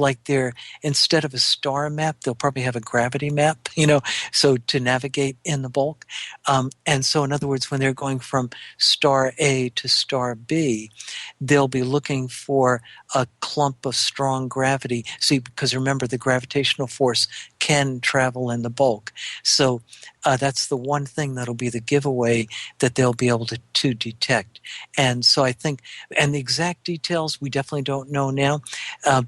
instead of a star map, they'll probably have a gravity map, so to navigate in the bulk. And so in other words, when they're going from star A to star B, they'll be looking for a clump of strong gravity. See, because remember, the gravitational force can travel in the bulk. So that's the one thing that'll be the giveaway that they'll be able to detect. And so I think, and the exact details we definitely don't know now,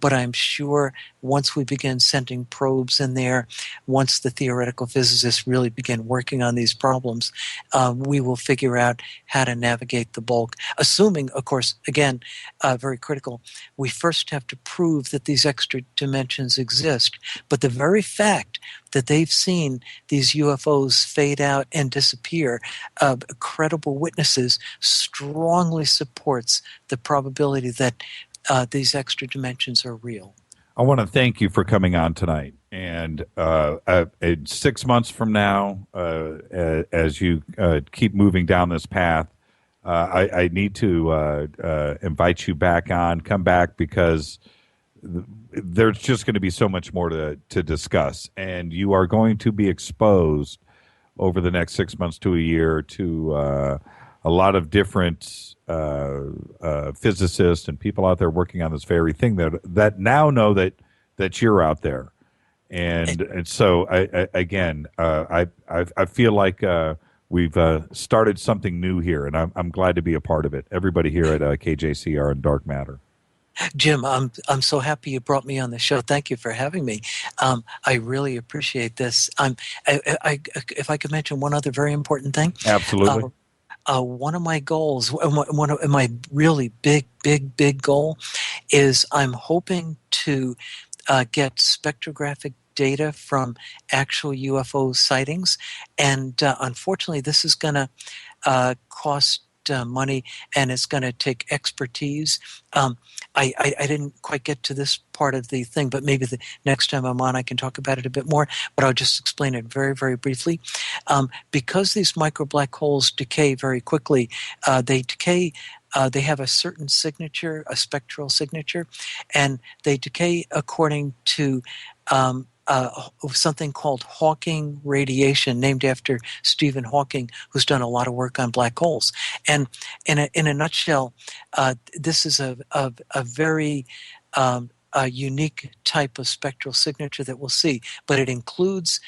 but I'm sure once we begin sending probes in there, once the theoretical physicists really begin working on these problems, we will figure out how to navigate the bulk. Assuming, of course, again, very critical, we first have to prove that these extra dimensions exist. But the very fact that they've seen these UFOs fade out and disappear, credible witnesses, strongly supports the probability that these extra dimensions are real. I want to thank you for coming on tonight. And 6 months from now, as you keep moving down this path, I need to invite you back on. Come back, because there's just going to be so much more to discuss. And you are going to be exposed over the next 6 months to a year to a lot of different physicists and people out there working on this very thing that now know that you're out there. And so I feel like we've started something new here, and I'm glad to be a part of it. Everybody here at KJCR and Dark Matter. Jim, I'm so happy you brought me on the show. Thank you for having me. I really appreciate this. If I could mention one other very important thing. Absolutely. One of my goals, one of my really big goal, is I'm hoping to get spectrographic data from actual UFO sightings, and unfortunately, this is going to cost money, and it's going to take expertise. I didn't quite get to this part of the thing, but maybe the next time I'm on, I can talk about it a bit more, but I'll just explain it very, very briefly. Because these micro black holes decay very quickly, they decay. They have a certain signature, a spectral signature, and they decay according to something called Hawking radiation, named after Stephen Hawking, who's done a lot of work on black holes. And in a nutshell, this is a very unique type of spectral signature that we'll see, but it includes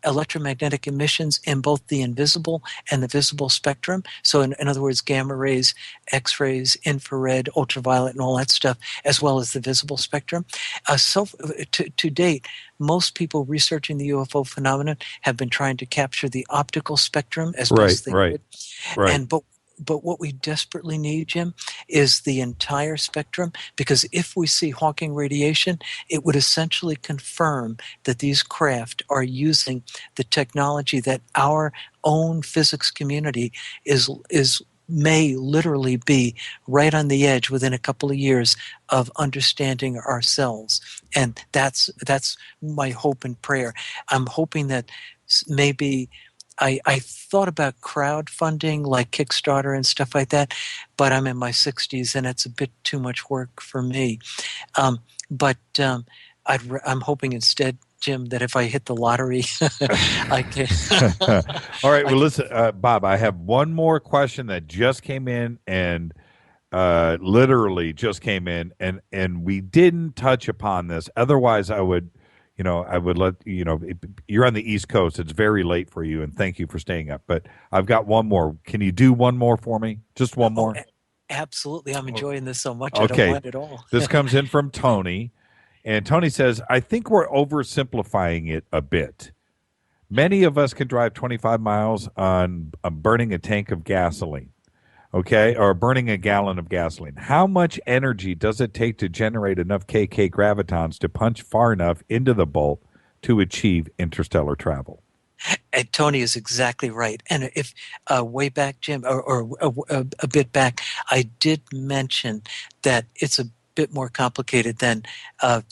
electromagnetic emissions in both the invisible and the visible spectrum. So in other words, gamma rays, X-rays, infrared, ultraviolet, and all that stuff, as well as the visible spectrum. To date, most people researching the UFO phenomenon have been trying to capture the optical spectrum as best they could. Right. But what we desperately need, Jim, is the entire spectrum, because if we see Hawking radiation, it would essentially confirm that these craft are using the technology that our own physics community may literally be right on the edge within a couple of years of understanding ourselves. And that's my hope and prayer. I'm hoping that maybe I thought about crowdfunding like Kickstarter and stuff like that, but I'm in my 60s and it's a bit too much work for me. I'm hoping instead, Jim, that if I hit the lottery, I can. All right. Well, listen, Bob, I have one more question that just came in and literally just came in, and we didn't touch upon this. Otherwise, I would let you're on the East Coast. It's very late for you, and thank you for staying up. But I've got one more. Can you do one more for me? Just one more? Absolutely. I'm enjoying this so much. Okay. I don't mind at all. This comes in from Tony, and Tony says, I think we're oversimplifying it a bit. Many of us can drive 25 miles on burning a tank of gasoline. Okay, or burning a gallon of gasoline. How much energy does it take to generate enough KK gravitons to punch far enough into the bolt to achieve interstellar travel? And Tony is exactly right. And if way back, Jim, or a bit back, I did mention that it's a bit more complicated than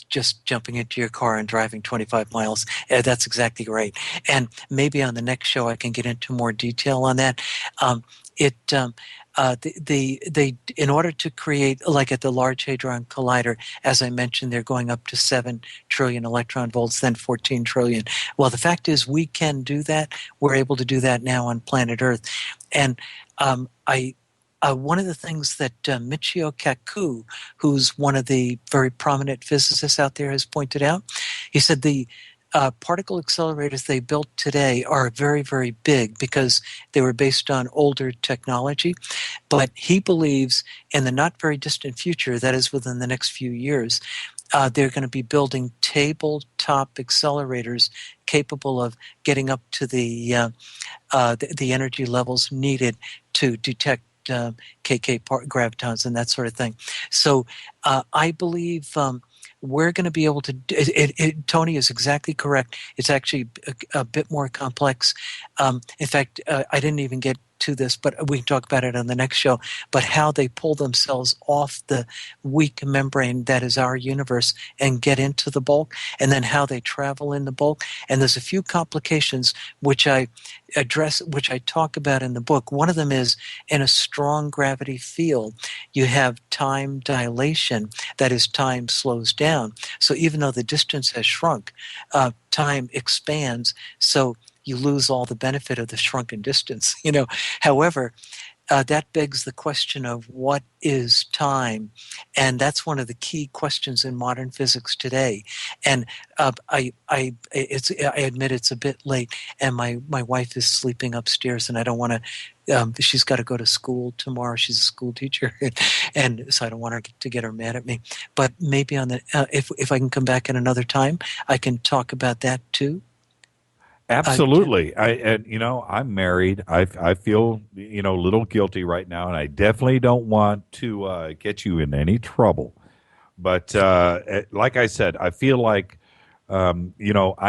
just jumping into your car and driving 25 miles. That's exactly right. And maybe on the next show I can get into more detail on that. They in order to create, like at the Large Hadron Collider, as I mentioned, they're going up to 7 trillion electron volts, then 14 trillion. Well, the fact is we can do that. We're able to do that now on planet Earth. And one of the things that Michio Kaku, who's one of the very prominent physicists out there, has pointed out, he said the particle accelerators they built today are very, very big because they were based on older technology. But he believes in the not very distant future, that is within the next few years, they're going to be building tabletop accelerators capable of getting up to the energy levels needed to detect KK gravitons and that sort of thing. So I believe we're going to be able to Tony is exactly correct. It's actually a bit more complex. In fact, I didn't even get to this, but we can talk about it on the next show, but how they pull themselves off the weak membrane that is our universe and get into the bulk, and then how they travel in the bulk. And there's a few complications which I address, which I talk about in the book. One of them is in a strong gravity field, you have time dilation, that is, time slows down. So even though the distance has shrunk, time expands, so you lose all the benefit of the shrunken distance. However, that begs the question of what is time, and that's one of the key questions in modern physics today. And I admit it's a bit late, and my wife is sleeping upstairs, and I don't want to. She's got to go to school tomorrow. She's a school teacher, and so I don't want her to get her mad at me. But maybe on the if I can come back at another time, I can talk about that too. Absolutely. I'm married. I feel, a little guilty right now, and I definitely don't want to get you in any trouble. But like I said, I feel like, I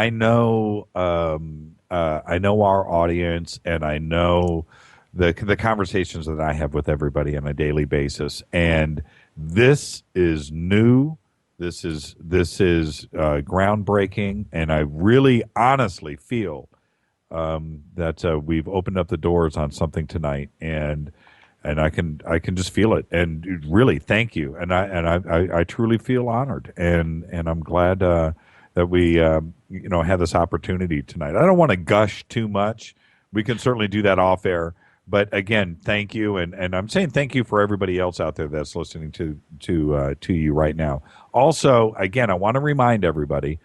know our audience, and I know the conversations that I have with everybody on a daily basis, and this is new. This is groundbreaking, and I really honestly feel that we've opened up the doors on something tonight, and I can just feel it. And really, thank you. And I truly feel honored, and I'm glad that we had this opportunity tonight. I don't want to gush too much. We can certainly do that off air. But again, thank you, and I'm saying thank you for everybody else out there that's listening to you right now. Also, again, I want to remind everybody,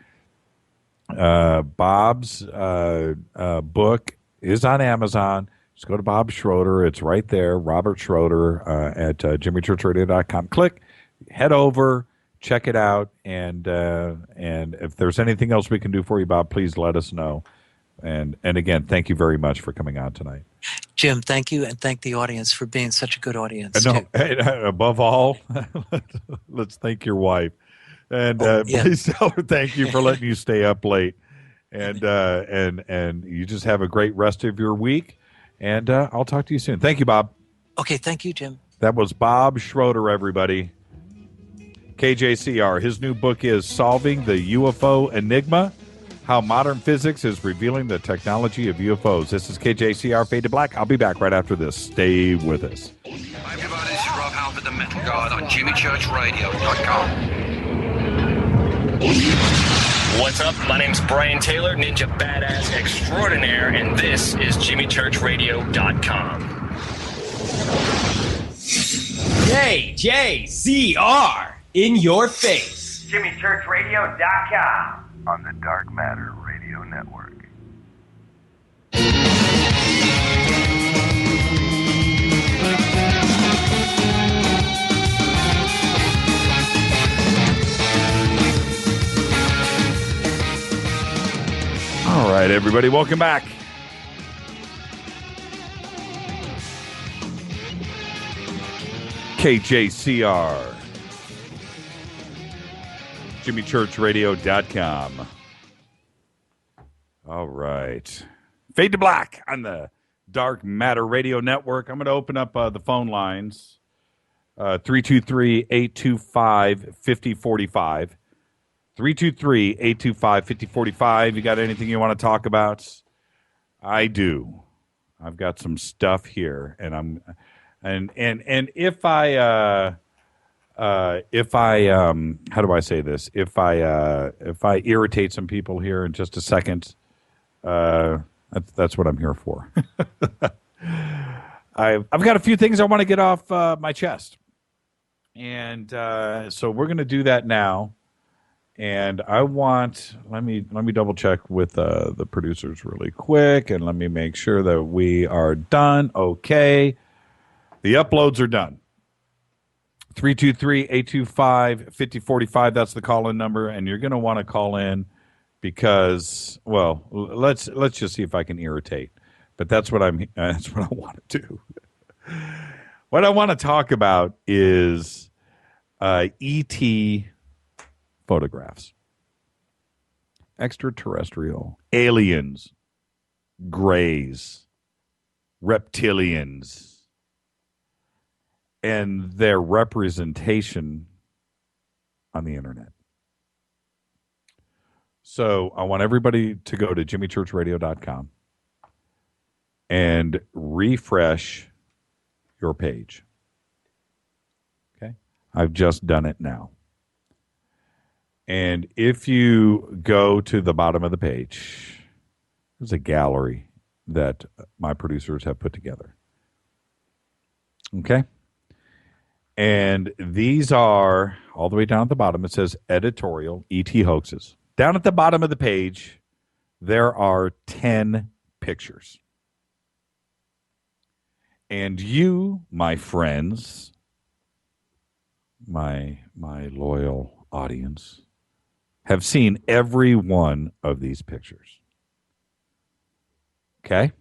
Bob's book is on Amazon. Just go to Bob Schroeder. It's right there, Robert Schroeder at jimmychurchradio.com. Click, head over, check it out, and if there's anything else we can do for you, Bob, please let us know. And again, thank you very much for coming on tonight. Jim, thank you, and thank the audience for being such a good audience. No, above all, let's thank your wife, and please tell her thank you for letting you stay up late, and you just have a great rest of your week, and I'll talk to you soon. Thank you, Bob. Okay, thank you, Jim. That was Bob Schroeder, everybody. KJCR. His new book is Solving the UFO Enigma: How Modern Physics is Revealing the Technology of UFOs. This is KJCR Fade to Black. I'll be back right after this. Stay with us. Hi, everybody. This is Rob Halford, the Metal Guard on jimmychurchradio.com. What's up? My name's Brian Taylor, Ninja Badass Extraordinaire, and this is jimmychurchradio.com. KJCR, in your face. jimmychurchradio.com. On the Dark Matter Radio Network. All right, everybody, welcome back. KJCR. jimmychurchradio.com. All right. Fade to Black on the Dark Matter Radio Network. I'm going to open up the phone lines. 323-825-5045. 323-825-5045. You got anything you want to talk about? I do. I've got some stuff here, and if I how do I say this? If I irritate some people here in just a second, that's what I'm here for. I've got a few things I want to get off my chest, and so we're going to do that now. And I want let me double check with the producers really quick, and let me make sure that we are done. Okay, the uploads are done. 323-825-5045. That's the call-in number, and you're going to want to call in because, well, let's just see if I can irritate. But that's what I want to do. What I want to talk about is ET photographs, extraterrestrial, aliens, grays, reptilians, and their representation on the internet. So I want everybody to go to jimmychurchradio.com and refresh your page. Okay? I've just done it now. And if you go to the bottom of the page, there's a gallery that my producers have put together. Okay. And these are all the way down at the bottom. It says editorial ET hoaxes. Down at the bottom of the page, there are 10 pictures. And you, my friends, my loyal audience, have seen every one of these pictures. Okay?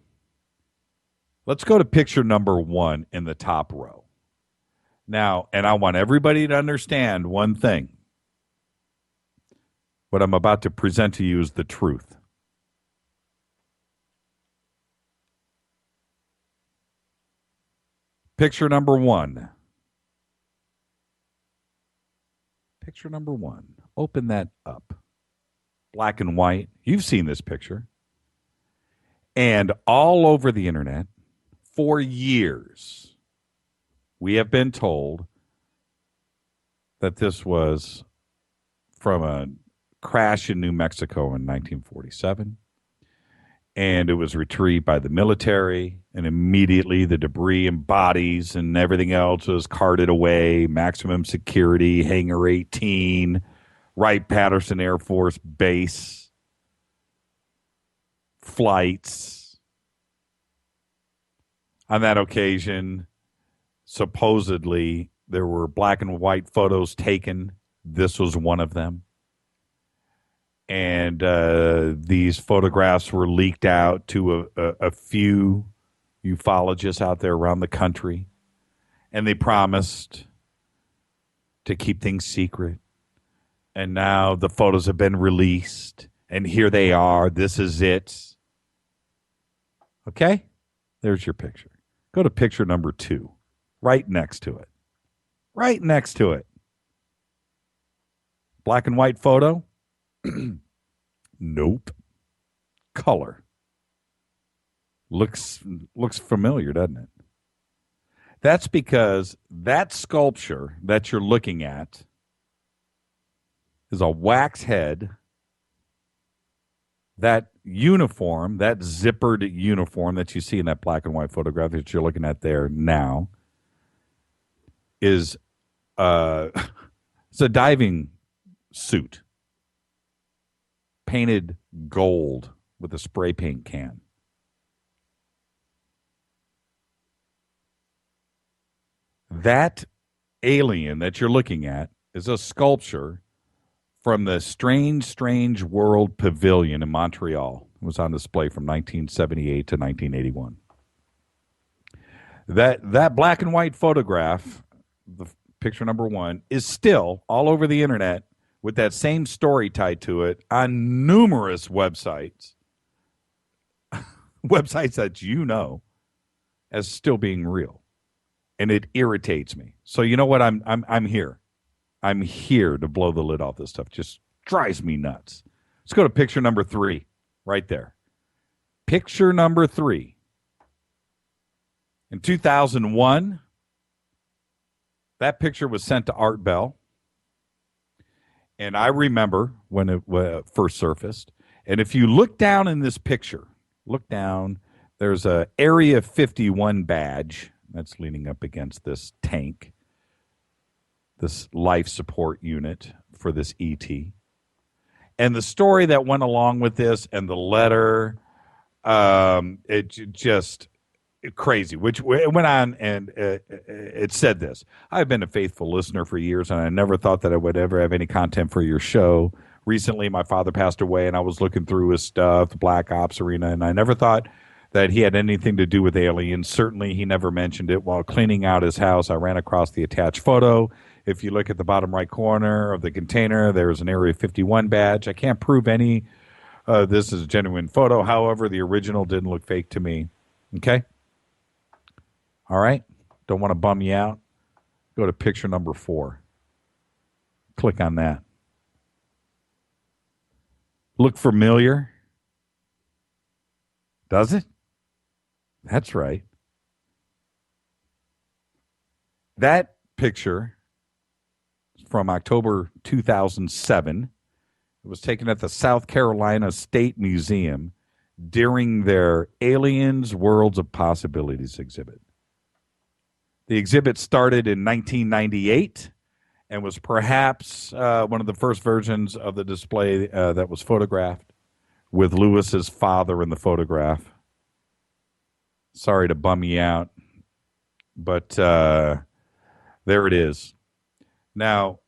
Let's go to picture number 1 in the top row. Now, and I want everybody to understand one thing. What I'm about to present to you is the truth. Picture number 1. Picture number 1. Open that up. Black and white. You've seen this picture. And all over the internet, for years, we have been told that this was from a crash in New Mexico in 1947. And it was retrieved by the military, and immediately the debris and bodies and everything else was carted away. Maximum security, Hangar 18, Wright-Patterson Air Force Base, flights. On that occasion, supposedly, there were black and white photos taken. This was one of them. And these photographs were leaked out to a few ufologists out there around the country. And they promised to keep things secret. And now the photos have been released. And here they are. This is it. Okay? There's your picture. Go to picture number 2. Right next to it. Right next to it. Black and white photo. Nope. Color. Looks familiar, doesn't it? That's because that sculpture that you're looking at is a wax head. That uniform, that zippered uniform that you see in that black and white photograph that you're looking at there now is it's a diving suit. Painted gold with a spray paint can. That alien that you're looking at is a sculpture from the Strange World Pavilion in Montreal. It was on display from 1978 to 1981. That black and white photograph, the picture number 1, is still all over the internet with that same story tied to it on numerous websites, websites that you know as still being real, and it irritates me. So you know what? I'm here. I'm here to blow the lid off this stuff. Just drives me nuts. Let's go to picture number 3, right there. Picture number 3. In 2001, that picture was sent to Art Bell. And I remember when it first surfaced. And if you look down in this picture, look down, there's a Area 51 badge that's leaning up against this tank, this life support unit for this ET. And the story that went along with this and the letter, it just crazy, which it went on and it said this. I've been a faithful listener for years, and I never thought that I would ever have any content for your show. Recently, my father passed away, and I was looking through his stuff, the Black Ops Arena, and I never thought that he had anything to do with aliens. Certainly, he never mentioned it. While cleaning out his house, I ran across the attached photo. If you look at the bottom right corner of the container, there's an Area 51 badge. I can't prove any this is a genuine photo. However, the original didn't look fake to me. Okay? All right? Don't want to bum you out. Go to picture number 4. Click on that. Look familiar? Does it? That's right. That picture is from October 2007. It was taken at the South Carolina State Museum during their Aliens Worlds of Possibilities exhibit. The exhibit started in 1998 and was perhaps one of the first versions of the display that was photographed with Lewis's father in the photograph. Sorry to bum you out, but there it is. Now,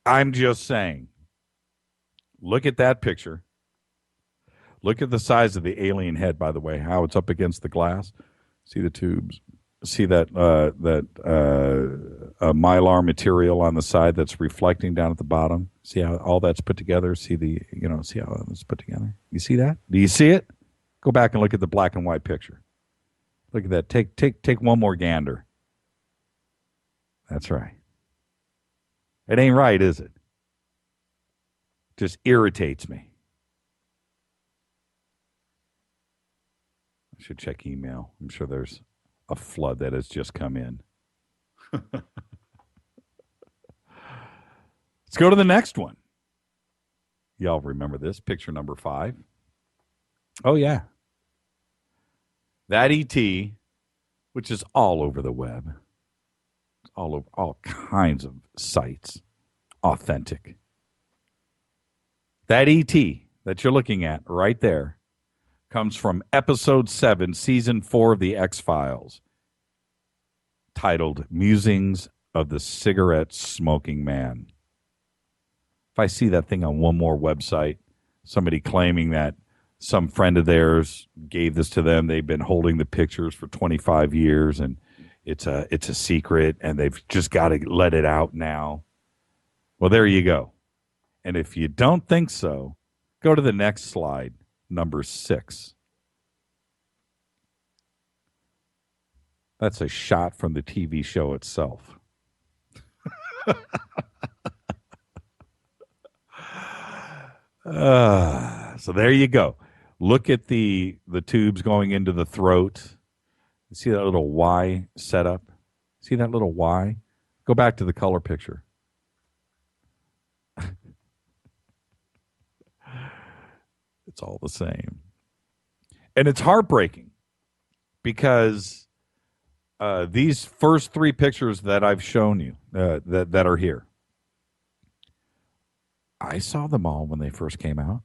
I'm just saying, look at that picture. Look at the size of the alien head, by the way, how it's up against the glass. See the tubes. See that mylar material on the side that's reflecting down at the bottom. See how all that's put together. See how it's put together. You see that? Do you see it? Go back and look at the black and white picture. Look at that. Take one more gander. That's right. It ain't right, is it? Just irritates me. I should check email. I'm sure there's a flood that has just come in. Let's go to the next one. Y'all remember this? Picture number 5. Oh, yeah. That ET, which is all over the web, all over all kinds of sites, authentic. That ET that you're looking at right there comes from episode 7, season 4 of the X-Files, titled Musings of the Cigarette Smoking Man. If I see that thing on one more website, somebody claiming that some friend of theirs gave this to them, they've been holding the pictures for 25 years, and it's a secret, and they've just got to let it out now. Well, there you go. And if you don't think so, go to the next slide. Number 6. That's a shot from the TV show itself. So there you go. Look at the tubes going into the throat. You see that little Y setup? See that little Y? Go back to the color picture. It's all the same. And it's heartbreaking because these first 3 pictures that I've shown you that are here, I saw them all when they first came out.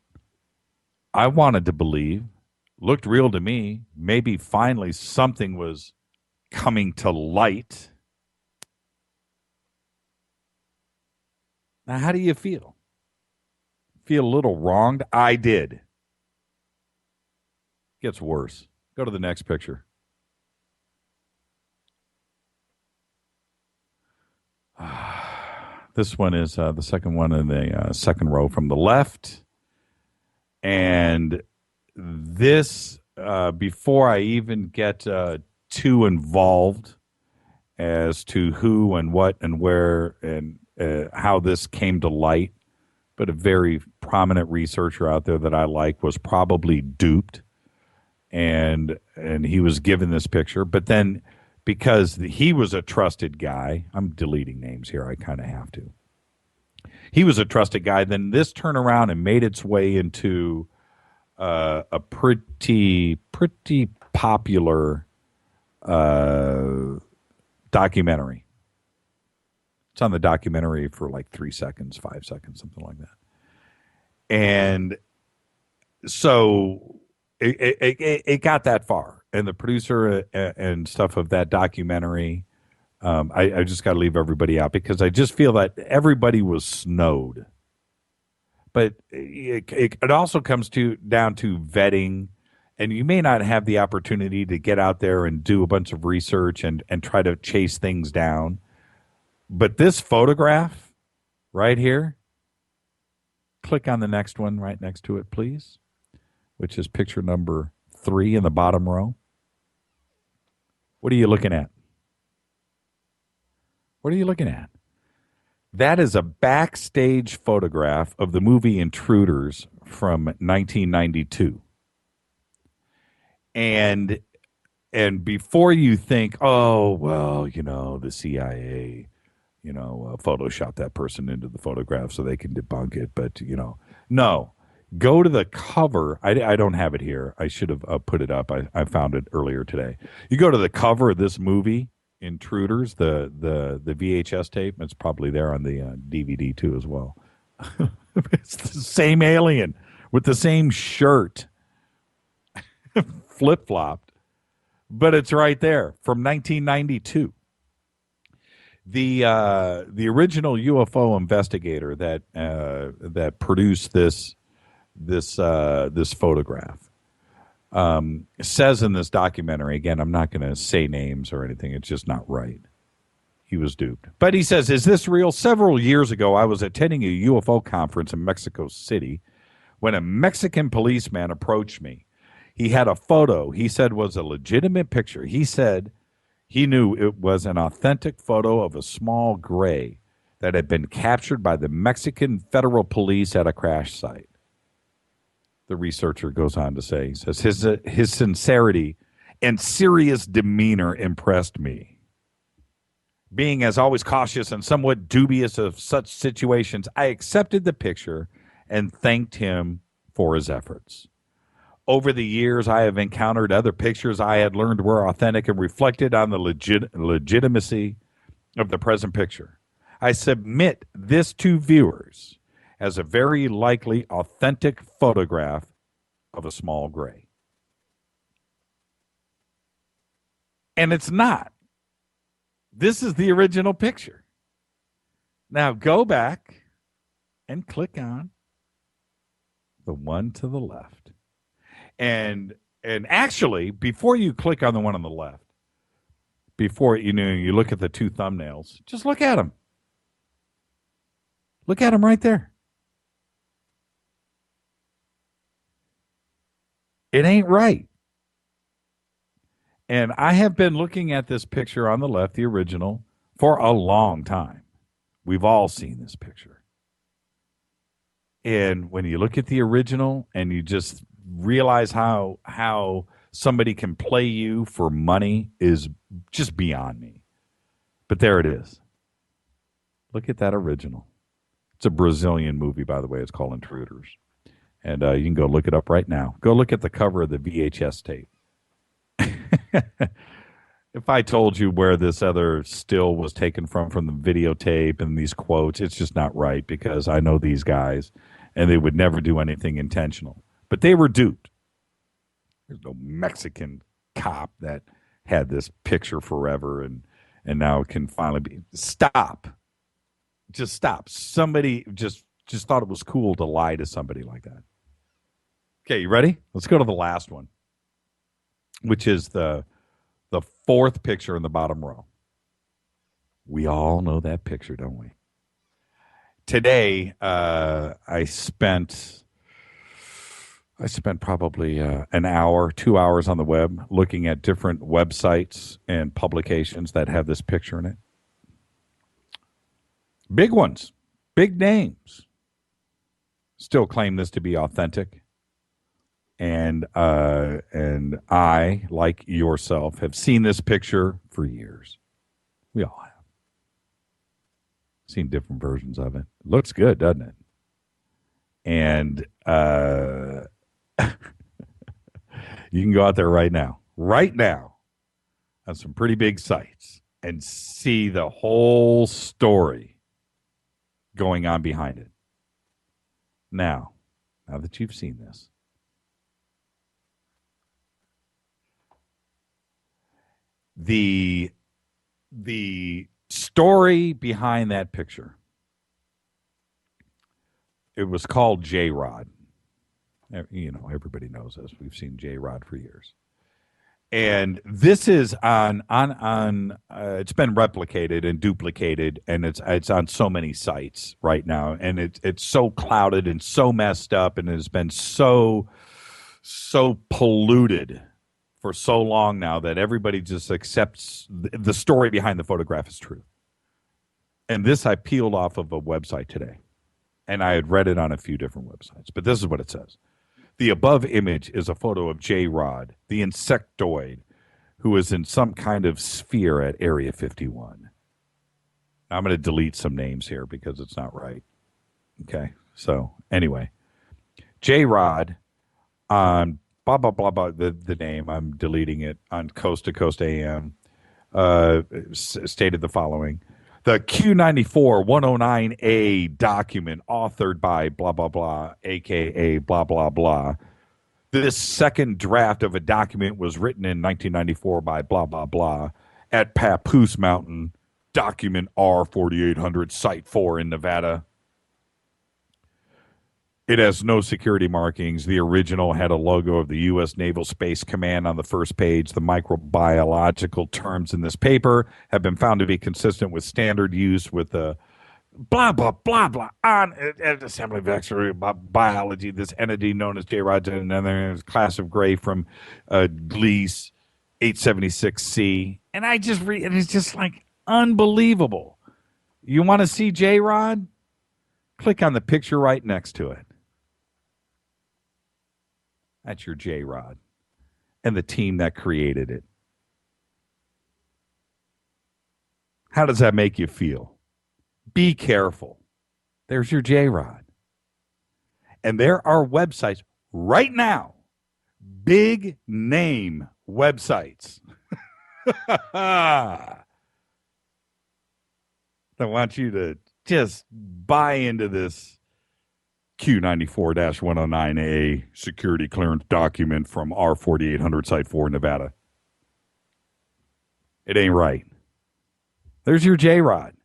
I wanted to believe, looked real to me, maybe finally something was coming to light. Now, how do you feel? Feel a little wronged? I did. Gets worse. Go to the next picture. This one is the second one in the second row from the left. And this, before I even get too involved as to who and what and where and how this came to light, but a very prominent researcher out there that I like was probably duped. And he was given this picture, but then because he was a trusted guy, I'm deleting names here, I kind of have to. He was a trusted guy, then this turned around and made its way into a pretty popular documentary. It's on the documentary for like 3 seconds, 5 seconds, something like that. And so it got that far, and the producer and stuff of that documentary, I just got to leave everybody out because I just feel that everybody was snowed. But it also comes down to vetting, and you may not have the opportunity to get out there and do a bunch of research and try to chase things down. But this photograph right here, click on the next one right next to it, please, which is picture number 3 in the bottom row. What are you looking at? What are you looking at? That is a backstage photograph of the movie Intruders from 1992. And before you think, oh, well, the CIA, photoshopped that person into the photograph so they can debunk it. But, no. Go to the cover. I don't have it here. I should have put it up. I found it earlier today. You go to the cover of this movie, Intruders, the VHS tape. It's probably there on the DVD too as well. It's the same alien with the same shirt, flip-flopped, but it's right there from 1992. The original UFO investigator that produced this photograph says in this documentary, again, I'm not going to say names or anything, it's just not right. He was duped. But he says, is this real? Several years ago, I was attending a UFO conference in Mexico City when a Mexican policeman approached me. He had a photo he said was a legitimate picture. He said he knew it was an authentic photo of a small gray that had been captured by the Mexican federal police at a crash site. The researcher goes on to say, he says, his sincerity and serious demeanor impressed me. Being as always cautious and somewhat dubious of such situations, I accepted the picture and thanked him for his efforts. Over the years, I have encountered other pictures I had learned were authentic and reflected on the legitimacy of the present picture. I submit this to viewers as a very likely authentic photograph of a small gray. And it's not. This is the original picture. Now go back and click on the one to the left. And actually, before you click on the one on the left, before you look at the two thumbnails, just look at them. Look at them right there. It ain't right. And I have been looking at this picture on the left, the original, for a long time. We've all seen this picture. And when you look at the original and you just realize how somebody can play you for money is just beyond me. But there it is. Look at that original. It's a Brazilian movie, by the way. It's called Intruders. And you can go look it up right now. Go look at the cover of the VHS tape. If I told you where this other still was taken from the videotape and these quotes, it's just not right because I know these guys and they would never do anything intentional. But they were duped. There's no Mexican cop that had this picture forever and now it can finally be. Stop. Just stop. Somebody just thought it was cool to lie to somebody like that. Okay, you ready? Let's go to the last one, which is the fourth picture in the bottom row. We all know that picture, don't we? Today, I spent probably an hour, 2 hours on the web looking at different websites and publications that have this picture in it. Big ones, big names, still claim this to be authentic. And I, like yourself, have seen this picture for years. We all have. Seen different versions of it. Looks good, doesn't it? And you can go out there right now, on some pretty big sites and see the whole story going on behind it. Now that you've seen this, the story behind that picture, it was called J-Rod. You know, everybody knows this. We've seen J-Rod for years. And this is on it's been replicated and duplicated, and it's on so many sites right now, and it's so clouded and so messed up, and it has been so polluted for so long now that everybody just accepts the story behind the photograph is true. And this I peeled off of a website today, and I had read it on a few different websites, but this is what it says. The above image is a photo of J-Rod, the insectoid, who is in some kind of sphere at Area 51. Now, I'm going to delete some names here because it's not right. Okay, so anyway, J-Rod on blah, blah, blah, blah, the name, I'm deleting it, on Coast to Coast AM, stated the following. The Q94-109A document authored by blah, blah, blah, a.k.a. blah, blah, blah. This second draft of a document was written in 1994 by blah, blah, blah at Papoose Mountain, document R4800, Site 4 in Nevada. It has no security markings. The original had a logo of the U.S. Naval Space Command on the first page. The microbiological terms in this paper have been found to be consistent with standard use with the blah, blah, blah, blah, on assembly of biology, this entity known as J-Rod, and then there's class of gray from Gliese 876C. And I just read, and it's just like unbelievable. You want to see J-Rod? Click on the picture right next to it. That's your J-Rod and the team that created it. How does that make you feel? Be careful. There's your J-Rod. And there are websites right now, big name websites. I want you to just buy into this Q94-109A security clearance document from R4800 Site 4 Nevada. It ain't right. There's your J-Rod.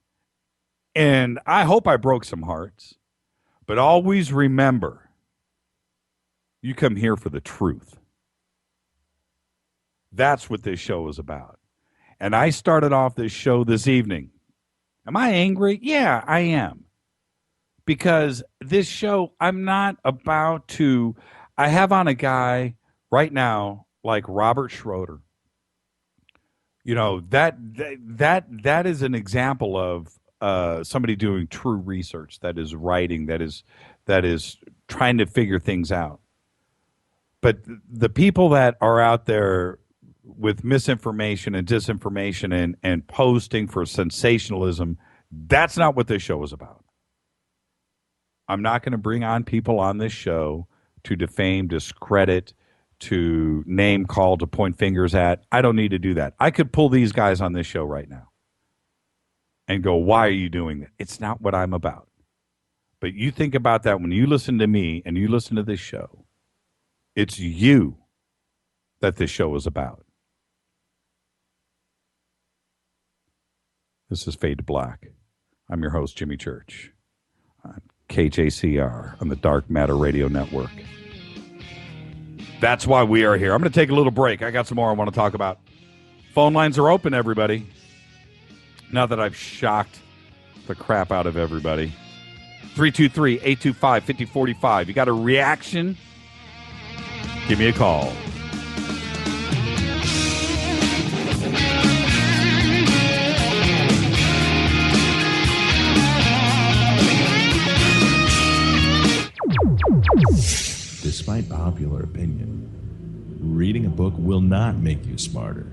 And I hope I broke some hearts, but always remember, you come here for the truth. That's what this show is about. And I started off this show this evening. Am I angry? Yeah, I am. Because this show, I'm not about to, I have on a guy right now like Robert Schroeder. You know, that is an example of somebody doing true research, that is writing, that is trying to figure things out. But the people that are out there with misinformation and disinformation and posting for sensationalism, that's not what this show is about. I'm not going to bring on people on this show to defame, discredit, to name call, to point fingers at. I don't need to do that. I could pull these guys on this show right now and go, why are you doing that? It's not what I'm about. But you think about that when you listen to me and you listen to this show. It's you that this show is about. This is Fade to Black. I'm your host, Jimmy Church, on KJCR on the Dark Matter Radio Network. That's why we are here. I'm going to take a little break. I got some more I want to talk about. Phone lines are open, everybody. Now that I've shocked the crap out of everybody. 323-825-5045. You got a reaction? Give me a call. Despite popular opinion, reading a book will not make you smarter.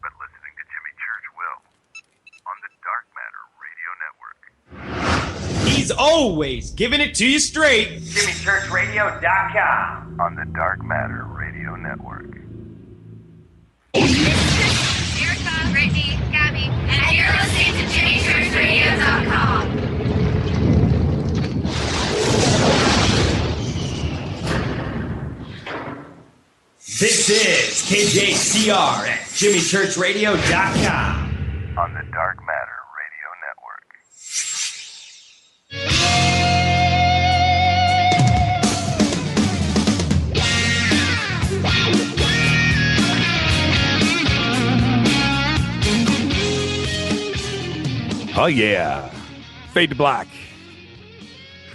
But listening to Jimmy Church will. On the Dark Matter Radio Network. He's always giving it to you straight. JimmyChurchRadio.com. On the Dark Matter Radio Network. Erica, Brittany, Gabby, and you're listening to JimmyChurchRadio.com. This is KJCR at JimmyChurchRadio.com. On the Dark Matter Radio Network. Oh, yeah. Fade to Black.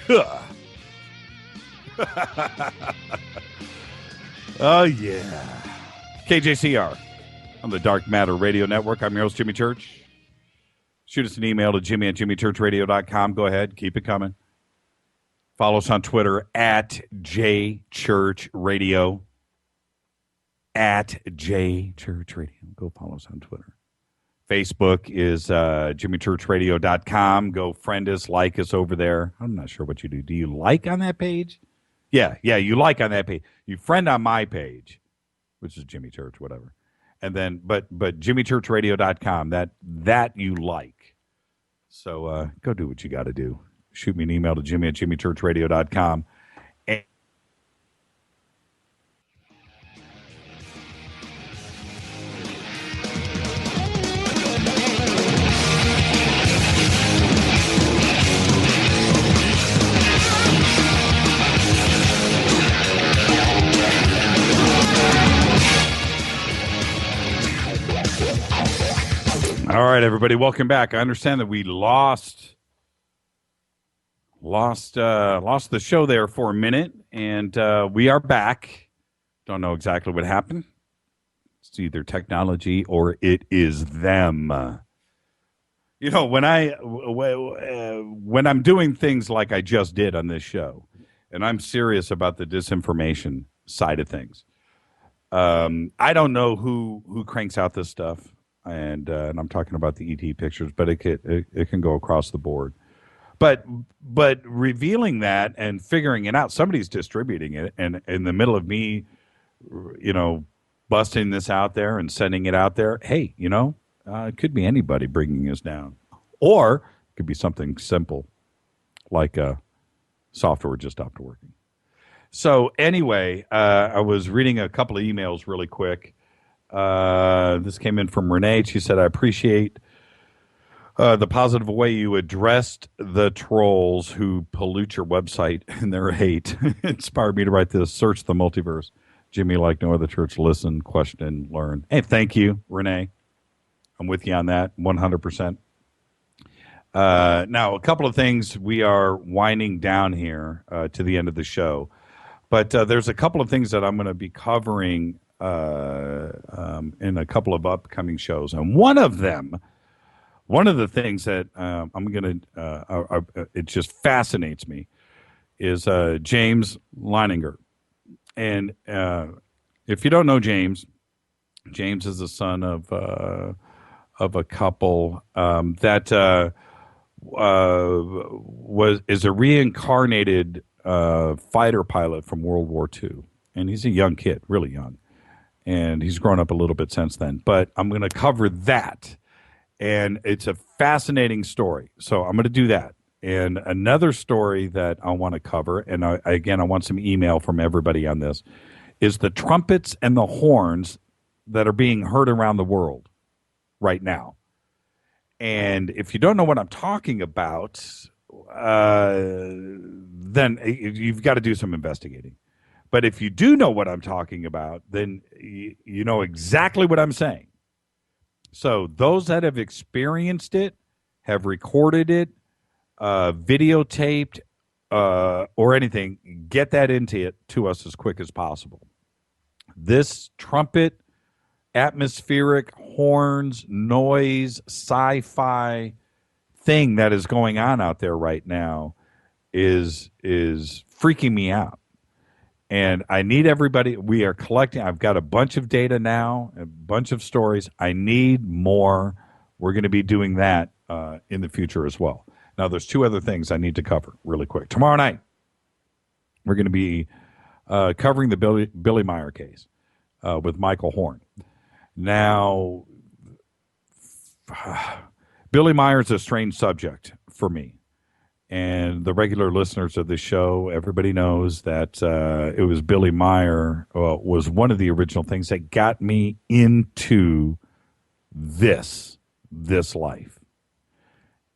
Huh. Oh, yeah. KJCR on the Dark Matter Radio Network. I'm your host, Jimmy Church. Shoot us an email to Jimmy at JimmyChurchRadio.com. Go ahead. Keep it coming. Follow us on Twitter at JChurchRadio. At JChurchRadio. Go follow us on Twitter. Facebook is JimmyChurchRadio.com. Go friend us, like us over there. I'm not sure what you do. Do you like on that page? Yeah, you like on that page. You friend on my page, which is Jimmy Church, whatever. And then, but jimmychurchradio.com, that you like. So go do what you got to do. Shoot me an email to jimmy@jimmychurchradio.com. And all right, everybody, welcome back. I understand that we lost the show there for a minute, and we are back. Don't know exactly what happened. It's either technology or it is them. You know, when I'm doing things like I just did on this show, and I'm serious about the disinformation side of things, I don't know who cranks out this stuff. And I'm talking about the ET pictures, but it can go across the board. But revealing that and figuring it out, somebody's distributing it, and in the middle of me, busting this out there and sending it out there, hey, it could be anybody bringing us down, or it could be something simple like software just stopped working. So anyway, I was reading a couple of emails really quick. This came in from Renee. She said, I appreciate the positive way you addressed the trolls who pollute your website and their hate. Inspired me to write this. Search the multiverse. Jimmy, like no other church, listen, question, learn. Hey, thank you, Renee. I'm with you on that 100%. Now, a couple of things. We are winding down here to the end of the show. But there's a couple of things that I'm going to be covering in a couple of upcoming shows, and one of the things that I'm going to it just fascinates me is James Leininger. And if you don't know James is the son of a couple that is a reincarnated fighter pilot from World War II, and he's a young kid, really young. And he's grown up a little bit since then. But I'm going to cover that. And it's a fascinating story. So I'm going to do that. And another story that I want to cover, and I want some email from everybody on this, is the trumpets and the horns that are being heard around the world right now. And if you don't know what I'm talking about, then you've got to do some investigating. But if you do know what I'm talking about, then you know exactly what I'm saying. So those that have experienced it, have recorded it, videotaped, or anything, get that into it to us as quick as possible. This trumpet, atmospheric, horns, noise, sci-fi thing that is going on out there right now is freaking me out. And I need everybody. We are collecting. I've got a bunch of data now, a bunch of stories. I need more. We're going to be doing that in the future as well. Now, there's two other things I need to cover really quick. Tomorrow night, we're going to be covering the Billy Meyer case with Michael Horn. Now, Billy Meyer is a strange subject for me. And the regular listeners of this show, everybody knows that it was Billy Meyer was one of the original things that got me into this life.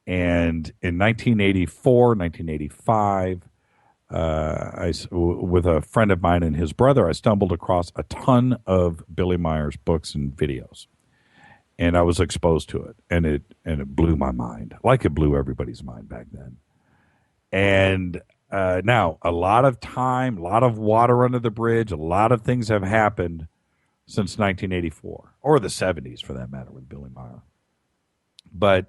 And in 1984, 1985, with a friend of mine and his brother, I stumbled across a ton of Billy Meyer's books and videos. And I was exposed to it, and it blew my mind, like it blew everybody's mind back then. And now, a lot of time, a lot of water under the bridge, a lot of things have happened since 1984, or the 70s for that matter, with Billy Meyer. But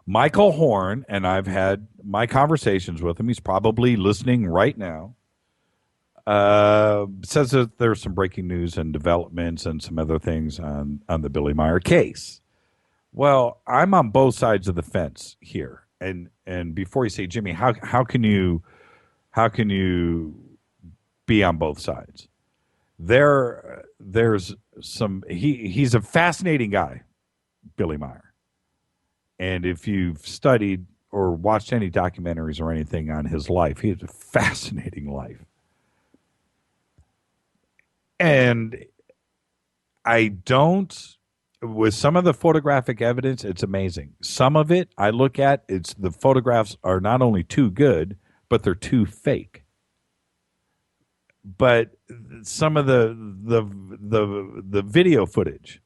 Michael Horn, and I've had my conversations with him, he's probably listening right now, says that there's some breaking news and developments and some other things on the Billy Meyer case. Well, I'm on both sides of the fence here. And before you say, Jimmy, how can you be on both sides? there's some. He's a fascinating guy, Billy Meyer. And if you've studied or watched any documentaries or anything on his life, he has a fascinating life. And I don't, with some of the photographic evidence, it's amazing. Some of it I look at, it's the photographs are not only too good, but they're too fake. But some of the video footage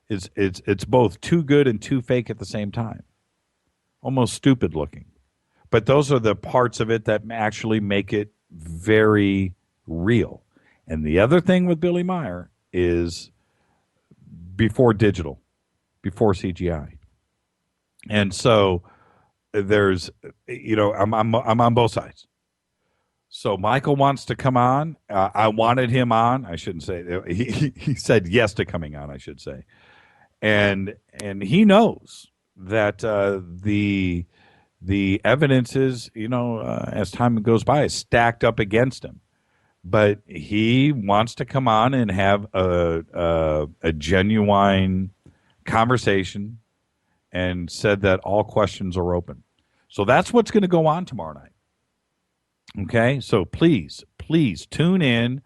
it's both too good and too fake at the same time. Almost stupid looking. But those are the parts of it that actually make it very real. And the other thing with Billy Meyer is before digital, before CGI. And so there's, I'm on both sides. So Michael wants to come on. I wanted him on. I shouldn't say he said yes to coming on. I should say, and he knows that the evidence is as time goes by is stacked up against him, but he wants to come on and have a genuine conversation, and said that all questions are open. So that's what's going to go on tomorrow night. Okay, so please tune in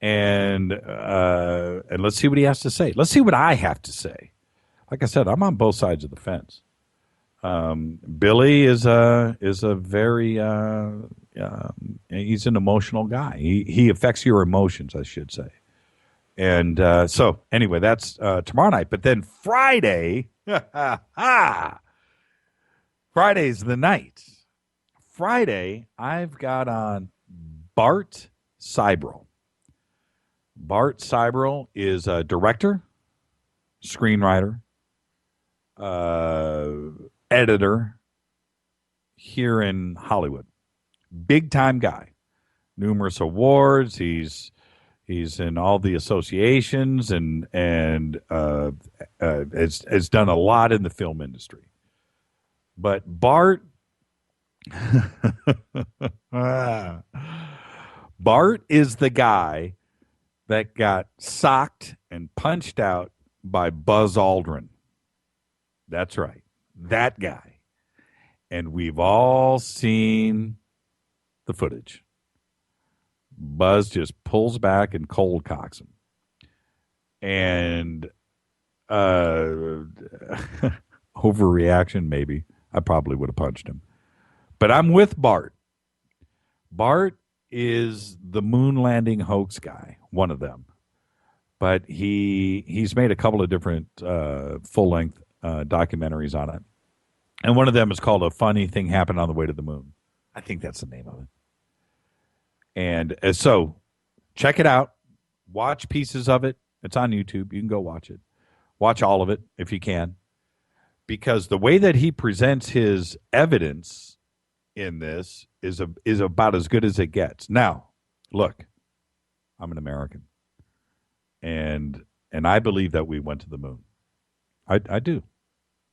and let's see what he has to say. Let's see what I have to say. Like I said, I'm on both sides of the fence. Billy is a very he's an emotional guy. He affects your emotions, I should say. And so anyway, that's tomorrow night. But then Friday, Friday's the night. Friday, I've got on Bart Sibrel. Bart Sibrel is a director, screenwriter, editor here in Hollywood. Big time guy. Numerous awards. He's in all the associations and has done a lot in the film industry. But Bart Bart is the guy that got socked and punched out by Buzz Aldrin. That's right. That guy. And we've all seen the footage. Buzz just pulls back and cold cocks him. And overreaction, maybe. I probably would have punched him. But I'm with Bart. Bart is the moon landing hoax guy, one of them. But he's made a couple of different full-length documentaries on it. And one of them is called A Funny Thing Happened on the Way to the Moon. I think that's the name of it. And so check it out. Watch pieces of it. It's on YouTube. You can go watch it. Watch all of it if you can. Because the way that he presents his evidence in this is about as good as it gets. Now, look, I'm an American. And I believe that we went to the moon. I do.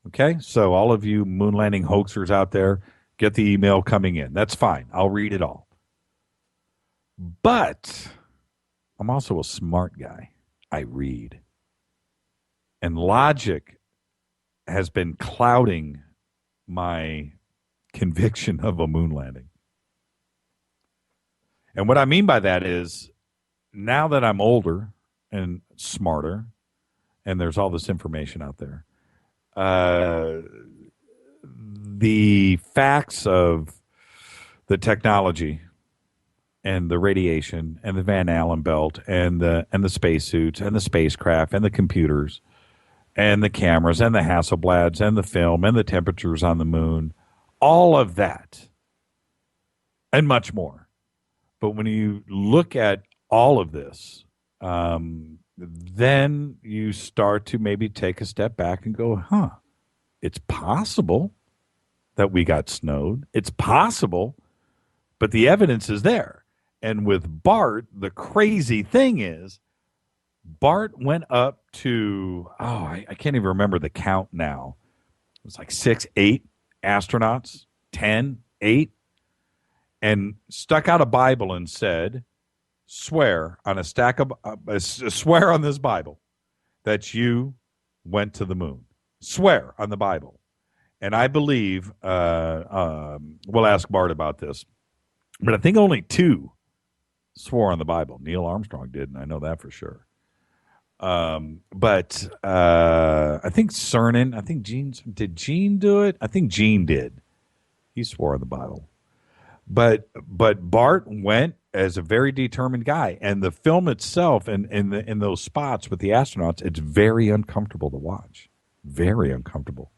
Okay? So all of you moon landing hoaxers out there, get the email coming in. That's fine. I'll read it all. But I'm also a smart guy. I read. And logic has been clouding my conviction of a moon landing. And what I mean by that is, now that I'm older and smarter, and there's all this information out there, the facts of the technology and the radiation and the Van Allen belt and the spacesuits and the spacecraft and the computers and the cameras and the Hasselblads and the film and the temperatures on the moon, all of that and much more. But when you look at all of this, then you start to maybe take a step back and go, it's possible that we got snowed. It's possible, but the evidence is there. And with Bart, the crazy thing is, Bart went up to, I can't even remember the count now. It was like 6, 8 astronauts, 10, 8, and stuck out a Bible and said, swear on a stack of swear on this Bible that you went to the moon. Swear on the Bible. And I believe we'll ask Bart about this, but I think only 2 swore on the Bible. Neil Armstrong did, and I know that for sure. But I think Cernan, I think did Gene do it? I think Gene did. He swore on the Bible. But Bart went as a very determined guy, and the film itself and in those spots with the astronauts, it's very uncomfortable to watch. Very uncomfortable.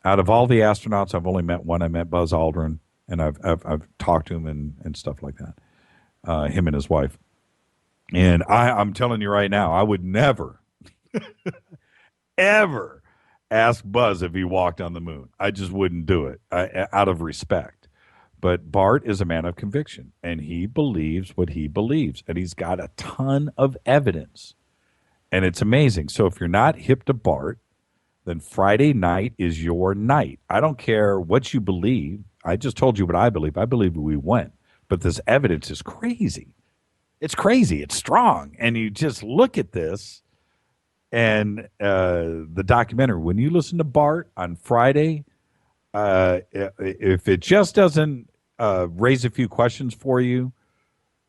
Out of all the astronauts, I've only met one. I met Buzz Aldrin, and I've talked to him and stuff like that. Him and his wife. And I'm telling you right now, I would never, ever ask Buzz if he walked on the moon. I just wouldn't do it out of respect. But Bart is a man of conviction, and he believes what he believes, and he's got a ton of evidence. And it's amazing. So if you're not hip to Bart, then Friday night is your night. I don't care what you believe. I just told you what I believe. I believe we went. But this evidence is crazy. It's crazy. It's strong. And you just look at this and the documentary. When you listen to Bart on Friday, if it just doesn't raise a few questions for you,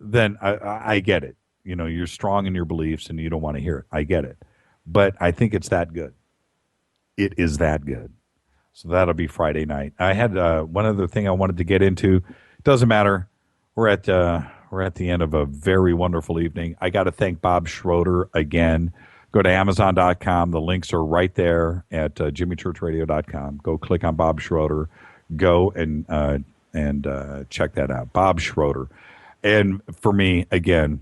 then I get it. You know, you're strong in your beliefs and you don't want to hear it. I get it. But I think it's that good. It is that good. So that'll be Friday night. I had one other thing I wanted to get into. Doesn't matter. We're at the end of a very wonderful evening. I got to thank Bob Schroeder again. Go to Amazon.com. The links are right there at JimmyChurchRadio.com. Go click on Bob Schroeder. Go and check that out. Bob Schroeder. And for me, again,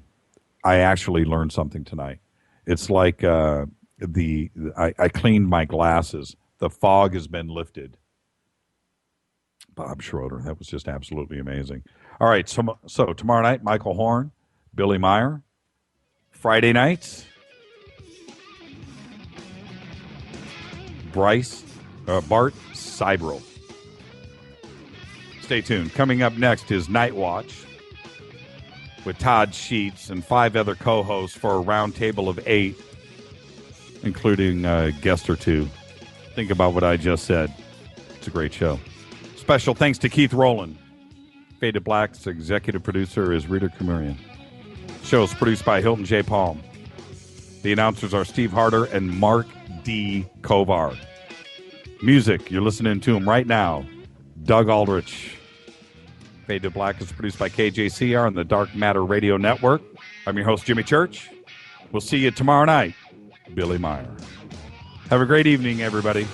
I actually learned something tonight. It's like I cleaned my glasses. The fog has been lifted. Bob Schroeder. That was just absolutely amazing. All right, so tomorrow night, Michael Horn, Billy Meyer. Friday nights, Bart Seibel. Stay tuned. Coming up next is Night Watch with Todd Sheets and 5 other co-hosts for a round table of 8, including a guest or 2. Think about what I just said. It's a great show. Special thanks to Keith Rowland. Fade to Black's executive producer is Rita Kamurian. Show is produced by Hilton J. Palm. The announcers are Steve Harder and Mark D. Kovar. Music, you're listening to him right now, Doug Aldrich. Fade to Black is produced by KJCR on the Dark Matter Radio Network. I'm your host, Jimmy Church. We'll see you tomorrow night, Billy Meyer. Have a great evening, everybody.